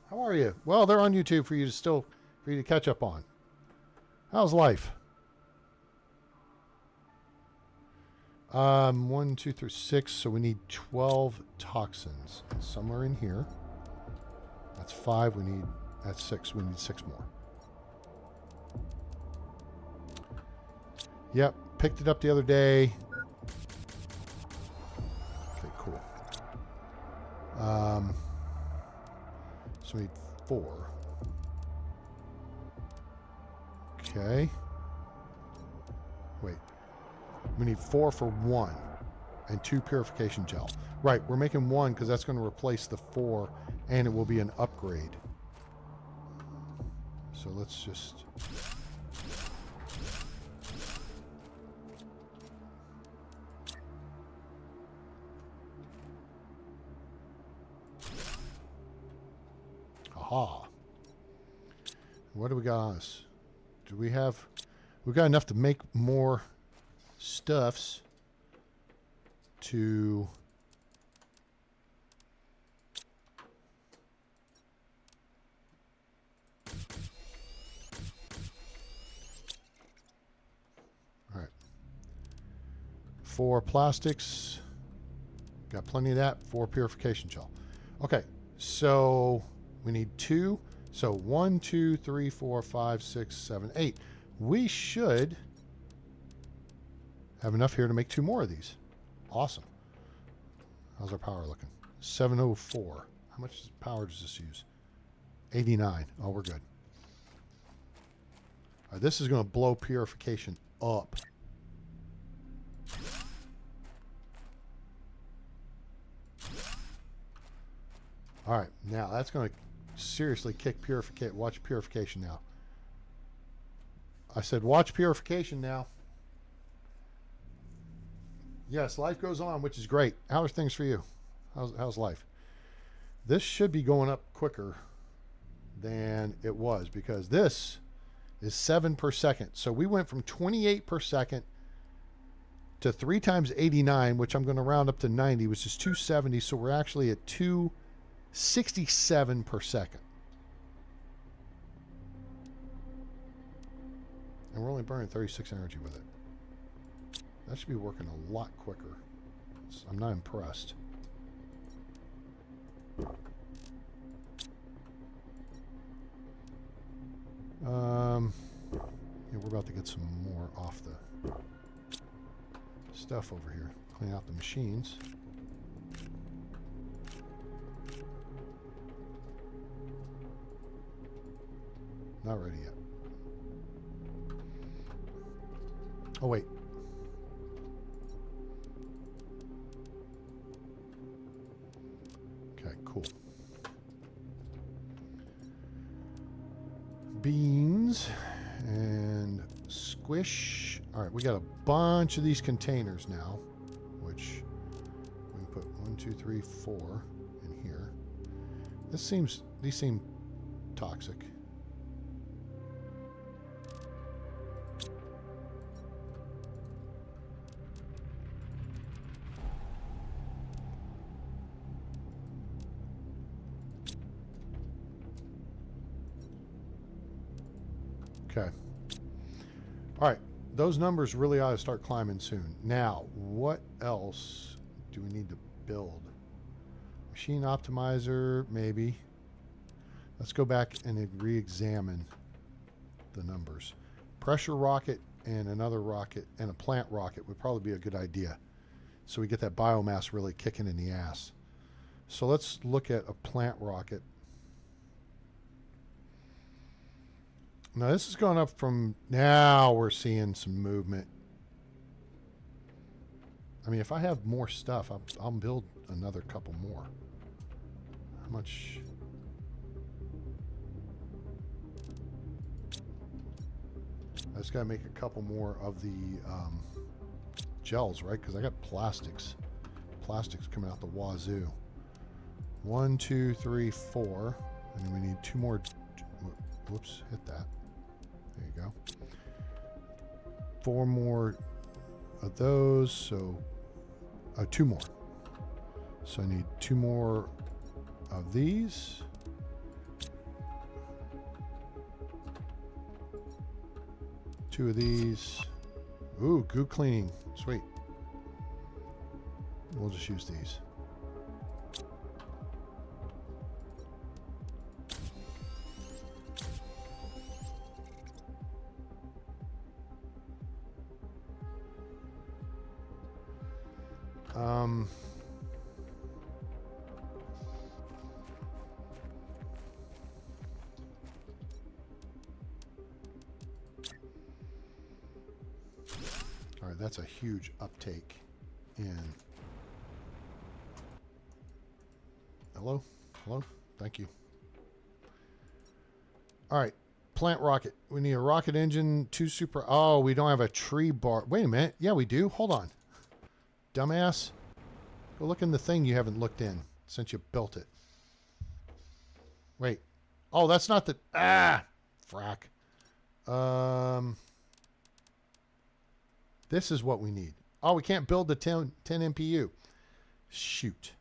How are you? Well, they're on YouTube for you to catch up on. How's life? 1, 2, 3, 6. So we need 12 toxins. And somewhere in here. That's 5. That's 6. We need 6 more. Yep. Picked it up the other day. Okay, cool. So we need 4. Okay. Wait. We need 4 for 1 and 2 purification gel. Right, we're making 1 because that's going to replace the 4 and it will be an upgrade. So let's just... Aha. What do we got on us? We've got enough to make more stuffs to all right. 4 plastics, got plenty of that. 4 purification gel. Okay, so we need 2. So 1, 2, 3, 4, 5, 6, 7, 8. We should have enough here to make 2 more of these. Awesome. How's our power looking? 704. How much power does this use? 89. Oh, we're good. All right, this is going to blow purification up. All right, now that's going to seriously kick purification. Watch purification now. I said watch purification now. Yes, life goes on, which is great. How are things for you? How's life? This should be going up quicker than it was because this is 7 per second. So we went from 28 per second to 3 times 89, which I'm going to round up to 90, which is 270. So we're actually at 267 per second. And we're only burning 36 energy with it. That should be working a lot quicker. I'm not impressed. Yeah, we're about to get some more off the stuff over here. Clean out the machines. Not ready yet. Oh, wait. Okay, cool. Beans and squish. All right, we got a bunch of these containers now, which we can put 1, 2, 3, 4 in here. These seem toxic. Okay. All right. Those numbers really ought to start climbing soon. Now, what else do we need to build? Machine optimizer, maybe. Let's go back and re-examine the numbers. Pressure rocket and another rocket and a plant rocket would probably be a good idea. So we get that biomass really kicking in the ass. So let's look at a plant rocket. Now this is going up from, now we're seeing some movement. I mean, if I have more stuff, I'll build another couple more. How much? I just got to make a couple more of the gels, right? Because I got plastics coming out the wazoo. 1, 2, 3, 4. And then we need 2 more. Whoops, hit that. There you go. 4 more of those, so 2 more. So I need 2 more of these. Two of these. Ooh, goo cleaning. Sweet. We'll just use these. All right, that's a huge uptake in. Hello? Hello? Thank you. All right, plant rocket. We need a rocket engine, 2 super. Oh, we don't have a tree bar. Wait a minute. Yeah, we do. Hold on. Dumbass. Go look in the thing you haven't looked in since you built it. Wait. Oh, that's not the... Ah! Frack. This is what we need. Oh, we can't build the 10 MPU. Shoot.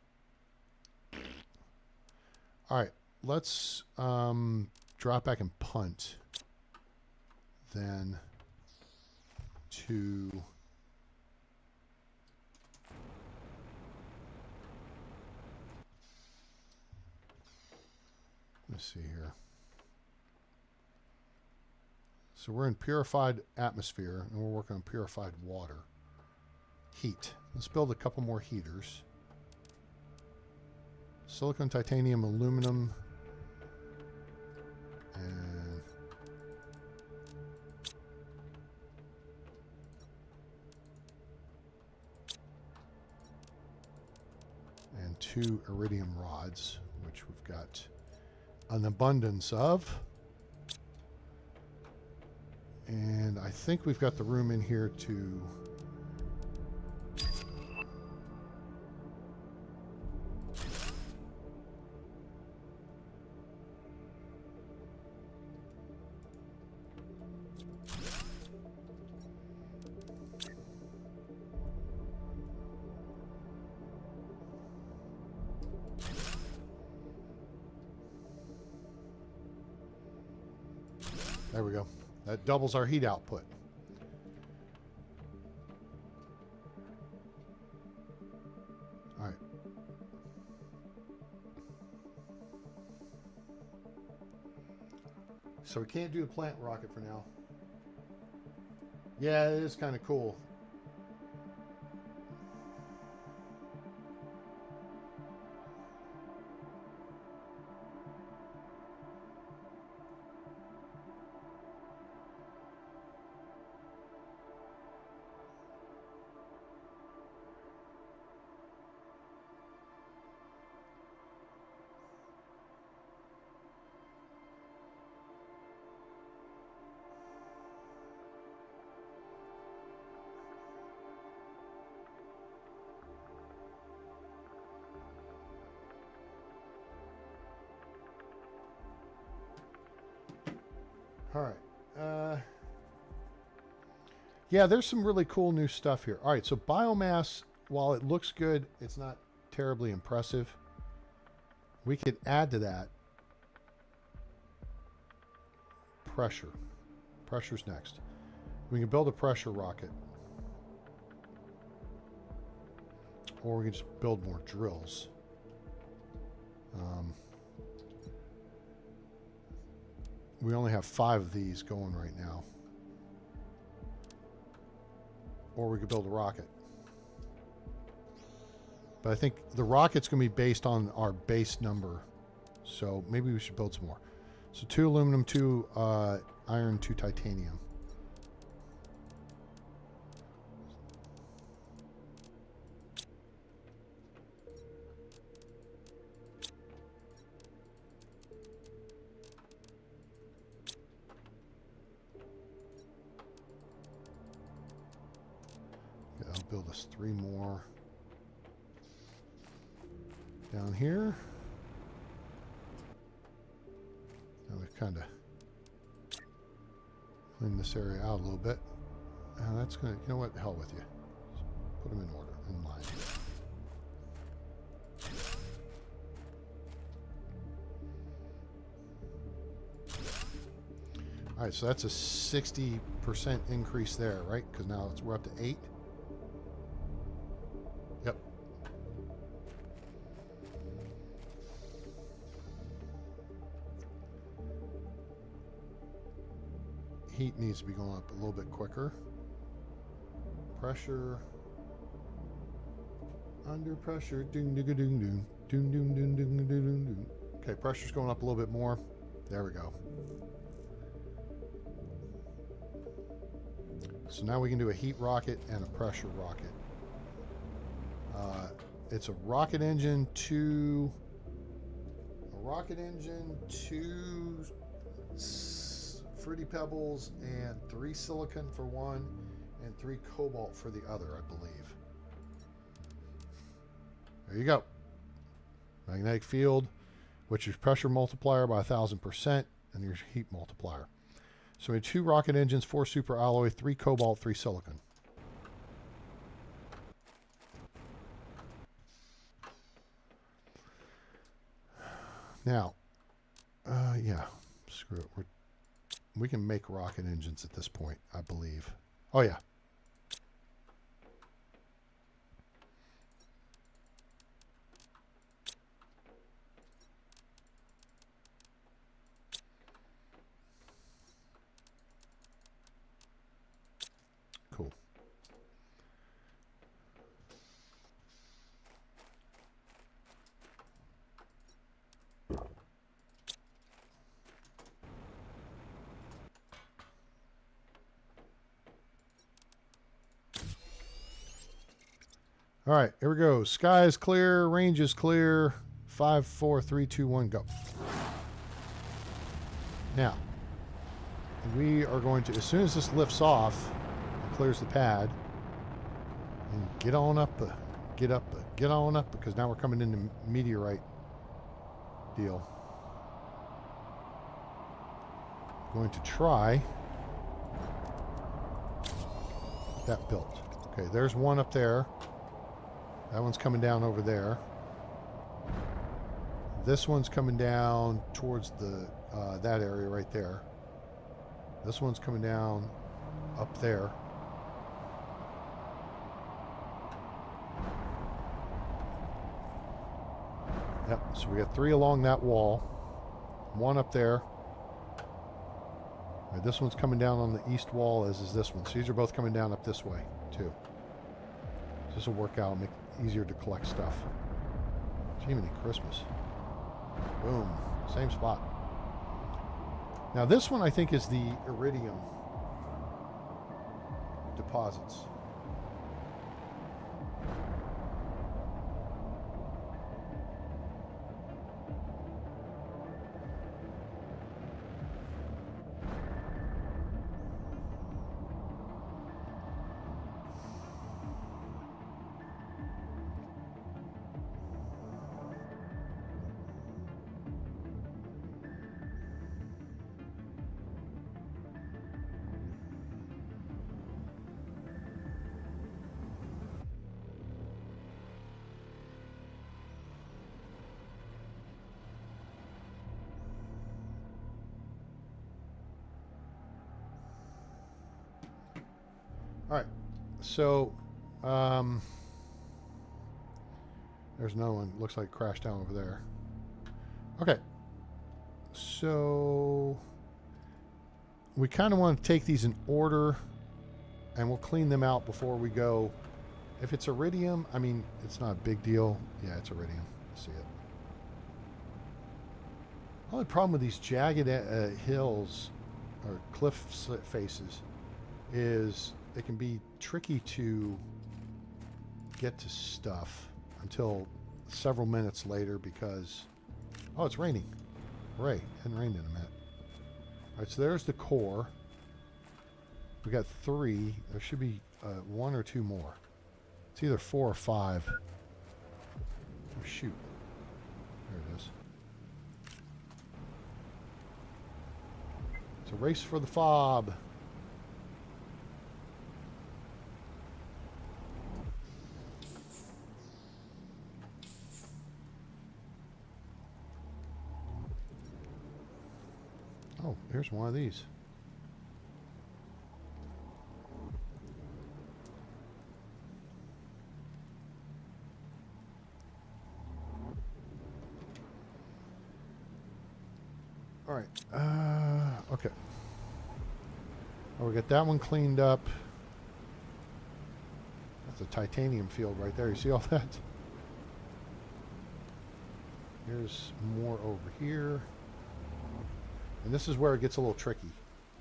All right. Let's drop back and punt. Then to... Let's see here. So we're in purified atmosphere, and we're working on purified water. Heat. Let's build a couple more heaters. Silicon, titanium, aluminum, and 2 iridium rods, which we've got an abundance of. And I think we've got the room in here to... There we go. That doubles our heat output. All right. So we can't do the plant rocket for now. Yeah, it is kind of cool. All right. Yeah, there's some really cool new stuff here. All right, so biomass, while it looks good, it's not terribly impressive. We could add to that pressure. Pressure's next. We can build a pressure rocket. Or we can just build more drills. We only have 5 of these going right now. Or we could build a rocket. But I think the rocket's going to be based on our base number. So maybe we should build some more. So 2 aluminum, 2 iron, 2 titanium. I'll build us 3 more down here. Now we've kind of cleaned this area out a little bit. And that's going to, you know what, hell with you. Just put them in order, in line. All right, so that's a 60% increase there, right? Because now we're up to 8. Yep. Heat needs to be going up a little bit quicker. Pressure. Under pressure. Doom, doom, doom, doom. Doom, doom, doom, doom, doom, doom, doom. Okay, pressure's going up a little bit more. There we go. So now we can do a heat rocket and a pressure rocket. It's a rocket engine, 2 fruity pebbles, and 3 silicon for one, and 3 cobalt for the other, I believe. There you go. Magnetic field, which is pressure multiplier by 1000%, and your heat multiplier. So we have 2 rocket engines, 4 super alloy, 3 cobalt, 3 silicon. Now, yeah, screw it. We can make rocket engines at this point, I believe. Oh, yeah. Cool. All right, here we go. Sky is clear, range is clear. 5, 4, 3, 2, 1, go. Now, we are going to, as soon as this lifts off, it clears the pad, and get on up, get on up, because now we're coming into meteorite deal. Going to try that built. Okay, there's one up there. That one's coming down over there. This one's coming down towards the that area right there. This one's coming down up there. Yep, so we got 3 along that wall. 1 up there. All right, this one's coming down on the east wall, as is this one. So these are both coming down up this way, too. So this will work out and make it easier to collect stuff. Jiminy Christmas. Boom. Same spot. Now this one I think is the iridium deposits. All right, so there's another one. Looks like it crashed down over there. Okay, so we kind of want to take these in order, and we'll clean them out before we go. If it's iridium, I mean, it's not a big deal. Yeah, it's iridium. I see it. The only problem with these jagged hills or cliff faces is it can be tricky to get to stuff until several minutes later because, oh, it's raining. Hooray, hadn't rained in a minute. All right, so there's the core. We got 3. There should be 1 or 2 more. It's either 4 or 5. Oh, shoot. There it is. It's a race for the fob. Oh, here's one of these. All right. Okay. Oh, we got that one cleaned up. That's a titanium field right there. You see all that? Here's more over here. And this is where it gets a little tricky.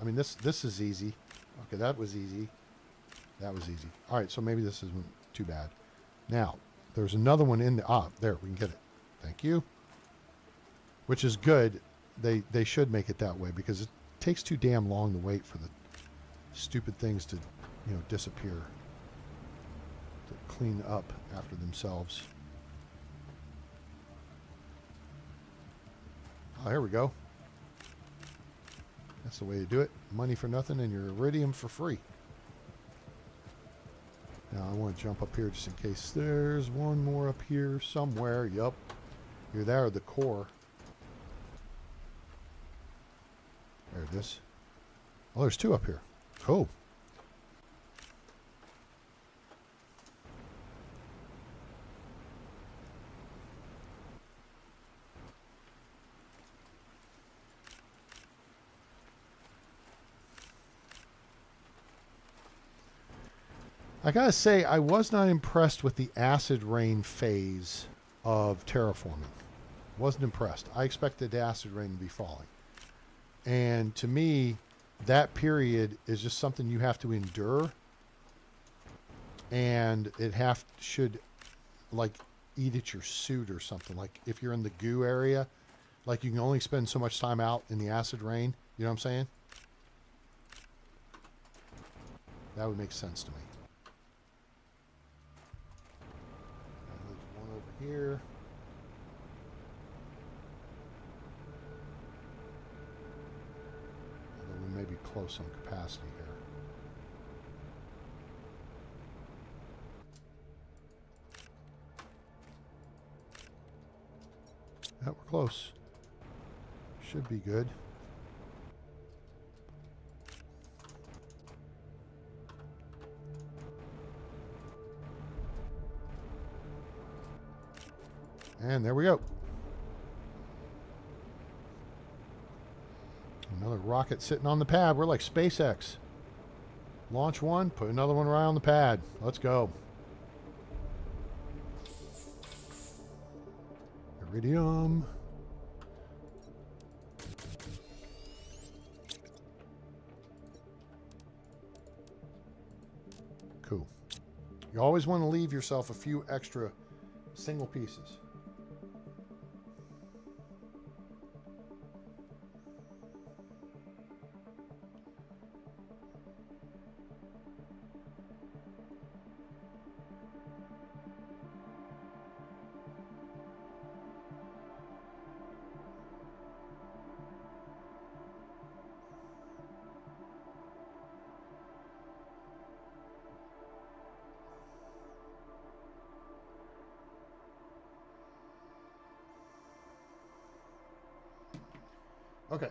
I mean, this is easy. Okay, that was easy. That was easy. All right, so maybe this isn't too bad. Now, there's another one in the... Ah, there, we can get it. Thank you. Which is good. They should make it that way because it takes too damn long to wait for the stupid things to, you know, disappear. To clean up after themselves. Oh, here we go. That's the way to do it. Money for nothing and your iridium for free. Now I want to jump up here just in case there's one more up here somewhere. Yup. You're there, the core. There it is. Oh, there's 2 up here. Cool. I gotta say, I was not impressed with the acid rain phase of terraforming. Wasn't impressed. I expected the acid rain to be falling. And to me, that period is just something you have to endure. And it should like eat at your suit or something. Like if you're in the goo area, like you can only spend so much time out in the acid rain. You know what I'm saying? That would make sense to me. There's one over here. Although we may be close on capacity here. Yeah, we're close. Should be good. And there we go. Another rocket sitting on the pad. We're like SpaceX. Launch one, put another one right on the pad. Let's go. Iridium. Cool. You always want to leave yourself a few extra single pieces. Okay.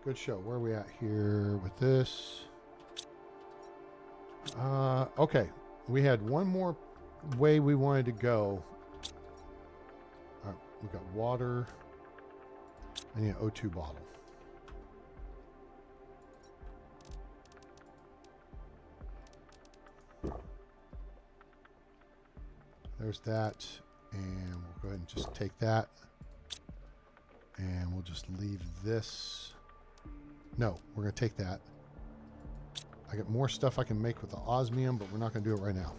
Good show. Where are we at here with this? Okay. We had one more way we wanted to go. We got water. I need an O2 bottle. There's that. And we'll go ahead and just take that. And we'll just leave this. No, we're going to take that. I got more stuff I can make with the osmium, but we're not going to do it right now.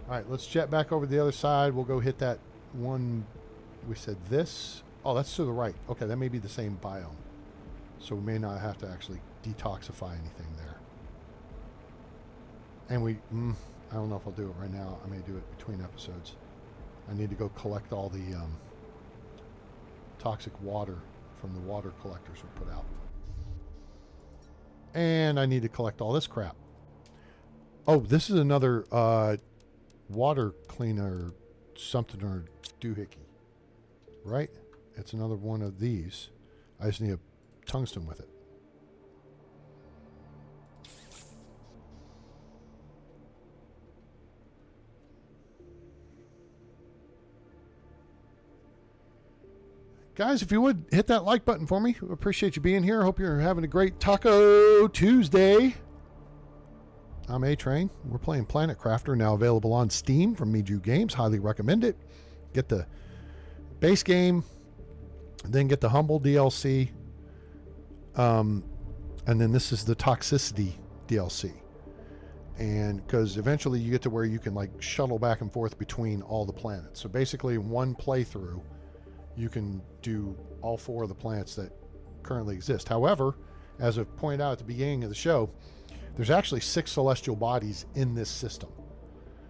All right, let's jet back over to the other side. We'll go hit that one. We said this. Oh, that's to the right. Okay, that may be the same biome. So we may not have to actually detoxify anything there. And I don't know if I'll do it right now. I may do it between episodes. I need to go collect all the toxic water from the water collectors we put out. And I need to collect all this crap. Oh, this is another water cleaner something or doohickey. Right? It's another one of these. I just need a tungsten with it. Guys, if you would, hit that like button for me. Appreciate you being here. Hope you're having a great Taco Tuesday. I'm A-Train. We're playing PlanetCrafter, now available on Steam from Miju Games. Highly recommend it. Get the base game, then get the Humble DLC. And then this is the Toxicity DLC. And because eventually you get to where you can like shuttle back and forth between all the planets. So basically one playthrough, you can do all 4 of the planets that currently exist. However, as I pointed out at the beginning of the show, there's actually 6 celestial bodies in this system.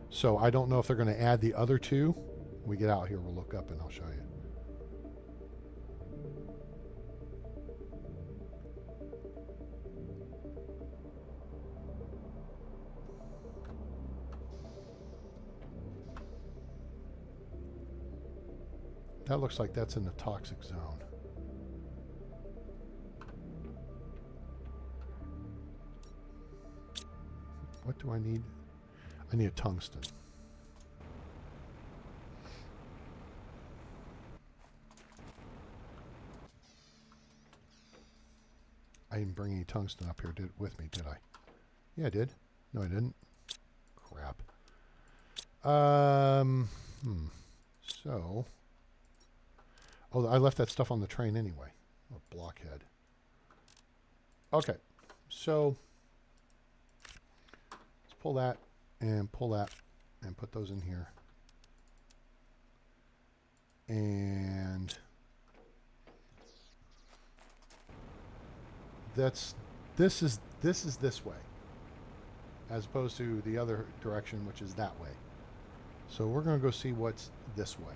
So I don't know if they're going to add the other 2. When we get out here, we'll look up and I'll show you. That looks like that's in the toxic zone. What do I need? I need a tungsten. I didn't bring any tungsten up here with me, did I? Yeah, I did. No, I didn't. Crap. So... Oh, I left that stuff on the train anyway. Oh, blockhead. Okay, so let's pull that and put those in here. And this is this way, as opposed to the other direction, which is that way. So we're going to go see what's this way.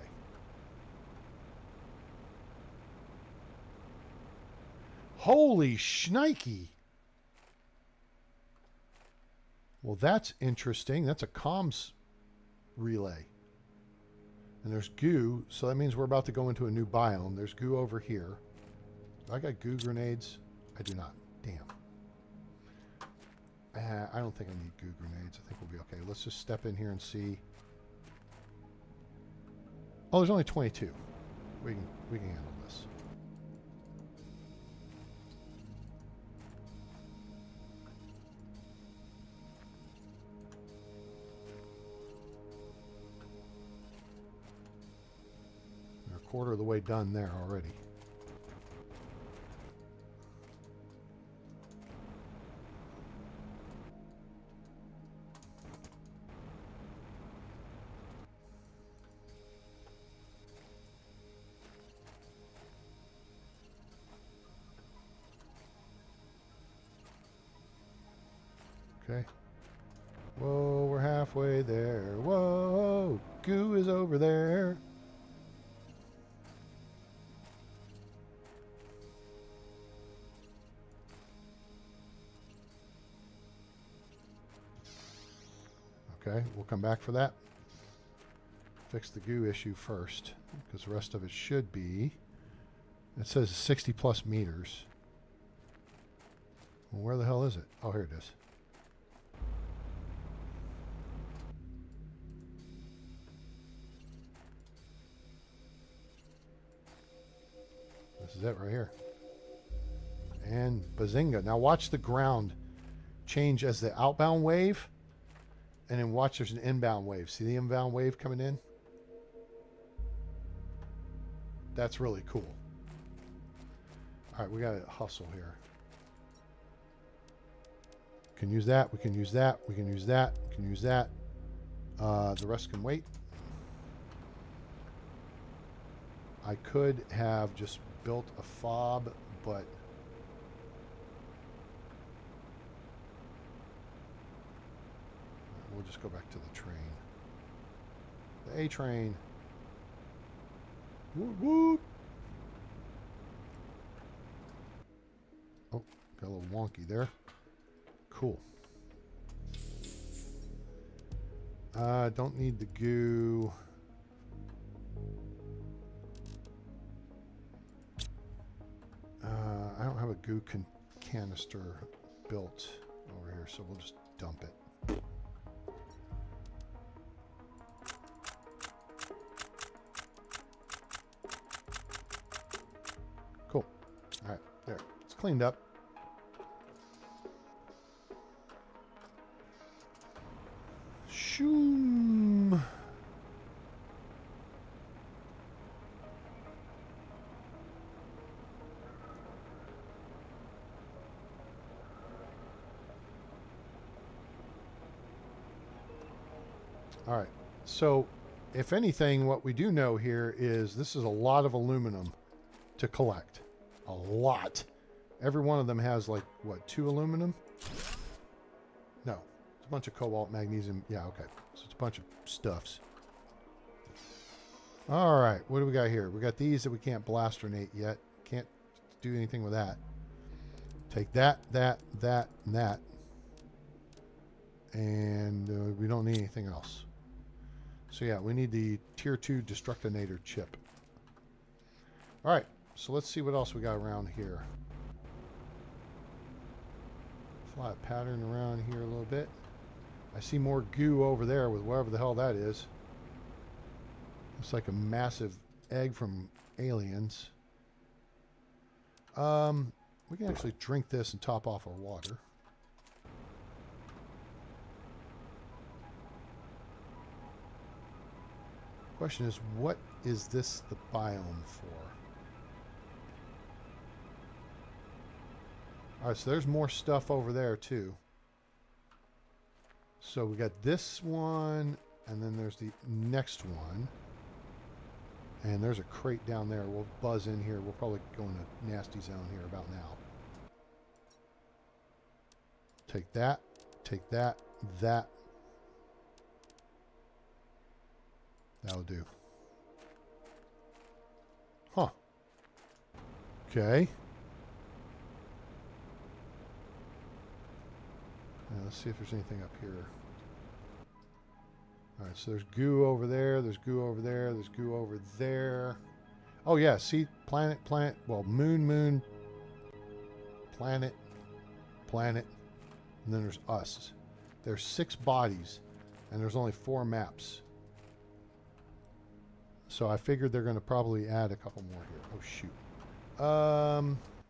Holy shnikey. Well, that's interesting. That's a comms relay. And there's goo, so that means we're about to go into a new biome. There's goo over here. Do I got goo grenades? I do not. Damn. I don't think I need goo grenades. I think we'll be okay. Let's just step in here and see Oh, there's only 22. We can handle this. We're a quarter of the way done there already. Okay. Whoa, we're halfway there. Whoa, goo is over there. Okay, we'll come back for that. Fix the goo issue first, because the rest of it should be... It says 60 plus meters. Well, where the hell is it? Oh, here it is. This is it right here. And bazinga. Now watch the ground change as the outbound wave. And then watch there's an inbound wave. See the inbound wave coming in? That's really cool. All right, we got to hustle here. Can use that. We can use that. We can use that. We can use that. The rest can wait. I could have just built a fob, but we'll just go back to the train. The A train. Whoop, whoop. Oh, got a little wonky there. Cool. Don't need the goo. I don't have a goo canister built over here, so we'll just dump it. Cool. All right, there. It's cleaned up. Shoom. All right, so if anything, what we do know here is this is a lot of aluminum to collect. A lot. Every one of them has like, what, 2 aluminum? No, it's a bunch of cobalt, magnesium. Yeah, okay. So it's a bunch of stuffs. All right, what do we got here? We got these that we can't blasternate yet. Can't do anything with that. Take that, that, that, and that. And we don't need anything else. So yeah, we need the tier 2 destructinator chip. All right, so let's see what else we got around here. Fly a pattern around here a little bit. I see more goo over there with whatever the hell that is. It's like a massive egg from Aliens. We can actually drink this and top off our water. Question is, what is this the biome for? All right, so there's more stuff over there too. So we got this one, and then there's the next one. And there's a crate down there. We'll buzz in here. We'll probably go in a nasty zone here about now. Take that, that. That'll do. Huh. Okay. Now let's see if there's anything up here. All right, so there's goo over there. There's goo over there. There's goo over there. Oh, yeah. See? Planet. Well, moon. Planet. And then there's us. There's 6 bodies, and there's only 4 maps. So I figured they're going to probably add a couple more here. Oh, shoot.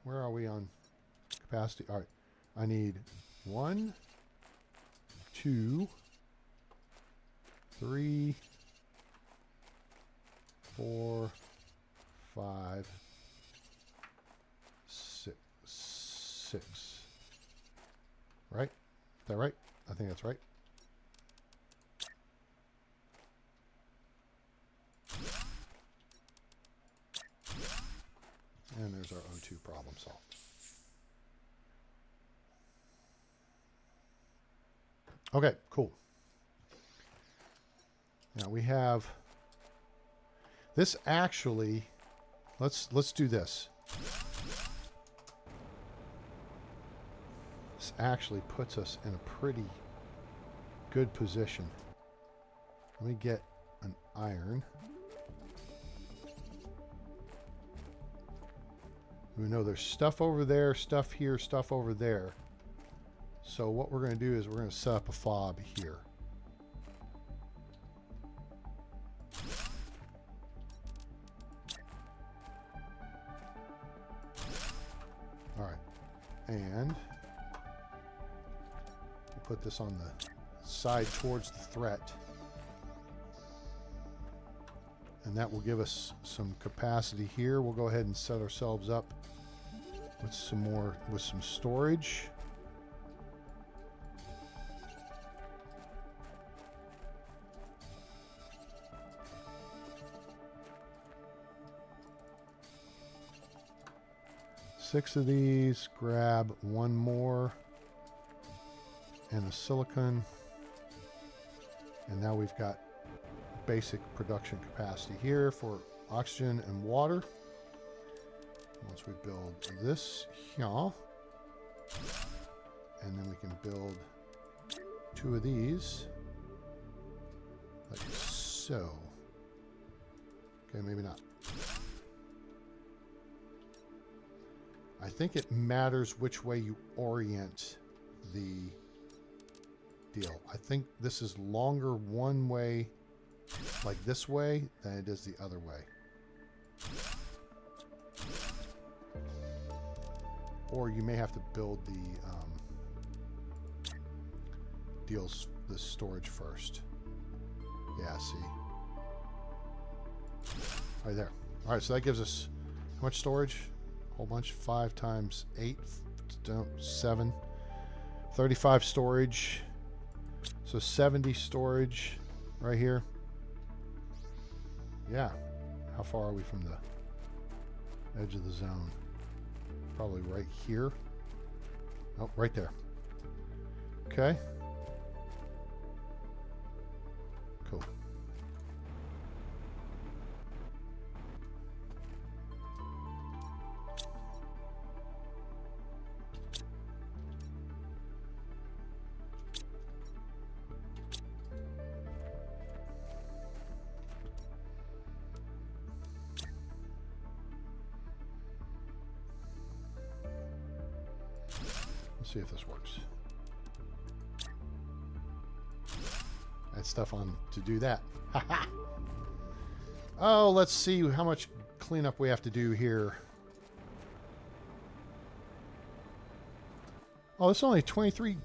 Where are we on capacity? All right. I need 1, 2, 3, 4, 5, 6. Right? Is that right? I think that's right. And there's our O2 problem solved. Okay, cool. Now we have this actually, let's do this. This actually puts us in a pretty good position. Let me get an iron. We know there's stuff over there, stuff here, stuff over there. So what we're going to do is we're going to set up a fob here. All right. And we'll put this on the side towards the threat. And that will give us some capacity here. We'll go ahead and set ourselves up with some storage. Six of these, grab one more and a silicon. And now we've got basic production capacity here for oxygen and water. Once we build this here, and then we can build 2 of these, like so. Okay, maybe not. I think it matters which way you orient the deal. I think this is longer one way, like this way, than it is the other way. Or you may have to build the storage first. Yeah, see. Right there. All right, so that gives us how much storage? A whole bunch. 5 times 8, 7. 35 storage. So 70 storage right here. Yeah. How far are we from the edge of the zone? Probably right here. Oh, right there. Okay. Cool. Let's see if this works. Add stuff on to do that. Oh, let's see how much cleanup we have to do here. Oh, it's only 23.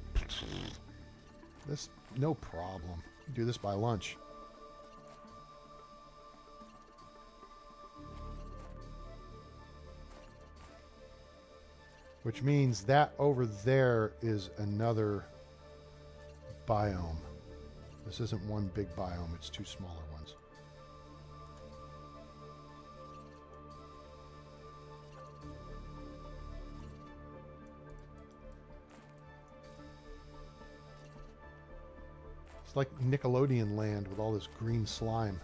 This, no problem. Do this by lunch. Which means that over there is another biome. This isn't one big biome, it's 2 smaller ones. It's like Nickelodeon land with all this green slime.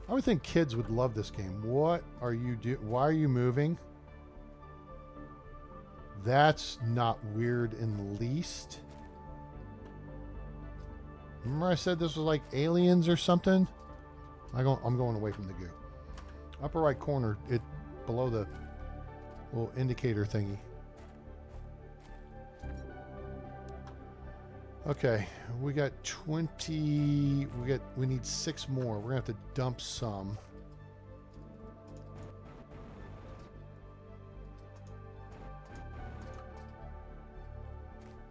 I would think kids would love this game. What are you doing? Why are you moving? That's not weird in the least. Remember I said this was like aliens or something? I'm going away from the goo. Upper right corner, it below the little indicator thingy. Okay, we got 20. We need 6 more. We're gonna have to dump some.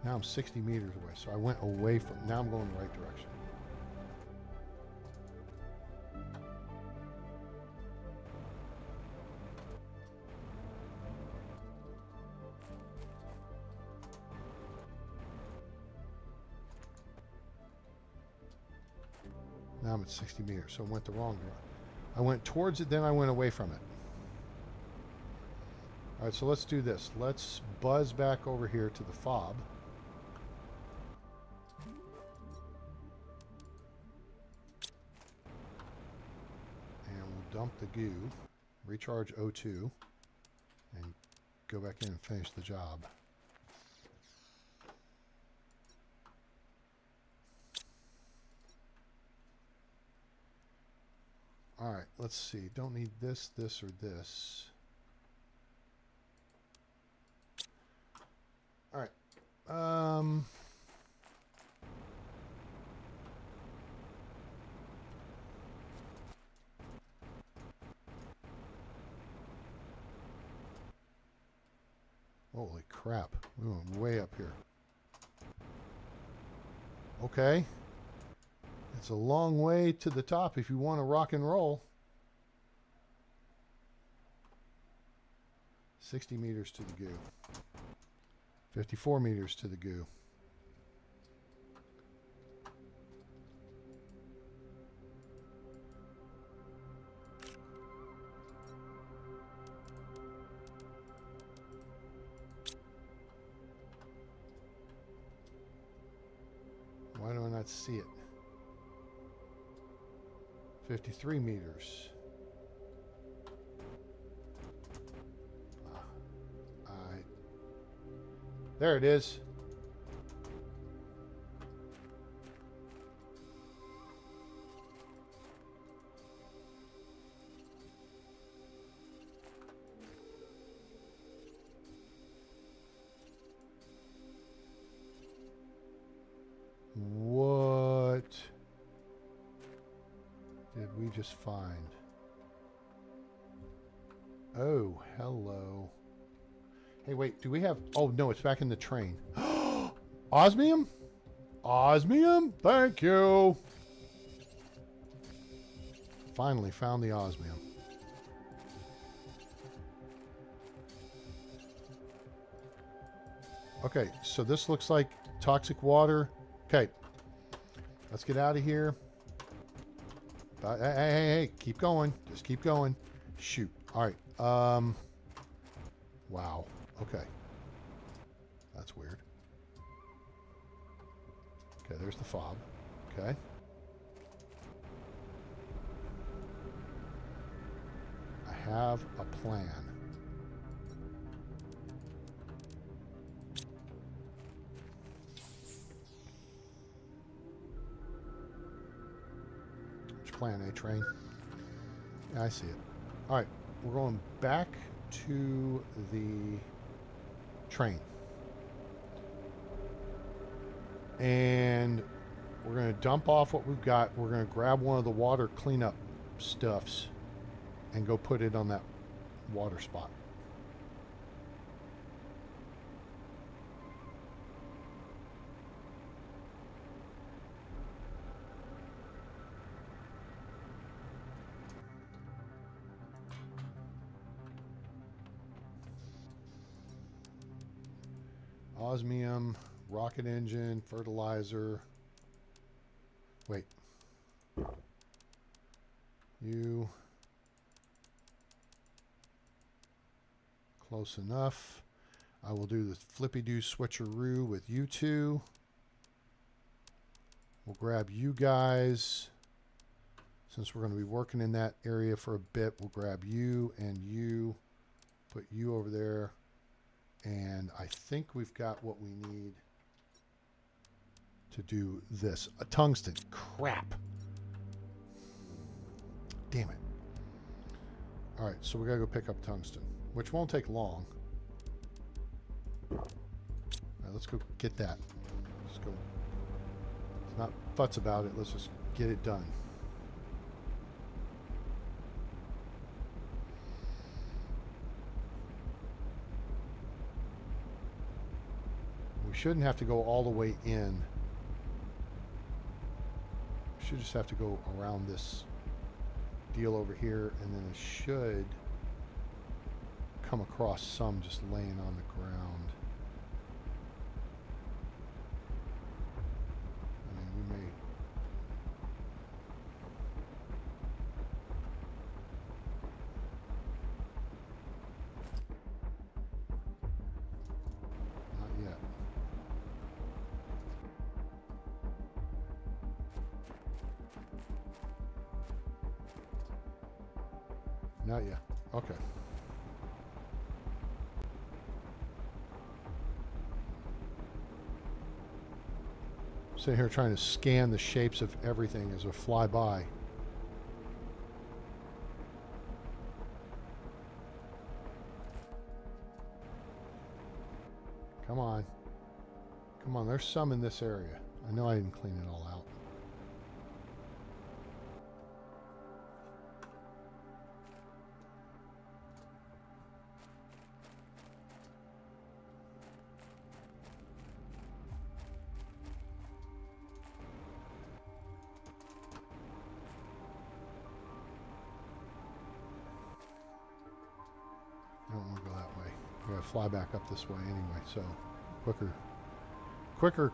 Now I'm 60 meters away, so I went away from. Now I'm going the right direction. Now I'm at 60 meters, so I went the wrong direction. I went towards it, then I went away from it. All right, so let's do this. Let's buzz back over here to the fob. And we'll dump the goo, recharge O2, and go back in and finish the job. All right, let's see. Don't need this, this, or this. All right. Holy crap. We went way up here. Okay. It's a long way to the top if you want to rock and roll. 60 meters to the goo. 54 meters to the goo. Why do I not see it? 53 meters. There it is. What did we just find? Oh, hello. Hey, wait, do we have... Oh, no, it's back in the train. Osmium? Osmium? Thank you. Finally found the osmium. Okay, so this looks like toxic water. Okay, let's get out of here. Hey, keep going. Just keep going. Shoot. All right. Wow. Okay. That's weird. Okay, there's the fob. Okay. I have a plan. Which plan, A train? Yeah, I see it. All right, we're going back to the train. And we're going to dump off what we've got. We're going to grab one of the water cleanup stuffs and go put it on that water spot. Osmium, rocket engine, fertilizer. Wait. You. Close enough. I will do the flippy-do switcheroo with you two. We'll grab you guys. Since we're going to be working in that area for a bit, we'll grab you and you. Put you over there. And I think we've got what we need to do this. A tungsten. Crap. Damn it. All right, so we got to go pick up tungsten, which won't take long. All right, let's go get that. Let's go Not futz about it. Let's just get it done. We shouldn't have to go all the way in. We should just have to go around this deal over here, and then it should come across some just laying on the ground. I mean, we may... Not yet. Not yet. Okay. Sitting here trying to scan the shapes of everything as we fly by. Come on. Come on, there's some in this area. I know I didn't clean it all out. I don't want to go that way. We gotta fly back up this way anyway, so quicker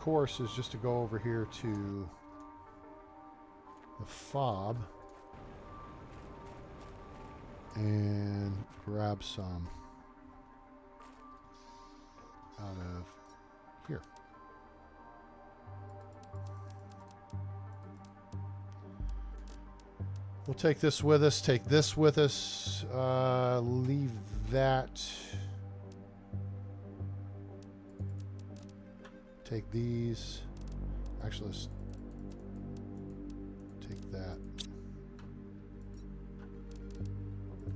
course is just to go over here to the fob and grab some out of here. We'll take this with us, take this with us, leave that. Take these. Actually, let's take that.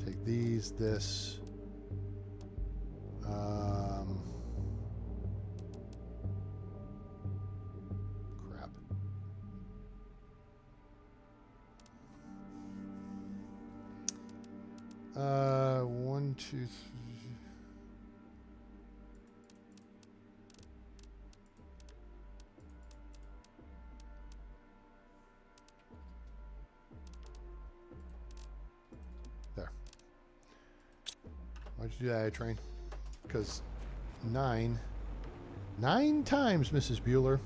Take these, this. Crap. One, two, three. There. Why'd you do that, A-Train? Because 9 times, Mrs. Bueller.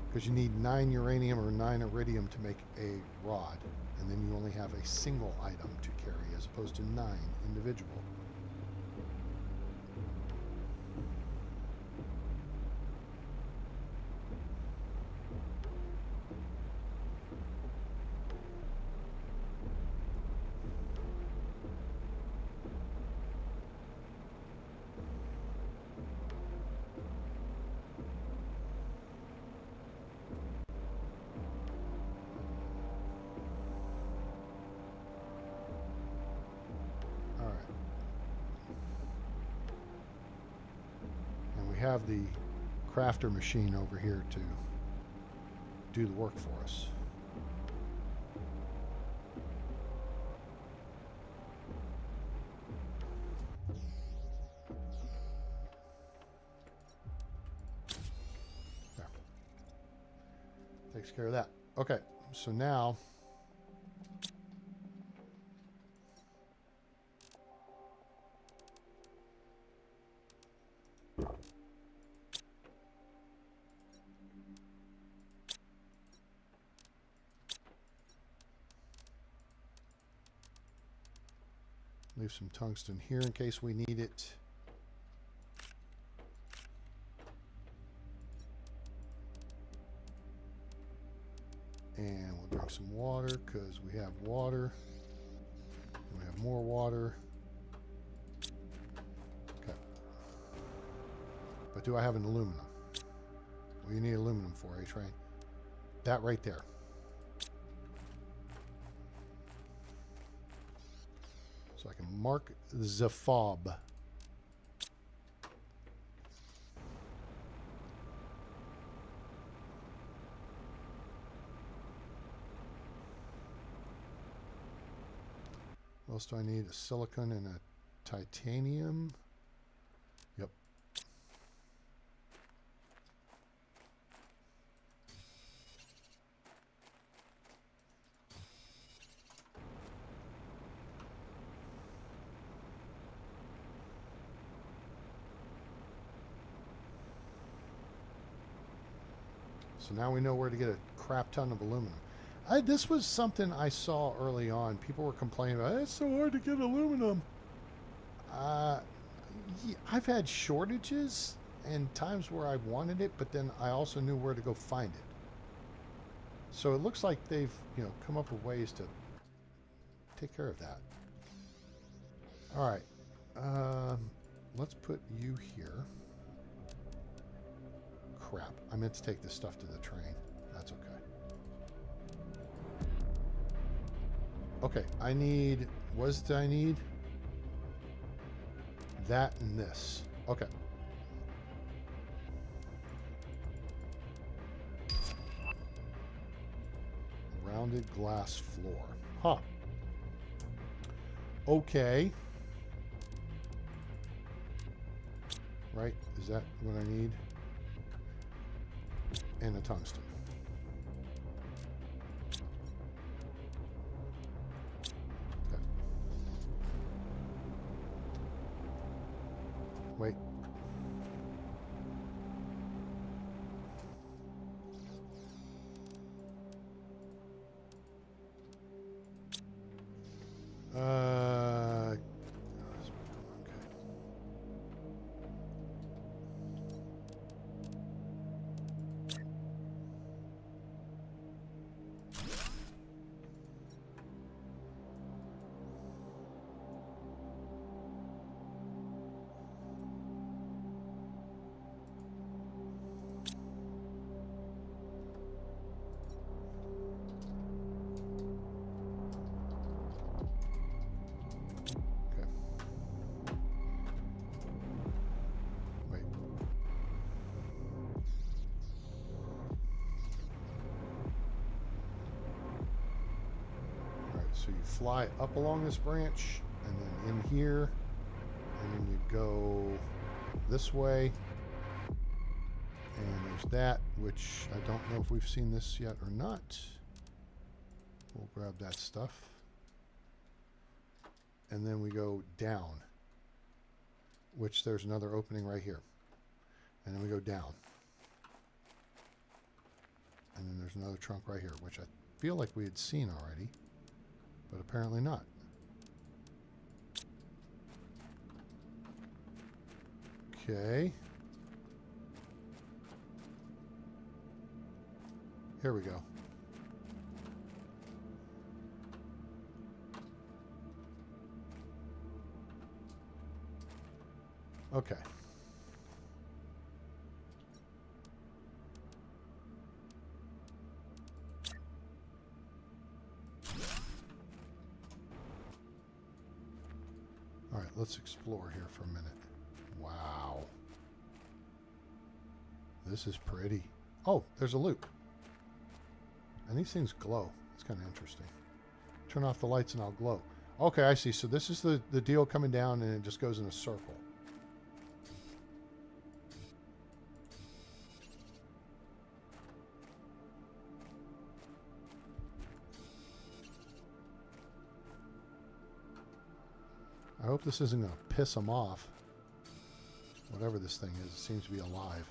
Because you need 9 uranium or 9 iridium to make a rod. And then you only have a single item to carry as opposed to 9 individual. Have the crafter machine over here to do the work for us. There. Takes care of that. Okay, so now leave some tungsten here in case we need it. And we'll drink some water because we have water. We have more water. Okay. But do I have an aluminum? What do you need aluminum for, A-Train? That right there. So I can mark the fob. What else do I need? A silicon and a titanium. Yep. So now we know where to get a crap ton of aluminum. This was something I saw early on. People were complaining about, it's so hard to get aluminum. I've had shortages and times where I wanted it, but then I also knew where to go find it. So it looks like they've, come up with ways to take care of that. All right. Let's put you here. Crap. I meant to take this stuff to the train. That's okay. Okay, I need... What do I need? That and this. Okay. Rounded glass floor. Huh. Okay. Right? Is that what I need? And a tungsten. Okay. Wait. So you fly up along this branch, and then in here, and then you go this way, and there's that, which I don't know if we've seen this yet or not. We'll grab that stuff. And then we go down, which there's another opening right here. And then we go down. And then there's another trunk right here, which I feel like we had seen already. But apparently not. Okay. Here we go. Okay. All right, let's explore here for a minute. Wow. This is pretty. Oh, there's a loop. And these things glow. It's kind of interesting. Turn off the lights and I'll glow. Okay, I see. So this is the deal coming down and it just goes in a circle. I hope this isn't going to piss them off. Whatever this thing is, it seems to be alive.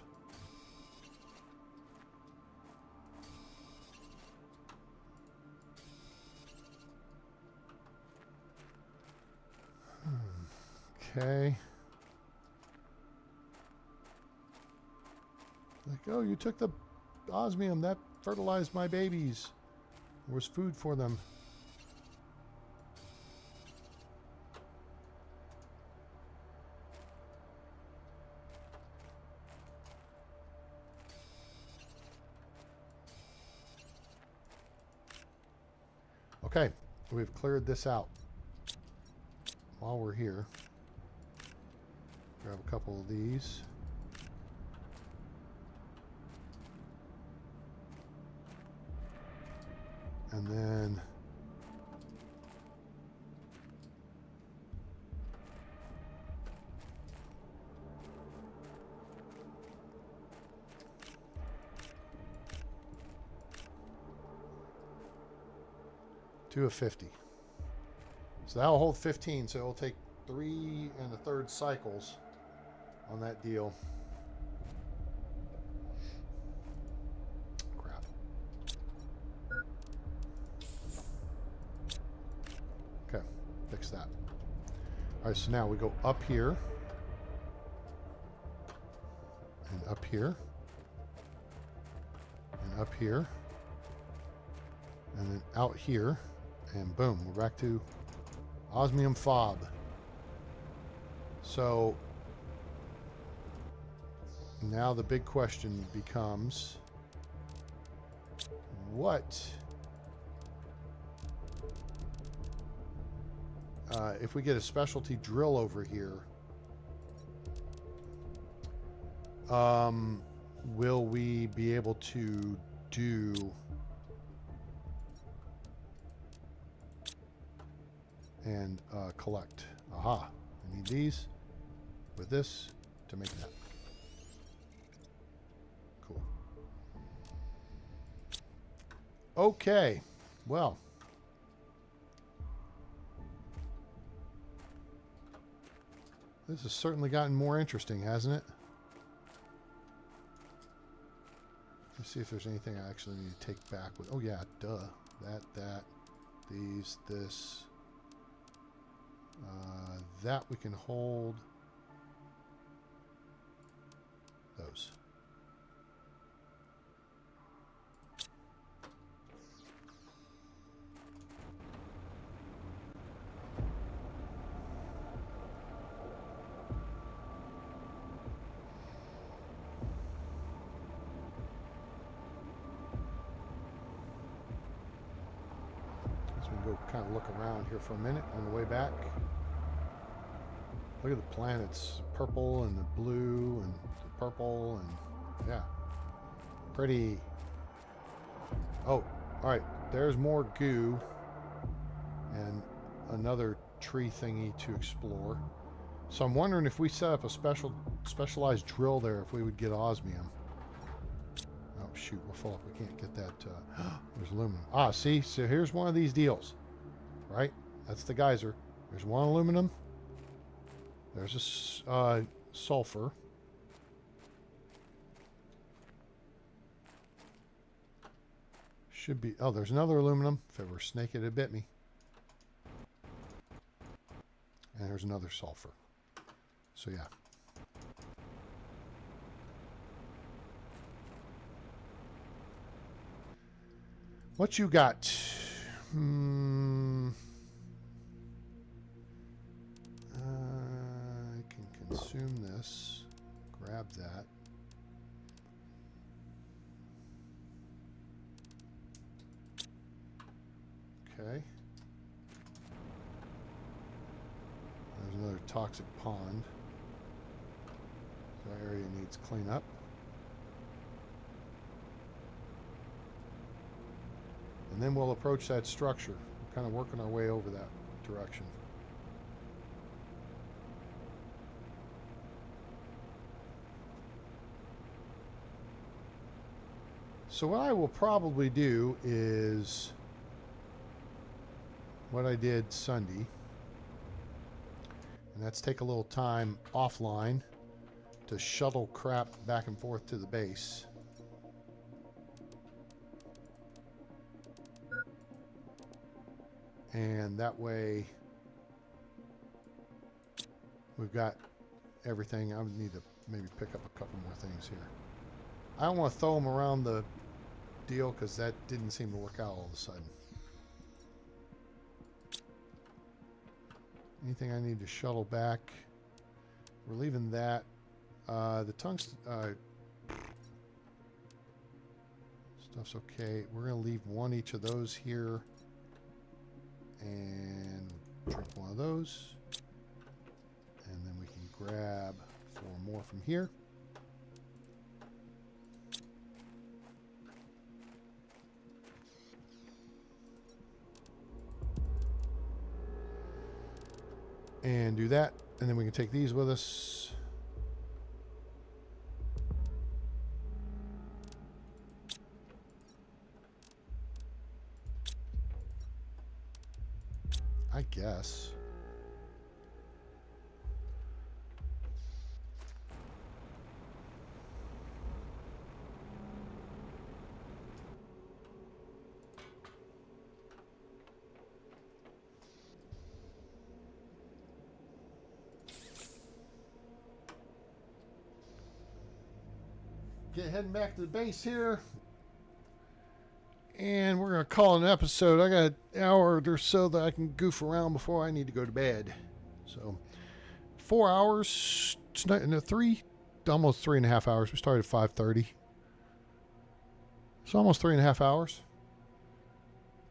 Okay. Like, oh, you took the osmium. That fertilized my babies. There was food for them. Okay, we've cleared this out. While we're here, grab a couple of these. And then 2 of 50. So that'll hold 15, so it'll take 3 1/3 cycles on that deal. Crap. Okay, fix that. All right, so now we go up here. And up here. And up here. And then out here. And boom, we're back to osmium fob. So now the big question becomes, what if we get a specialty drill over here, will we be able to do and collect? Aha, I need these with this to make that. Cool. Okay, well, this has certainly gotten more interesting, hasn't it? Let's see if there's anything I actually need to take back with. Oh yeah, duh. That, these, this. That we can hold. Those. So we go kind of look around here for a minute on the way back. Look at the planets, purple and the blue and the purple, and yeah, pretty. Oh, all right, there's more goo and another tree thingy to explore. So I'm wondering if we set up a specialized drill there, if we would get osmium. Oh shoot, we're full up. We can't get that. There's aluminum. Ah, see, so here's one of these deals, right? That's the geyser. There's one aluminum. There's a sulfur. Should be. Oh, there's another aluminum. If it were a snake, it'd have bit me. And there's another sulfur. So yeah. What you got? I can consume this. Grab that. Okay. There's another toxic pond. So that area needs cleanup. And then we'll approach that structure. We're kind of working our way over that direction. So what I will probably do is what I did Sunday, and that's take a little time offline to shuttle crap back and forth to the base. And that way we've got everything. I would need to maybe pick up a couple more things here. I don't want to throw them around the deal because that didn't seem to work out all of a sudden. Anything I need to shuttle back? We're leaving that. The tungsten stuff's okay. We're going to leave one each of those here. And drink one of those. And then we can grab 4 more from here. And do that, and then we can take these with us. I guess. Heading back to the base here. And we're going to call it an episode. I got an hour or so that I can goof around before I need to go to bed. So 4 hours, almost 3.5 hours. We started at 5:30. So almost 3.5 hours.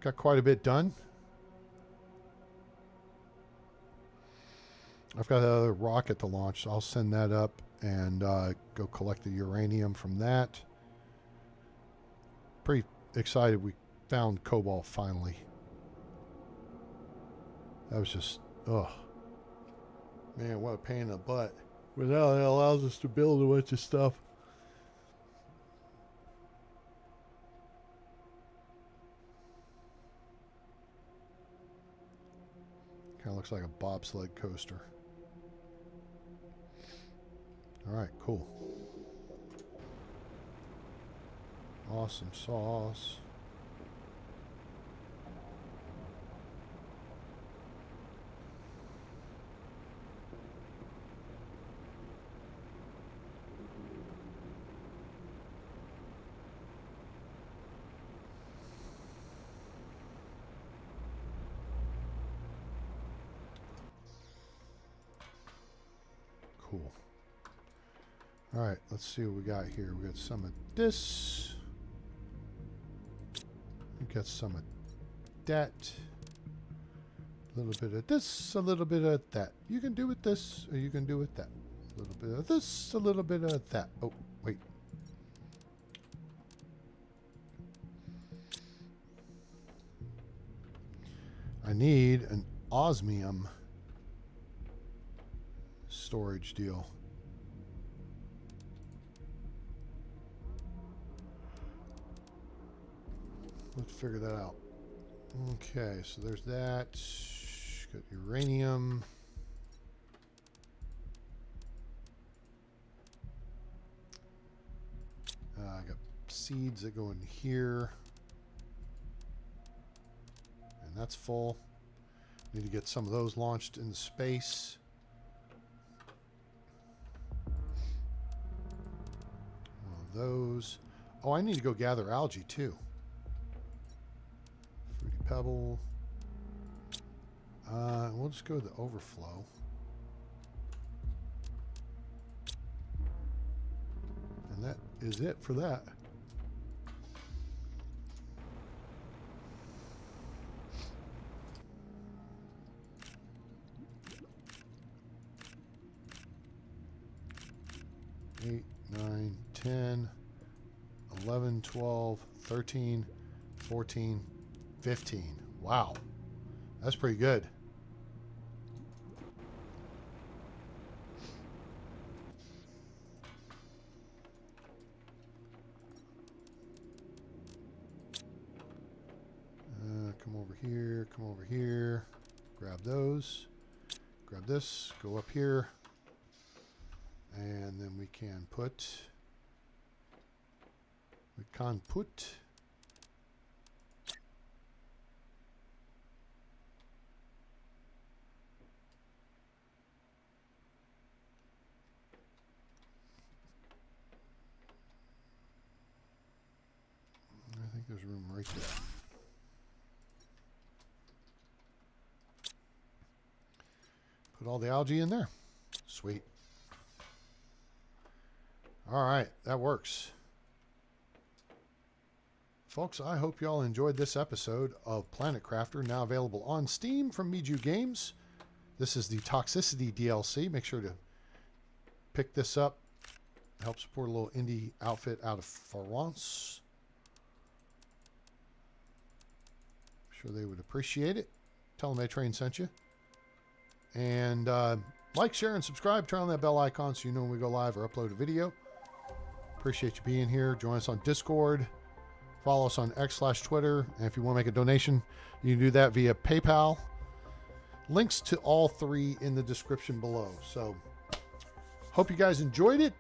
Got quite a bit done. I've got another rocket to launch, so I'll send that up and go collect the uranium from that. Pretty excited we found cobalt finally. That was just, ugh. Man, what a pain in the butt. But now it allows us to build a bunch of stuff. Kind of looks like a bobsled coaster. All right, cool. Awesome sauce. Cool. All right, let's see what we got here. We got some of this. We got some of that. A little bit of this, a little bit of that. You can do with this, or you can do with that. A little bit of this, a little bit of that. Oh, wait. I need an osmium storage deal. Let's figure that out. Okay, so there's that. Got uranium. I got seeds that go in here. And that's full. Need to get some of those launched into space. One of those. Oh, I need to go gather algae too. Fruity pebble. We'll just go to the overflow. And that is it for that. Eight, 9, 10, 11, 12, 13, 14, 15. Wow. That's pretty good. Come over here, come over here. Grab those. Grab this, go up here. And then we can put, I think there's room right there. Put all the algae in there. Sweet. All right, that works. Folks, I hope you all enjoyed this episode of PlanetCrafter, now available on Steam from Miju Games. This is the Toxicity DLC. Make sure to pick this up. Help support a little indie outfit out of France. I'm sure they would appreciate it. Tell them A-Train sent you. And like, share, and subscribe. Turn on that bell icon so you know when we go live or upload a video. Appreciate you being here. Join us on Discord. Follow us on X/Twitter. And if you want to make a donation, you can do that via PayPal. links to all 3 in the description below. So hope you guys enjoyed it.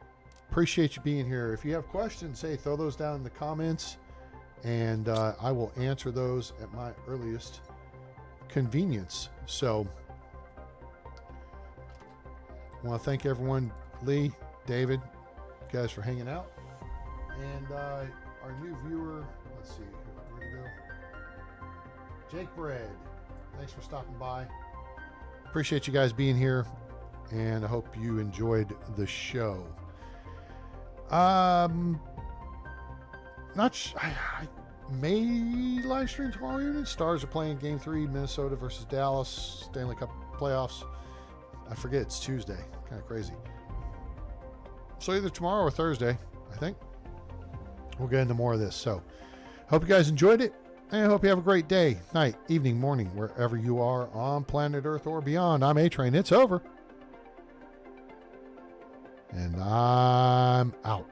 Appreciate you being here. If you have questions, hey, throw those down in the comments, and I will answer those at my earliest convenience. So I want to thank everyone, Lee, David, you guys, for hanging out. And our new viewer, let's see, where'd he go? Jake Bread, thanks for stopping by. Appreciate you guys being here, and I hope you enjoyed the show. I may live stream tomorrow evening. Stars are playing Game 3, Minnesota versus Dallas, Stanley Cup playoffs. I forget, it's Tuesday. Kind of crazy. So either tomorrow or Thursday, I think. We'll get into more of this. So hope you guys enjoyed it, and I hope you have a great day, night, evening, morning, wherever you are on planet Earth or beyond. I'm A-Train. It's over. And I'm out.